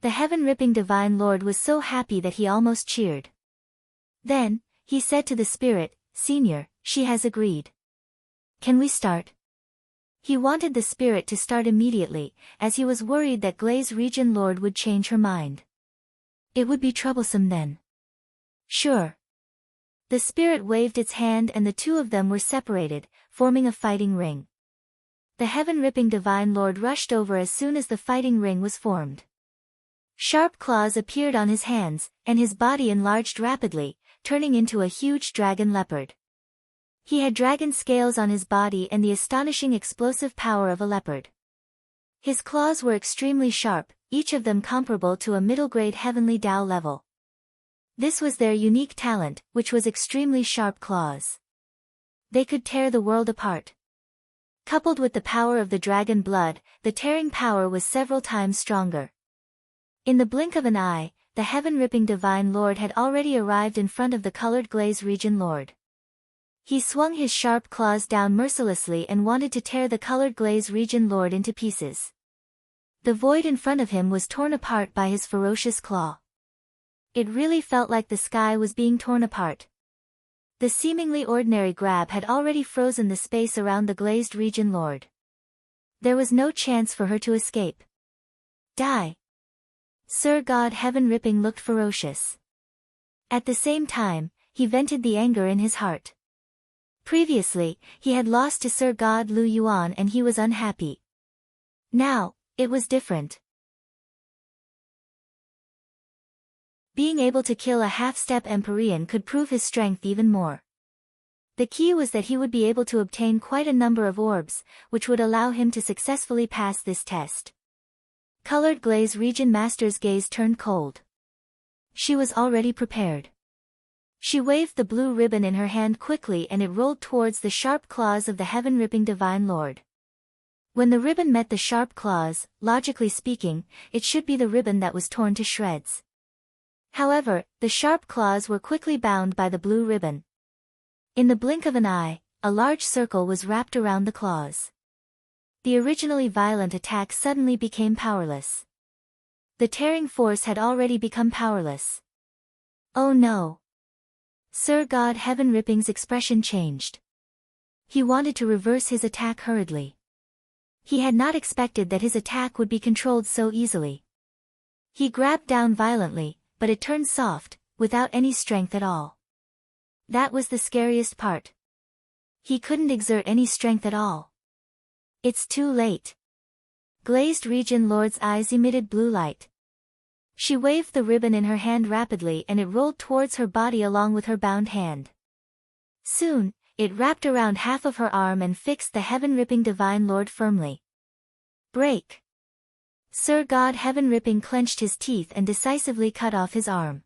The Heaven-Ripping Divine Lord was so happy that he almost cheered. Then, he said to the spirit, Senior, she has agreed. Can we start? He wanted the spirit to start immediately, as he was worried that Glaze Region Lord would change her mind. It would be troublesome then. Sure. The spirit waved its hand and the 2 of them were separated, forming a fighting ring. The Heaven-Ripping Divine Lord rushed over as soon as the fighting ring was formed. Sharp claws appeared on his hands, and his body enlarged rapidly, turning into a huge dragon leopard. He had dragon scales on his body and the astonishing explosive power of a leopard. His claws were extremely sharp, each of them comparable to a middle-grade Heavenly Dao level. This was their unique talent, which was extremely sharp claws. They could tear the world apart. Coupled with the power of the dragon blood, the tearing power was several times stronger. In the blink of an eye, the Heaven-Ripping Divine Lord had already arrived in front of the colored Glaze Region Lord. He swung his sharp claws down mercilessly and wanted to tear the colored glaze region lord into pieces. The void in front of him was torn apart by his ferocious claw. It really felt like the sky was being torn apart. The seemingly ordinary grab had already frozen the space around the glazed region lord. There was no chance for her to escape. Die! Sir God Heaven Ripping looked ferocious. At the same time, he vented the anger in his heart. Previously, he had lost to Sir God Lu Yuan and he was unhappy. Now, it was different. Being able to kill a half-step Empyrean could prove his strength even more. The key was that he would be able to obtain quite a number of orbs, which would allow him to successfully pass this test. Colored Glaze Region Master's gaze turned cold. She was already prepared. She waved the blue ribbon in her hand quickly and it rolled towards the sharp claws of the heaven-ripping Divine Lord. When the ribbon met the sharp claws, logically speaking, it should be the ribbon that was torn to shreds. However, the sharp claws were quickly bound by the blue ribbon. In the blink of an eye, a large circle was wrapped around the claws. The originally violent attack suddenly became powerless. The tearing force had already become powerless. Oh no! Sir God Heaven Ripping's expression changed. He wanted to reverse his attack hurriedly. He had not expected that his attack would be controlled so easily. He grabbed down violently, but it turned soft, without any strength at all. That was the scariest part. He couldn't exert any strength at all. It's too late. Glazed Region Lord's eyes emitted blue light. She waved the ribbon in her hand rapidly and it rolled towards her body along with her bound hand. Soon, it wrapped around half of her arm and fixed the heaven-ripping Divine Lord firmly. Break! Sir God Heaven Ripping clenched his teeth and decisively cut off his arm.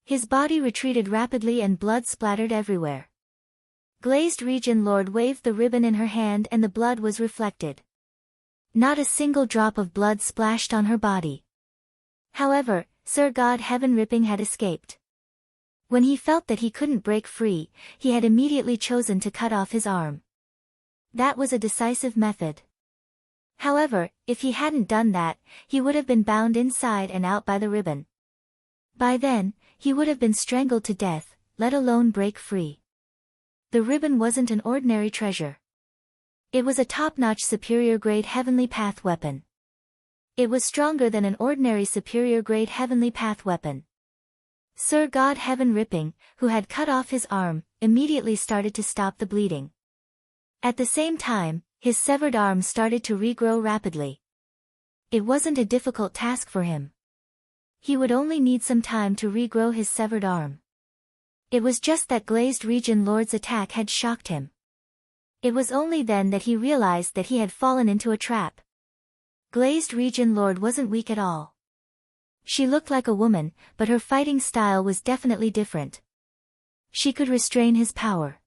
His body retreated rapidly and blood splattered everywhere. Glazed Region Lord waved the ribbon in her hand and the blood was reflected. Not a single drop of blood splashed on her body. However, Sir God Heaven Ripping had escaped. When he felt that he couldn't break free, he had immediately chosen to cut off his arm. That was a decisive method. However, if he hadn't done that, he would have been bound inside and out by the ribbon. By then, he would have been strangled to death, let alone break free. The ribbon wasn't an ordinary treasure. It was a top-notch superior-grade heavenly path weapon. It was stronger than an ordinary superior-grade heavenly path weapon. Sir God Heaven Ripping, who had cut off his arm, immediately started to stop the bleeding. At the same time, his severed arm started to regrow rapidly. It wasn't a difficult task for him. He would only need some time to regrow his severed arm. It was just that Glazed Region Lord's attack had shocked him. It was only then that he realized that he had fallen into a trap. Glazed Region Lord wasn't weak at all. She looked like a woman, but her fighting style was definitely different. She could restrain his power.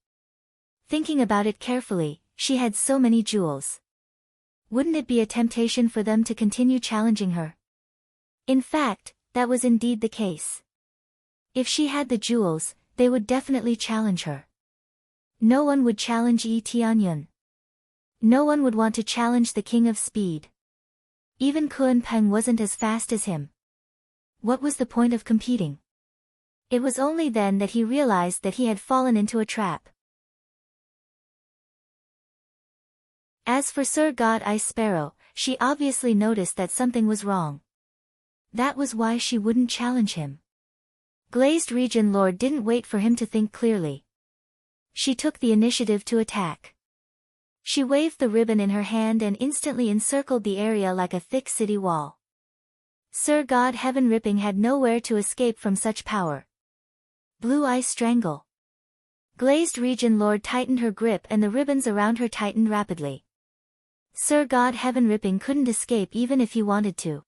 Thinking about it carefully, she had so many jewels. Wouldn't it be a temptation for them to continue challenging her? In fact, that was indeed the case. If she had the jewels, they would definitely challenge her. No one would challenge Yi Tianyun. No one would want to challenge the King of Speed. Even Kun Peng wasn't as fast as him. What was the point of competing? It was only then that he realized that he had fallen into a trap. As for Sir God Ice Sparrow, she obviously noticed that something was wrong. That was why she wouldn't challenge him. Glazed Region Lord didn't wait for him to think clearly. She took the initiative to attack. She waved the ribbon in her hand and instantly encircled the area like a thick city wall. Sir God Heaven Ripping had nowhere to escape from such power. Blue Eye Strangle. Glazed Region Lord tightened her grip and the ribbons around her tightened rapidly. Sir God Heaven Ripping couldn't escape even if he wanted to.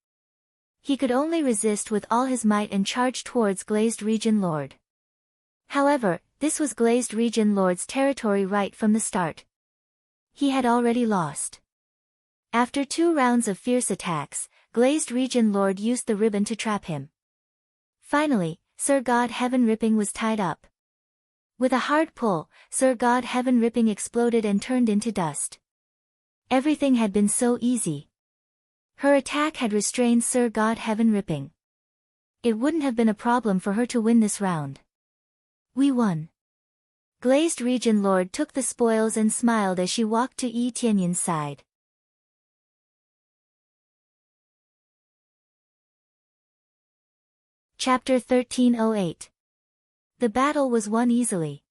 He could only resist with all his might and charge towards Glazed Region Lord. However, this was Glazed Region Lord's territory right from the start. He had already lost. After 2 rounds of fierce attacks, Glazed Region Lord used the ribbon to trap him. Finally, Sir God Heaven Ripping was tied up. With a hard pull, Sir God Heaven Ripping exploded and turned into dust. Everything had been so easy. Her attack had restrained Sir God Heaven Ripping. It wouldn't have been a problem for her to win this round. We won. Glazed Region Lord took the spoils and smiled as she walked to Yi Tianyun's side. Chapter 1308. The battle was won easily.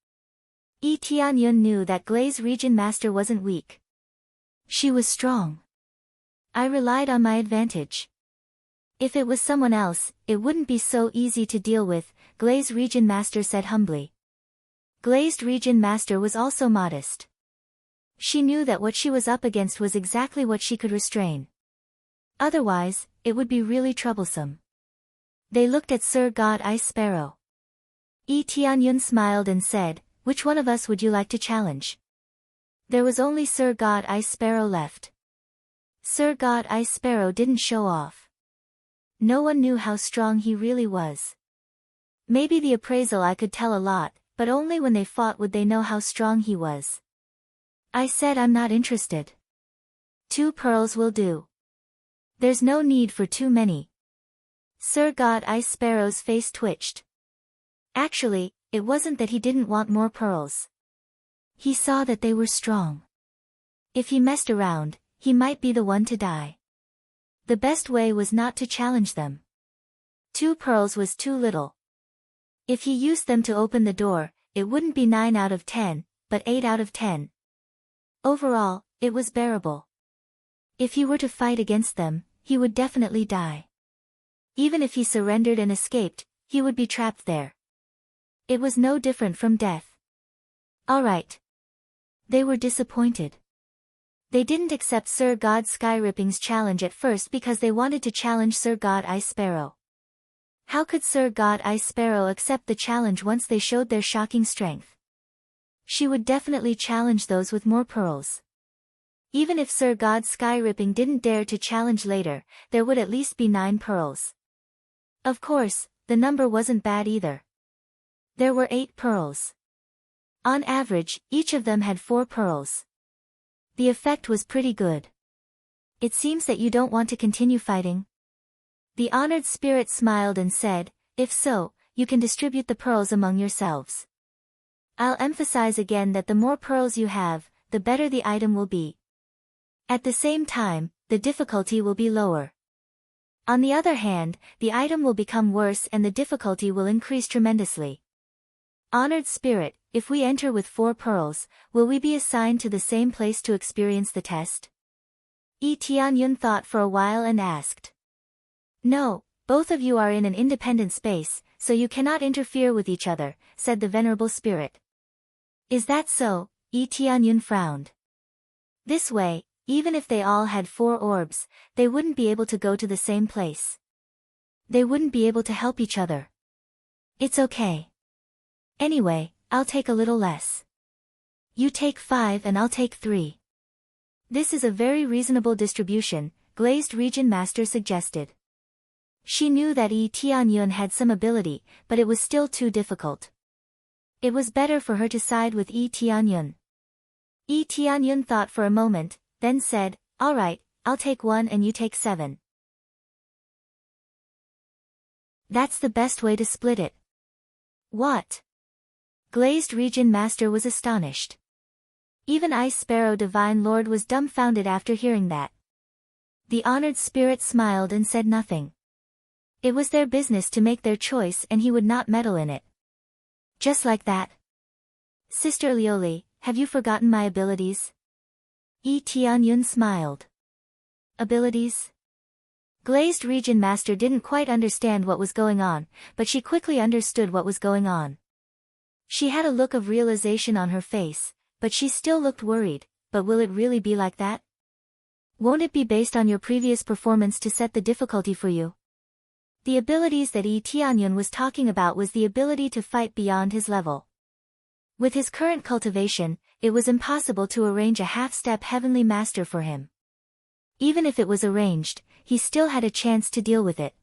Yi Tianyun knew that Glazed Region Master wasn't weak. She was strong. I relied on my advantage. If it was someone else, it wouldn't be so easy to deal with, Glazed Region Master said humbly. Glazed Region Master was also modest. She knew that what she was up against was exactly what she could restrain. Otherwise, it would be really troublesome. They looked at Sir God Ice Sparrow. Yi Tianyun smiled and said, "Which one of us would you like to challenge?" There was only Sir God Ice Sparrow left. Sir God Ice Sparrow didn't show off. No one knew how strong he really was. Maybe the appraisal I could tell a lot, but only when they fought would they know how strong he was. I said I'm not interested. 2 pearls will do. There's no need for too many. Sir God Ice Sparrow's face twitched. Actually, it wasn't that he didn't want more pearls. He saw that they were strong. If he messed around, he might be the one to die. The best way was not to challenge them. 2 pearls was too little. If he used them to open the door, it wouldn't be 9 out of 10, but 8 out of 10. Overall, it was bearable. If he were to fight against them, he would definitely die. Even if he surrendered and escaped, he would be trapped there. It was no different from death. All right. They were disappointed. They didn't accept Sir God Skyripping's challenge at first because they wanted to challenge Sir God Ice Sparrow. How could Sir God Ice Sparrow accept the challenge once they showed their shocking strength? She would definitely challenge those with more pearls. Even if Sir God Skyripping didn't dare to challenge later, there would at least be 9 pearls. Of course, the number wasn't bad either. There were 8 pearls. On average, each of them had 4 pearls. The effect was pretty good. It seems that you don't want to continue fighting. The honored spirit smiled and said, "If so, you can distribute the pearls among yourselves. I'll emphasize again that the more pearls you have, the better the item will be. At the same time, the difficulty will be lower. On the other hand, the item will become worse and the difficulty will increase tremendously. Honored spirit, if we enter with 4 pearls, will we be assigned to the same place to experience the test?" Yi Tianyun thought for a while and asked. "No, both of you are in an independent space, so you cannot interfere with each other," said the venerable spirit. "Is that so?" Yi Tianyun frowned. This way, even if they all had 4 orbs, they wouldn't be able to go to the same place. They wouldn't be able to help each other. It's okay. Anyway, I'll take a little less. You take 5 and I'll take 3. This is a very reasonable distribution, Glazed Region Master suggested. She knew that Yi Tianyun had some ability, but it was still too difficult. It was better for her to side with Yi Tianyun. Yi Tianyun thought for a moment, then said, "All right, I'll take 1 and you take 7. That's the best way to split it." "What?" Glazed Region Master was astonished. Even Ice Sparrow Divine Lord was dumbfounded after hearing that. The honored spirit smiled and said nothing. It was their business to make their choice and he would not meddle in it. Just like that. "Sister Lioli, have you forgotten my abilities?" Yi Tianyun smiled. Abilities? Glazed Region Master didn't quite understand what was going on, but she quickly understood what was going on. She had a look of realization on her face, but she still looked worried. But will it really be like that? Won't it be based on your previous performance to set the difficulty for you? The abilities that Yi Tianyun was talking about was the ability to fight beyond his level. With his current cultivation, it was impossible to arrange a half-step heavenly master for him. Even if it was arranged, he still had a chance to deal with it.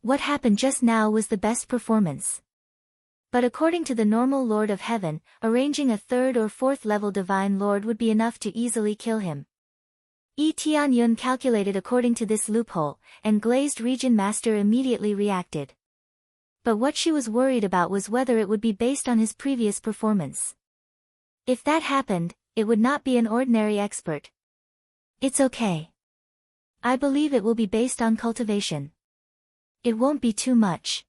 What happened just now was the best performance. But according to the normal Lord of Heaven, arranging a third or fourth level Divine Lord would be enough to easily kill him. Tianyun calculated according to this loophole, and Glazed Region Master immediately reacted. But what she was worried about was whether it would be based on his previous performance. If that happened, it would not be an ordinary expert. It's okay. I believe it will be based on cultivation. It won't be too much.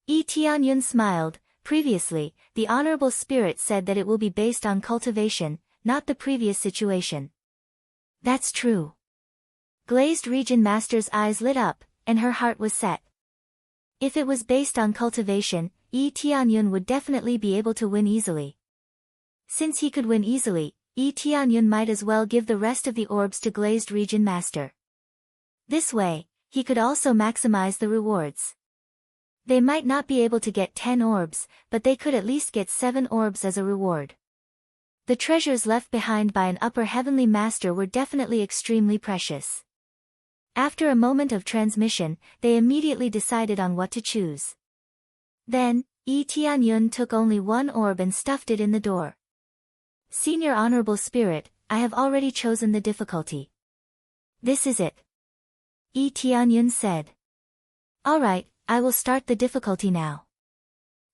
Tianyun smiled. Previously, the Honorable Spirit said that it will be based on cultivation, not the previous situation. That's true. Glazed Region Master's eyes lit up, and her heart was set. If it was based on cultivation, Tianyun would definitely be able to win easily. Since he could win easily, Tianyun might as well give the rest of the orbs to Glazed Region Master. This way, he could also maximize the rewards. They might not be able to get 10 orbs, but they could at least get 7 orbs as a reward. The treasures left behind by an upper heavenly master were definitely extremely precious. After a moment of transmission, they immediately decided on what to choose. Then, Tianyun took only 1 orb and stuffed it in the door. Senior Honorable Spirit, I have already chosen the difficulty. This is it. Tianyun said. Alright, I will start the difficulty now.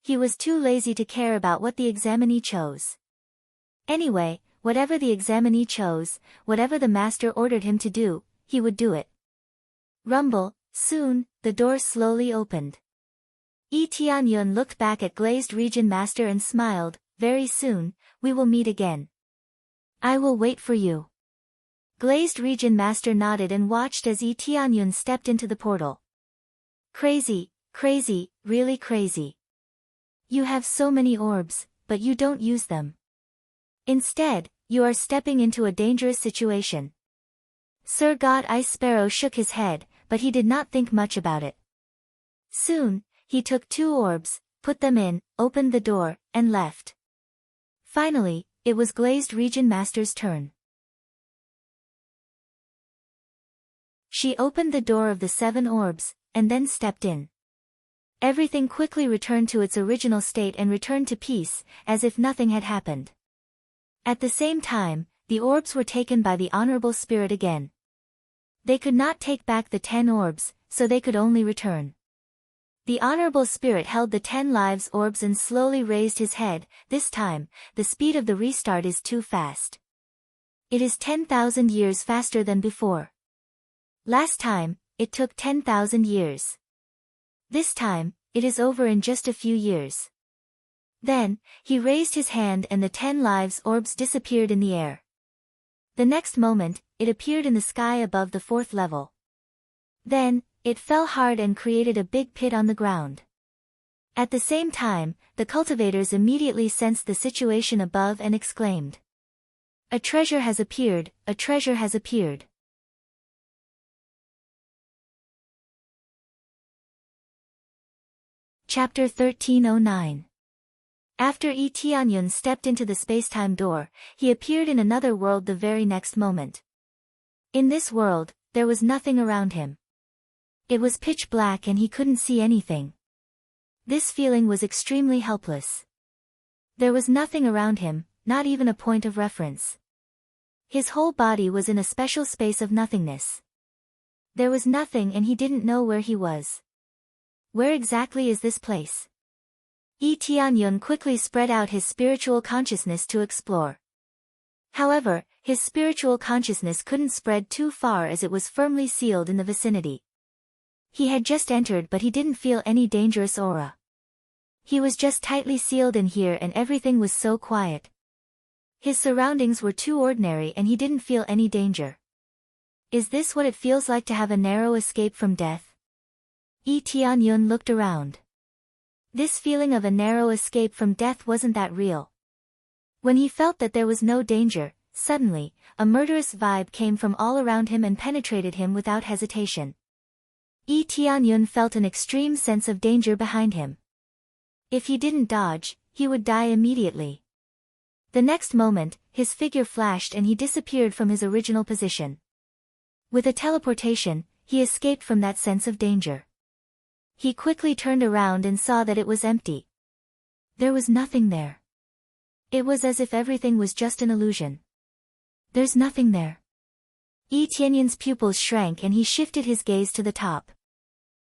He was too lazy to care about what the examinee chose. Anyway, whatever the examinee chose, whatever the master ordered him to do, he would do it. Rumble, soon, the door slowly opened. Tianyun looked back at Glazed Region Master and smiled. Very soon, we will meet again. I will wait for you. Glazed Region Master nodded and watched as Tianyun stepped into the portal. Crazy, crazy, really crazy. You have so many orbs, but you don't use them. Instead, you are stepping into a dangerous situation. Sir God Ice Sparrow shook his head, but he did not think much about it. Soon, he took 2 orbs, put them in, opened the door, and left. Finally, it was Glazed Region Master's turn. She opened the door of the 7 orbs, and then stepped in. Everything quickly returned to its original state and returned to peace, as if nothing had happened. At the same time, the orbs were taken by the Honorable Spirit again. They could not take back the 10 orbs, so they could only return. The Honorable Spirit held the 10 lives orbs and slowly raised his head. This time, the speed of the restart is too fast. It is 10,000 years faster than before. Last time, it took 10,000 years. This time, it is over in just a few years. Then, he raised his hand and the 10 lives orbs disappeared in the air. The next moment, it appeared in the sky above the 4th level. Then, it fell hard and created a big pit on the ground. At the same time, the cultivators immediately sensed the situation above and exclaimed. A treasure has appeared, a treasure has appeared. Chapter 1309. After Tianyun stepped into the spacetime door, he appeared in another world the very next moment. In this world, there was nothing around him. It was pitch black and he couldn't see anything. This feeling was extremely helpless. There was nothing around him, not even a point of reference. His whole body was in a special space of nothingness. There was nothing and he didn't know where he was. Where exactly is this place? Tianyun quickly spread out his spiritual consciousness to explore. However, his spiritual consciousness couldn't spread too far as it was firmly sealed in the vicinity. He had just entered but he didn't feel any dangerous aura. He was just tightly sealed in here and everything was so quiet. His surroundings were too ordinary and he didn't feel any danger. Is this what it feels like to have a narrow escape from death? Tianyun looked around. This feeling of a narrow escape from death wasn't that real. When he felt that there was no danger, suddenly, a murderous vibe came from all around him and penetrated him without hesitation. Tianyun felt an extreme sense of danger behind him. If he didn't dodge, he would die immediately. The next moment, his figure flashed and he disappeared from his original position. With a teleportation, he escaped from that sense of danger. He quickly turned around and saw that it was empty. There was nothing there. It was as if everything was just an illusion. There's nothing there. Yi Tianyun's pupils shrank and he shifted his gaze to the top.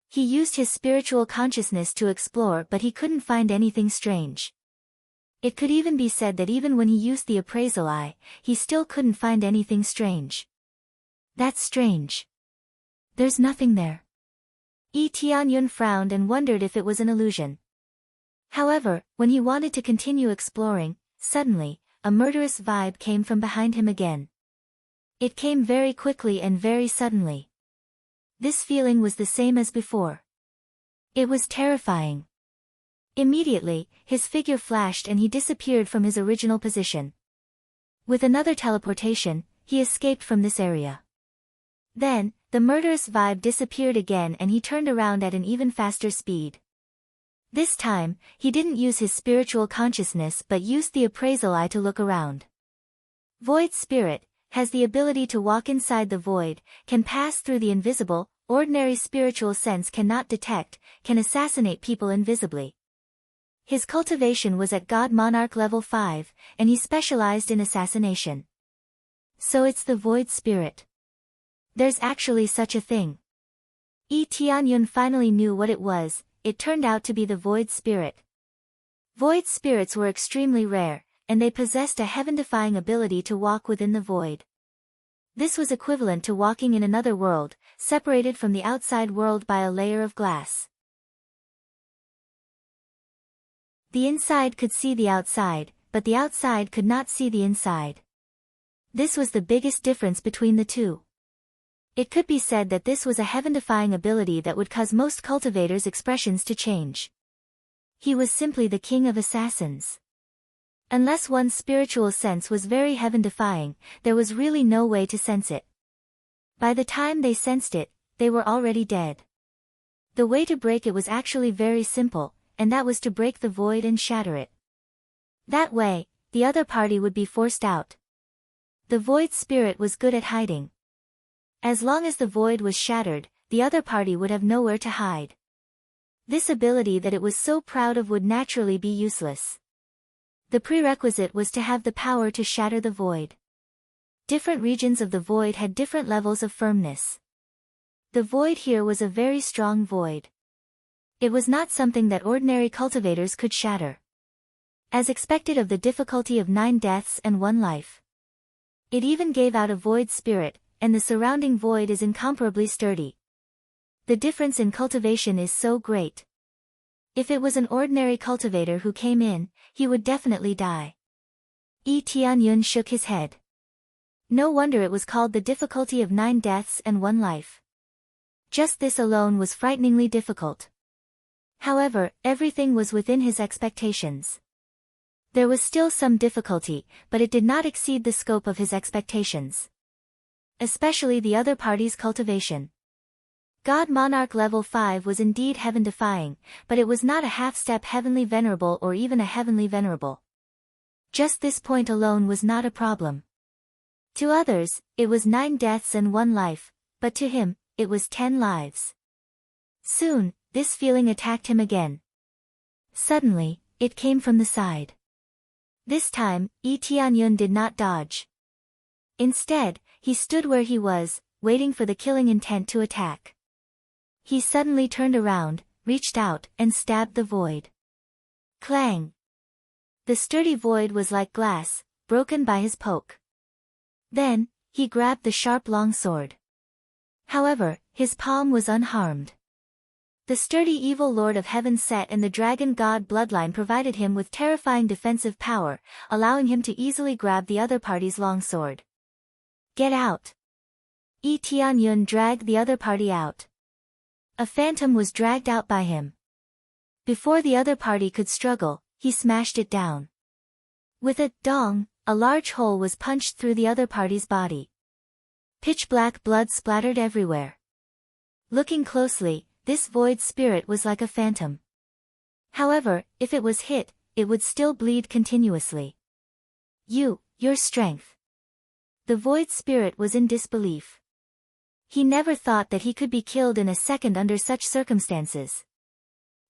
He used his spiritual consciousness to explore, but he couldn't find anything strange. It could even be said that even when he used the appraisal eye, he still couldn't find anything strange. That's strange. There's nothing there. Yi Tianyun frowned and wondered if it was an illusion. However, when he wanted to continue exploring, suddenly, a murderous vibe came from behind him again. It came very quickly and very suddenly. This feeling was the same as before. It was terrifying. Immediately, his figure flashed and he disappeared from his original position. With another teleportation, he escaped from this area. Then, the murderous vibe disappeared again and he turned around at an even faster speed. This time, he didn't use his spiritual consciousness but used the appraisal eye to look around. Void Spirit has the ability to walk inside the void, can pass through the invisible, ordinary spiritual sense cannot detect, can assassinate people invisibly. His cultivation was at God Monarch level 5, and he specialized in assassination. So it's the Void Spirit. There's actually such a thing. Yi Tianyun finally knew what it was. It turned out to be the Void Spirit. Void spirits were extremely rare, and they possessed a heaven-defying ability to walk within the void. This was equivalent to walking in another world, separated from the outside world by a layer of glass. The inside could see the outside, but the outside could not see the inside. This was the biggest difference between the two. It could be said that this was a heaven-defying ability that would cause most cultivators' expressions to change. He was simply the king of assassins. Unless one's spiritual sense was very heaven-defying, there was really no way to sense it. By the time they sensed it, they were already dead. The way to break it was actually very simple, and that was to break the void and shatter it. That way, the other party would be forced out. The Void Spirit was good at hiding. As long as the void was shattered, the other party would have nowhere to hide. This ability that it was so proud of would naturally be useless. The prerequisite was to have the power to shatter the void. Different regions of the void had different levels of firmness. The void here was a very strong void. It was not something that ordinary cultivators could shatter. As expected of the difficulty of 9 deaths and 1 life. It even gave out a void spirit, and the surrounding void is incomparably sturdy. The difference in cultivation is so great. If it was an ordinary cultivator who came in, he would definitely die. Yi Tianyun shook his head. No wonder it was called the difficulty of 9 deaths and 1 life. Just this alone was frighteningly difficult. However, everything was within his expectations. There was still some difficulty, but it did not exceed the scope of his expectations. Especially the other party's cultivation. God Monarch level 5 was indeed heaven-defying, but it was not a half-step heavenly venerable or even a heavenly venerable. Just this point alone was not a problem. To others, it was 9 deaths and 1 life, but to him, it was 10 lives. Soon, this feeling attacked him again. Suddenly, it came from the side. This time, Yi Tianyun did not dodge. Instead, he stood where he was, waiting for the killing intent to attack. He suddenly turned around, reached out, and stabbed the void. Clang! The sturdy void was like glass, broken by his poke. Then, he grabbed the sharp long sword. However, his palm was unharmed. The sturdy evil Lord of Heaven Set and the Dragon God bloodline provided him with terrifying defensive power, allowing him to easily grab the other party's longsword. Get out! Yi Tianyun dragged the other party out. A phantom was dragged out by him. Before the other party could struggle, he smashed it down. With a dong, a large hole was punched through the other party's body. Pitch-black blood splattered everywhere. Looking closely, this void spirit was like a phantom. However, if it was hit, it would still bleed continuously. Your strength. The void spirit was in disbelief. He never thought that he could be killed in a second under such circumstances.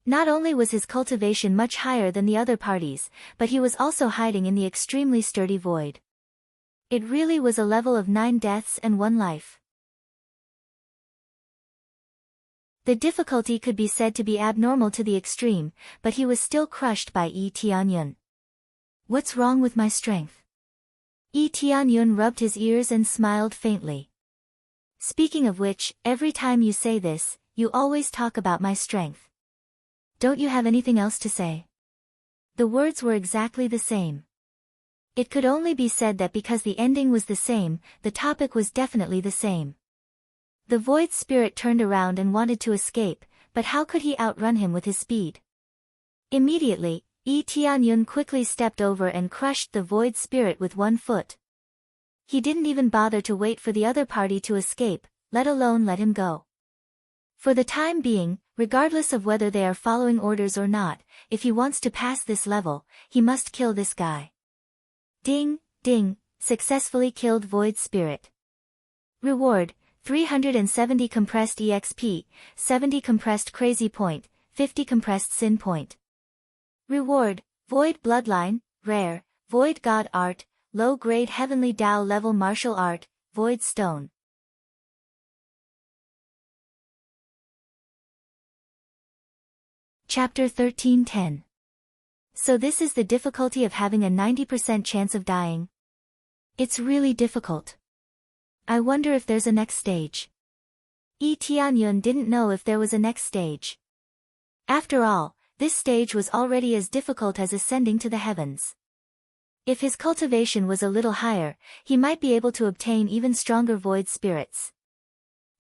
Not only was his cultivation much higher than the other parties, but he was also hiding in the extremely sturdy void. It really was a level of 9 deaths and 1 life. The difficulty could be said to be abnormal to the extreme, but he was still crushed by Yi Tianyun. What's wrong with my strength? Yi Tianyun rubbed his ears and smiled faintly. Speaking of which, every time you say this, you always talk about my strength. Don't you have anything else to say? The words were exactly the same. It could only be said that because the ending was the same, the topic was definitely the same. The void spirit turned around and wanted to escape, but how could he outrun him with his speed? Immediately, Yi Tianyun quickly stepped over and crushed the void spirit with 1 foot. He didn't even bother to wait for the other party to escape, let alone let him go. For the time being, regardless of whether they are following orders or not, if he wants to pass this level, he must kill this guy. Ding, ding, successfully killed void spirit. Reward: 370 compressed EXP, 70 compressed crazy point, 50 compressed sin point. Reward: Void Bloodline, Rare, Void God Art, Low-grade Heavenly Tao level Martial Art, Void Stone. Chapter 13:10. So this is the difficulty of having a 90% chance of dying? It's really difficult. I wonder if there's a next stage. Yi Tianyun didn't know if there was a next stage. After all, this stage was already as difficult as ascending to the heavens. If his cultivation was a little higher, he might be able to obtain even stronger void spirits.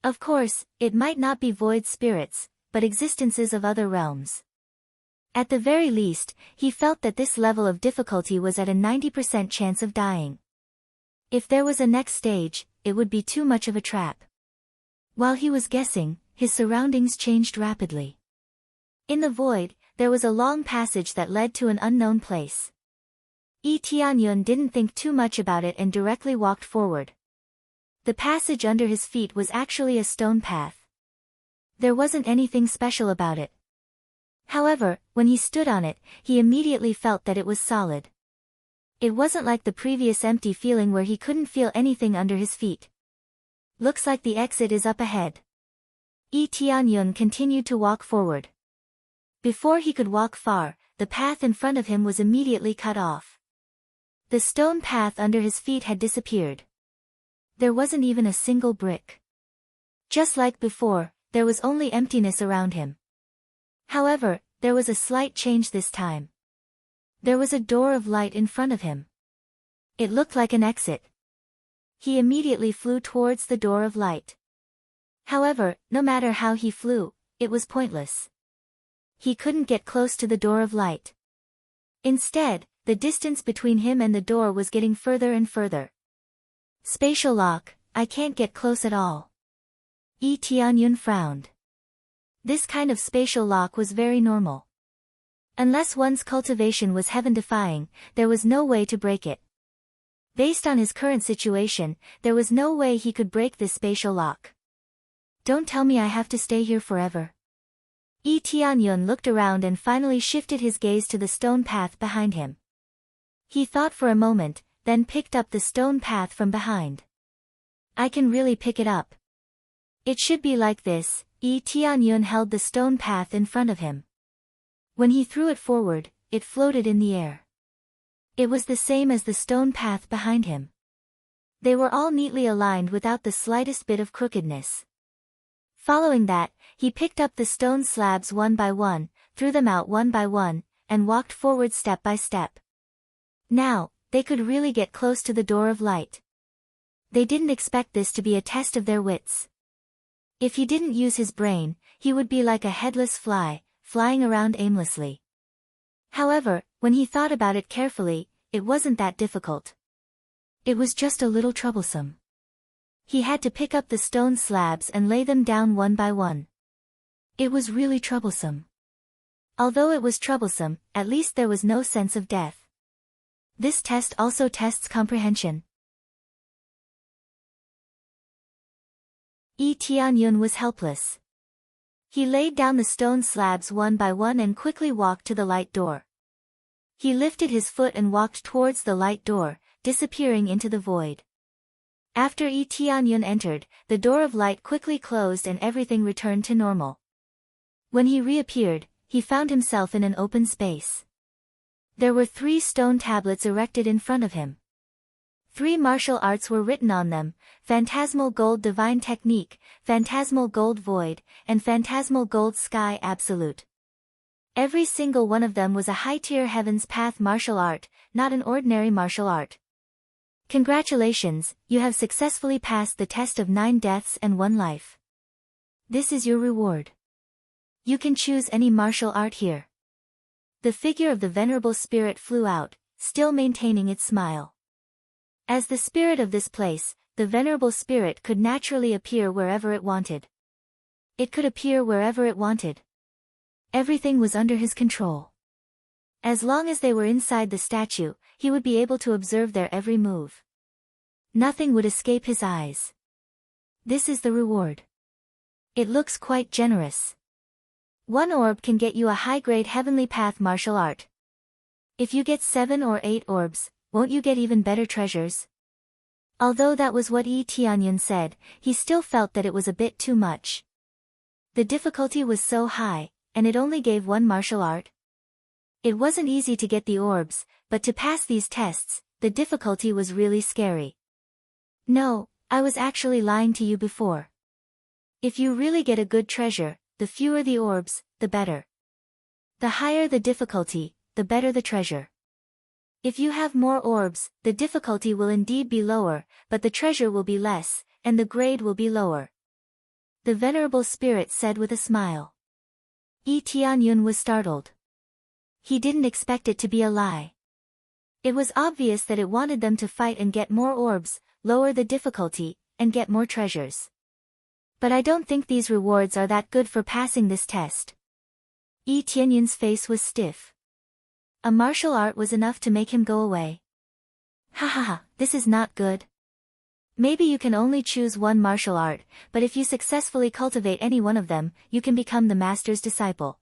Of course, it might not be void spirits, but existences of other realms. At the very least, he felt that this level of difficulty was at a 90% chance of dying. If there was a next stage, it would be too much of a trap. While he was guessing, his surroundings changed rapidly. In the void, there was a long passage that led to an unknown place. Yi Tianyun didn't think too much about it and directly walked forward. The passage under his feet was actually a stone path. There wasn't anything special about it. However, when he stood on it, he immediately felt that it was solid. It wasn't like the previous empty feeling where he couldn't feel anything under his feet. Looks like the exit is up ahead. Yi Tianyun continued to walk forward. Before he could walk far, the path in front of him was immediately cut off. The stone path under his feet had disappeared. There wasn't even a single brick. Just like before, there was only emptiness around him. However, there was a slight change this time. There was a door of light in front of him. It looked like an exit. He immediately flew towards the door of light. However, no matter how he flew, it was pointless. He couldn't get close to the door of light. Instead, the distance between him and the door was getting further and further. Spatial lock, I can't get close at all. Yi Tianyun frowned. This kind of spatial lock was very normal. Unless one's cultivation was heaven-defying, there was no way to break it. Based on his current situation, there was no way he could break this spatial lock. Don't tell me I have to stay here forever. Yi Tianyun looked around and finally shifted his gaze to the stone path behind him. He thought for a moment, then picked up the stone path from behind. I can really pick it up. It should be like this. Yi Tianyun held the stone path in front of him. When he threw it forward, it floated in the air. It was the same as the stone path behind him. They were all neatly aligned without the slightest bit of crookedness. Following that, he picked up the stone slabs one by one, threw them out one by one, and walked forward step by step. Now, they could really get close to the door of light. They didn't expect this to be a test of their wits. If he didn't use his brain, he would be like a headless fly, flying around aimlessly. However, when he thought about it carefully, it wasn't that difficult. It was just a little troublesome. He had to pick up the stone slabs and lay them down one by one. It was really troublesome. Although it was troublesome, at least there was no sense of death. This test also tests comprehension. Yi Tianyun was helpless. He laid down the stone slabs one by one and quickly walked to the light door. He lifted his foot and walked towards the light door, disappearing into the void. After Yi Tianyun entered, the door of light quickly closed and everything returned to normal. When he reappeared, he found himself in an open space. There were 3 stone tablets erected in front of him. 3 martial arts were written on them: Phantasmal Gold Divine Technique, Phantasmal Gold Void, and Phantasmal Gold Sky Absolute. Every single one of them was a high-tier Heaven's Path martial art, not an ordinary martial art. Congratulations, you have successfully passed the test of 9 deaths and 1 life. This is your reward. You can choose any martial art here. The figure of the venerable spirit flew out, still maintaining its smile. As the spirit of this place, the venerable spirit could naturally appear wherever it wanted. It could appear wherever it wanted. Everything was under his control. As long as they were inside the statue, he would be able to observe their every move. Nothing would escape his eyes. This is the reward. It looks quite generous. 1 orb can get you a high-grade heavenly path martial art. If you get 7 or 8 orbs, won't you get even better treasures? Although that was what Yi Tianyun said, he still felt that it was a bit too much. The difficulty was so high, and it only gave 1 martial art. It wasn't easy to get the orbs, but to pass these tests, the difficulty was really scary. No, I was actually lying to you before. If you really get a good treasure, the fewer the orbs, the better. The higher the difficulty, the better the treasure. If you have more orbs, the difficulty will indeed be lower, but the treasure will be less, and the grade will be lower. The venerable spirit said with a smile. Yi Tianyun was startled. He didn't expect it to be a lie. It was obvious that it wanted them to fight and get more orbs, lower the difficulty, and get more treasures. But I don't think these rewards are that good for passing this test. Yi Tianyun's face was stiff. A martial art was enough to make him go away. Ha ha ha, this is not good. Maybe you can only choose 1 martial art, but if you successfully cultivate any one of them, you can become the master's disciple.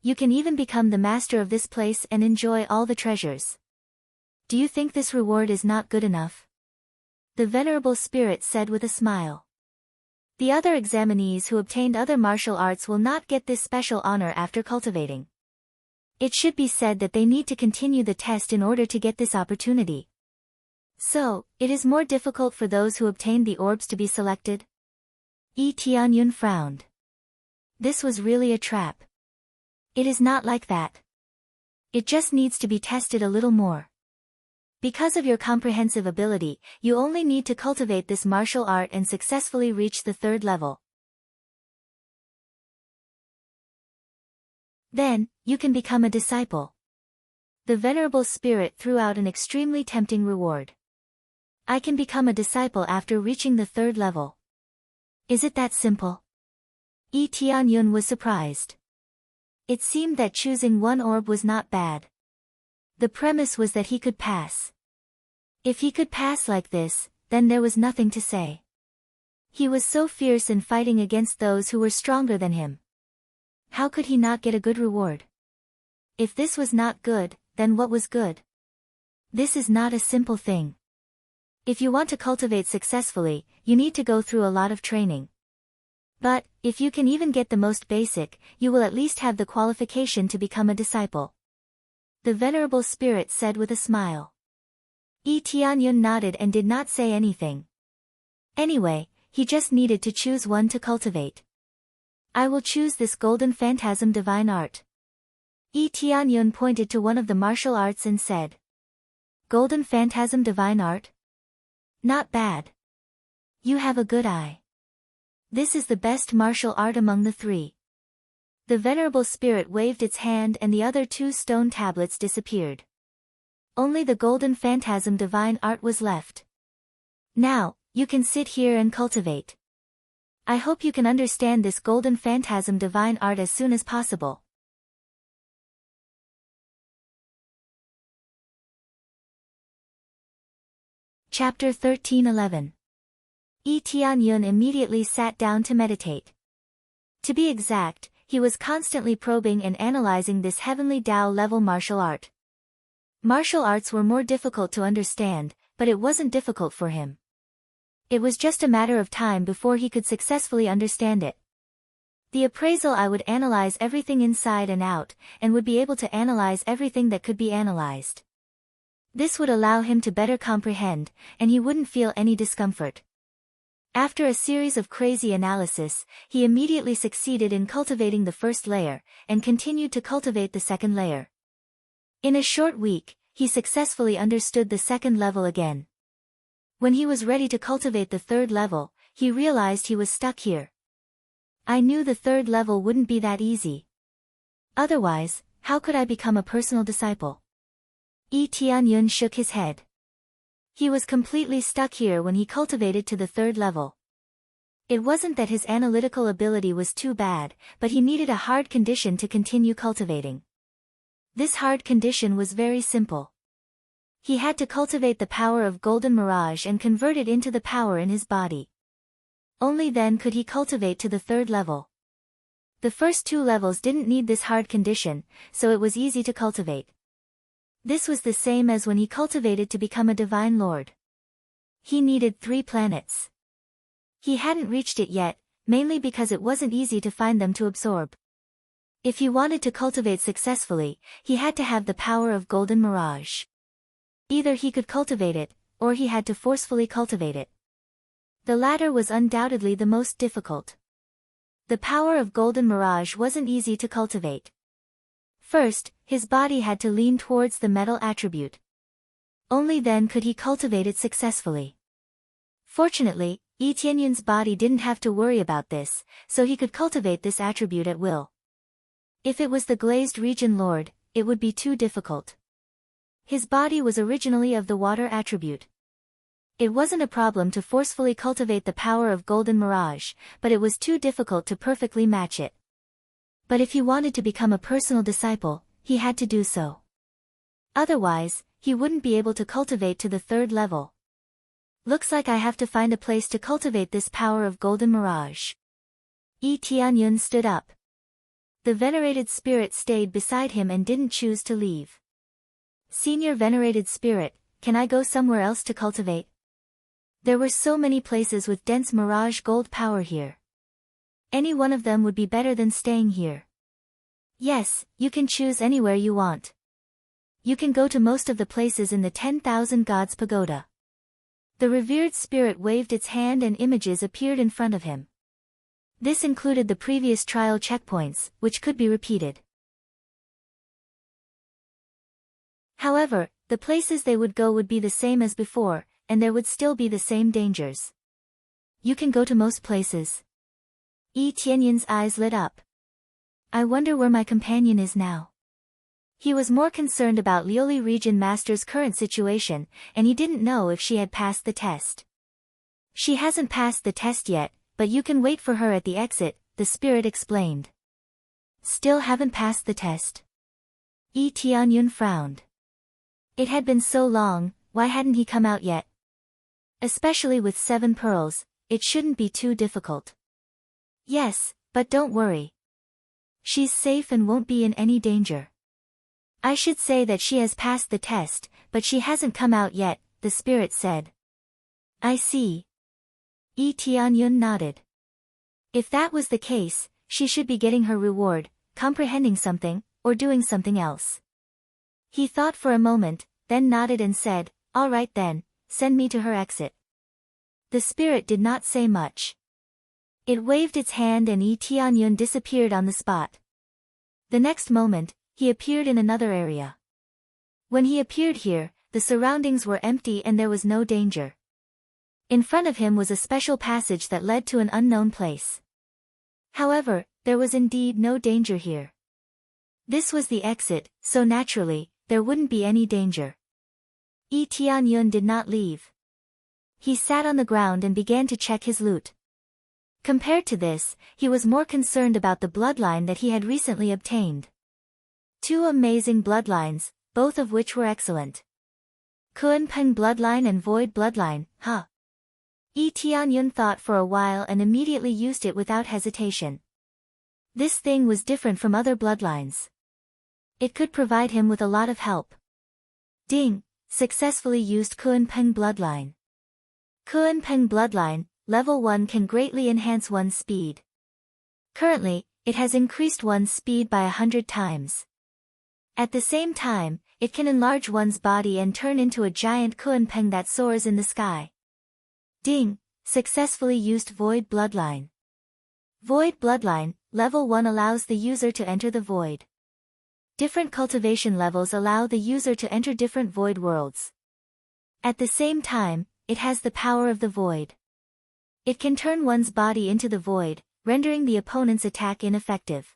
You can even become the master of this place and enjoy all the treasures. Do you think this reward is not good enough? The venerable spirit said with a smile. The other examinees who obtained other martial arts will not get this special honor after cultivating. It should be said that they need to continue the test in order to get this opportunity. So, it is more difficult for those who obtained the orbs to be selected? Yi Tianyun frowned. This was really a trap. It is not like that. It just needs to be tested a little more. Because of your comprehensive ability, you only need to cultivate this martial art and successfully reach the 3rd level. Then, you can become a disciple. The venerable spirit threw out an extremely tempting reward. I can become a disciple after reaching the 3rd level. Is it that simple? Yi Tianyun was surprised. It seemed that choosing 1 orb was not bad. The premise was that he could pass. If he could pass like this, then there was nothing to say. He was so fierce in fighting against those who were stronger than him. How could he not get a good reward? If this was not good, then what was good? This is not a simple thing. If you want to cultivate successfully, you need to go through a lot of training. But, if you can even get the most basic, you will at least have the qualification to become a disciple. The venerable spirit said with a smile. Yi Tianyun nodded and did not say anything. Anyway, he just needed to choose 1 to cultivate. I will choose this golden phantasm divine art. Yi Tianyun pointed to one of the martial arts and said. Golden phantasm divine art? Not bad. You have a good eye. This is the best martial art among the 3. The venerable spirit waved its hand and the other 2 stone tablets disappeared. Only the golden phantasm divine art was left. Now, you can sit here and cultivate. I hope you can understand this golden phantasm divine art as soon as possible. Chapter 13:11. Yi Tianyun immediately sat down to meditate. To be exact, he was constantly probing and analyzing this heavenly Tao-level martial art. Martial arts were more difficult to understand, but it wasn't difficult for him. It was just a matter of time before he could successfully understand it. The appraisal: I would analyze everything inside and out, and would be able to analyze everything that could be analyzed. This would allow him to better comprehend, and he wouldn't feel any discomfort. After a series of crazy analysis, he immediately succeeded in cultivating the first layer, and continued to cultivate the second layer. In a short week, he successfully understood the second level again. When he was ready to cultivate the third level, he realized he was stuck here. I knew the third level wouldn't be that easy. Otherwise, how could I become a personal disciple? Tianyun shook his head. He was completely stuck here when he cultivated to the third level. It wasn't that his analytical ability was too bad, but he needed a hard condition to continue cultivating. This hard condition was very simple. He had to cultivate the power of golden mirage and convert it into the power in his body. Only then could he cultivate to the third level. The first two levels didn't need this hard condition, so it was easy to cultivate. This was the same as when he cultivated to become a divine lord. He needed 3 planets. He hadn't reached it yet, mainly because it wasn't easy to find them to absorb. If he wanted to cultivate successfully, he had to have the power of golden mirage. Either he could cultivate it, or he had to forcefully cultivate it. The latter was undoubtedly the most difficult. The power of golden mirage wasn't easy to cultivate. First, his body had to lean towards the metal attribute. Only then could he cultivate it successfully. Fortunately, Tianyun's body didn't have to worry about this, so he could cultivate this attribute at will. If it was the glazed region lord, it would be too difficult. His body was originally of the water attribute. It wasn't a problem to forcefully cultivate the power of golden mirage, but it was too difficult to perfectly match it. But if he wanted to become a personal disciple, he had to do so. Otherwise, he wouldn't be able to cultivate to the third level. Looks like I have to find a place to cultivate this power of golden mirage. Tianyun stood up. The venerated spirit stayed beside him and didn't choose to leave. Senior venerated spirit, can I go somewhere else to cultivate? There were so many places with dense mirage gold power here. Any one of them would be better than staying here. Yes, you can choose anywhere you want. You can go to most of the places in the 10,000 Gods Pagoda. The revered spirit waved its hand and images appeared in front of him. This included the previous trial checkpoints, which could be repeated. However, the places they would go would be the same as before, and there would still be the same dangers. You can go to most places. Tianyun's eyes lit up. I wonder where my companion is now. He was more concerned about Lioli Region Master's current situation, and he didn't know if she had passed the test. She hasn't passed the test yet, but you can wait for her at the exit, the spirit explained. Still haven't passed the test? Tianyun frowned. It had been so long, why hadn't he come out yet? Especially with 7 pearls, it shouldn't be too difficult. Yes, but don't worry. She's safe and won't be in any danger. I should say that she has passed the test, but she hasn't come out yet, the spirit said. I see. Tianyun nodded. If that was the case, she should be getting her reward, comprehending something, or doing something else. He thought for a moment, then nodded and said, all right then, send me to her exit. The spirit did not say much. It waved its hand and Tianyun disappeared on the spot. The next moment, he appeared in another area. When he appeared here, the surroundings were empty and there was no danger. In front of him was a special passage that led to an unknown place. However, there was indeed no danger here. This was the exit, so naturally, there wouldn't be any danger. Tianyun did not leave. He sat on the ground and began to check his loot. Compared to this, he was more concerned about the bloodline that he had recently obtained. 2 amazing bloodlines, both of which were excellent. Kunpeng bloodline and Void bloodline, huh? Tianyun thought for a while and immediately used it without hesitation. This thing was different from other bloodlines. It could provide him with a lot of help. Ding! Successfully used Kuan-Peng bloodline. Kuan-Peng bloodline, level 1 can greatly enhance one's speed. Currently, it has increased one's speed by 100 times. At the same time, it can enlarge one's body and turn into a giant Kuan-Peng that soars in the sky. Ding! Successfully used Void bloodline. Void bloodline, level 1 allows the user to enter the void. Different cultivation levels allow the user to enter different void worlds. At the same time, it has the power of the void. It can turn one's body into the void, rendering the opponent's attack ineffective.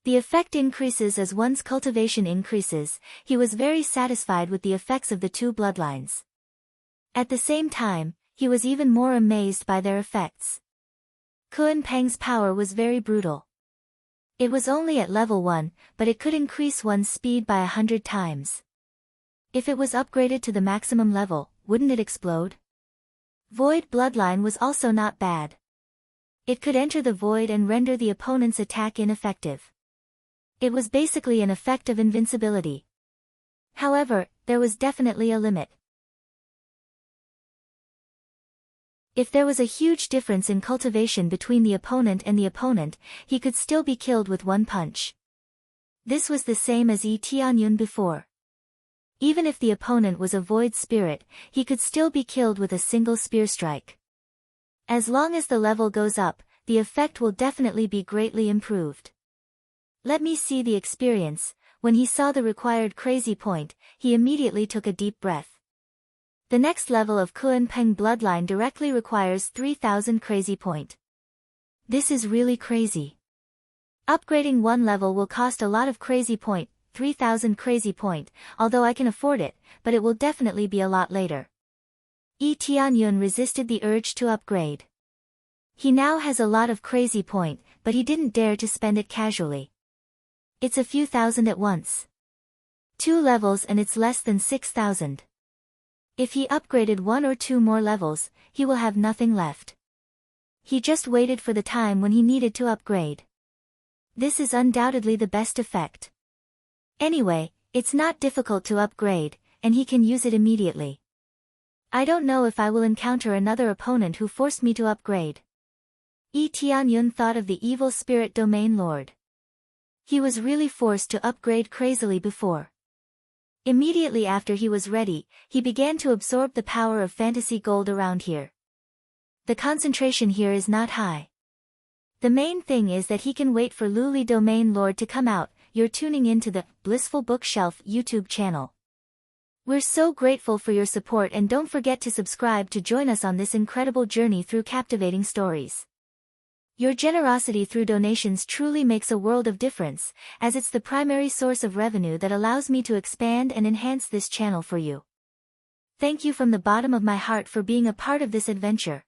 The effect increases as one's cultivation increases. He was very satisfied with the effects of the two bloodlines. At the same time, he was even more amazed by their effects. Kuan-Peng's power was very brutal. It was only at level 1, but it could increase one's speed by 100 times. If it was upgraded to the maximum level, wouldn't it explode? Void bloodline was also not bad. It could enter the void and render the opponent's attack ineffective. It was basically an effect of invincibility. However, there was definitely a limit. If there was a huge difference in cultivation between the opponent and the opponent, he could still be killed with one punch. This was the same as Yi Tianyun before. Even if the opponent was a void spirit, he could still be killed with a single spear strike. As long as the level goes up, the effect will definitely be greatly improved. Let me see the experience. When he saw the required crazy point, he immediately took a deep breath. The next level of Kuan-Peng bloodline directly requires 3000 crazy point. This is really crazy. Upgrading one level will cost a lot of crazy point, 3000 crazy point, although I can afford it, but it will definitely be a lot later. Yi Tianyun resisted the urge to upgrade. He now has a lot of crazy point, but he didn't dare to spend it casually. It's a few thousand at once. 2 levels and it's less than 6000. If he upgraded 1 or 2 more levels, he will have nothing left. He just waited for the time when he needed to upgrade. This is undoubtedly the best effect. Anyway, it's not difficult to upgrade, and he can use it immediately. I don't know if I will encounter another opponent who forced me to upgrade. Yi Tianyun thought of the evil spirit domain lord. He was really forced to upgrade crazily before. Immediately after he was ready, he began to absorb the power of fantasy gold around here. The concentration here is not high. The main thing is that he can wait for Luli Domain Lord to come out. You're tuning into the Blissful Bookshelf YouTube channel. We're so grateful for your support and don't forget to subscribe to join us on this incredible journey through captivating stories. Your generosity through donations truly makes a world of difference, as it's the primary source of revenue that allows me to expand and enhance this channel for you. Thank you from the bottom of my heart for being a part of this adventure.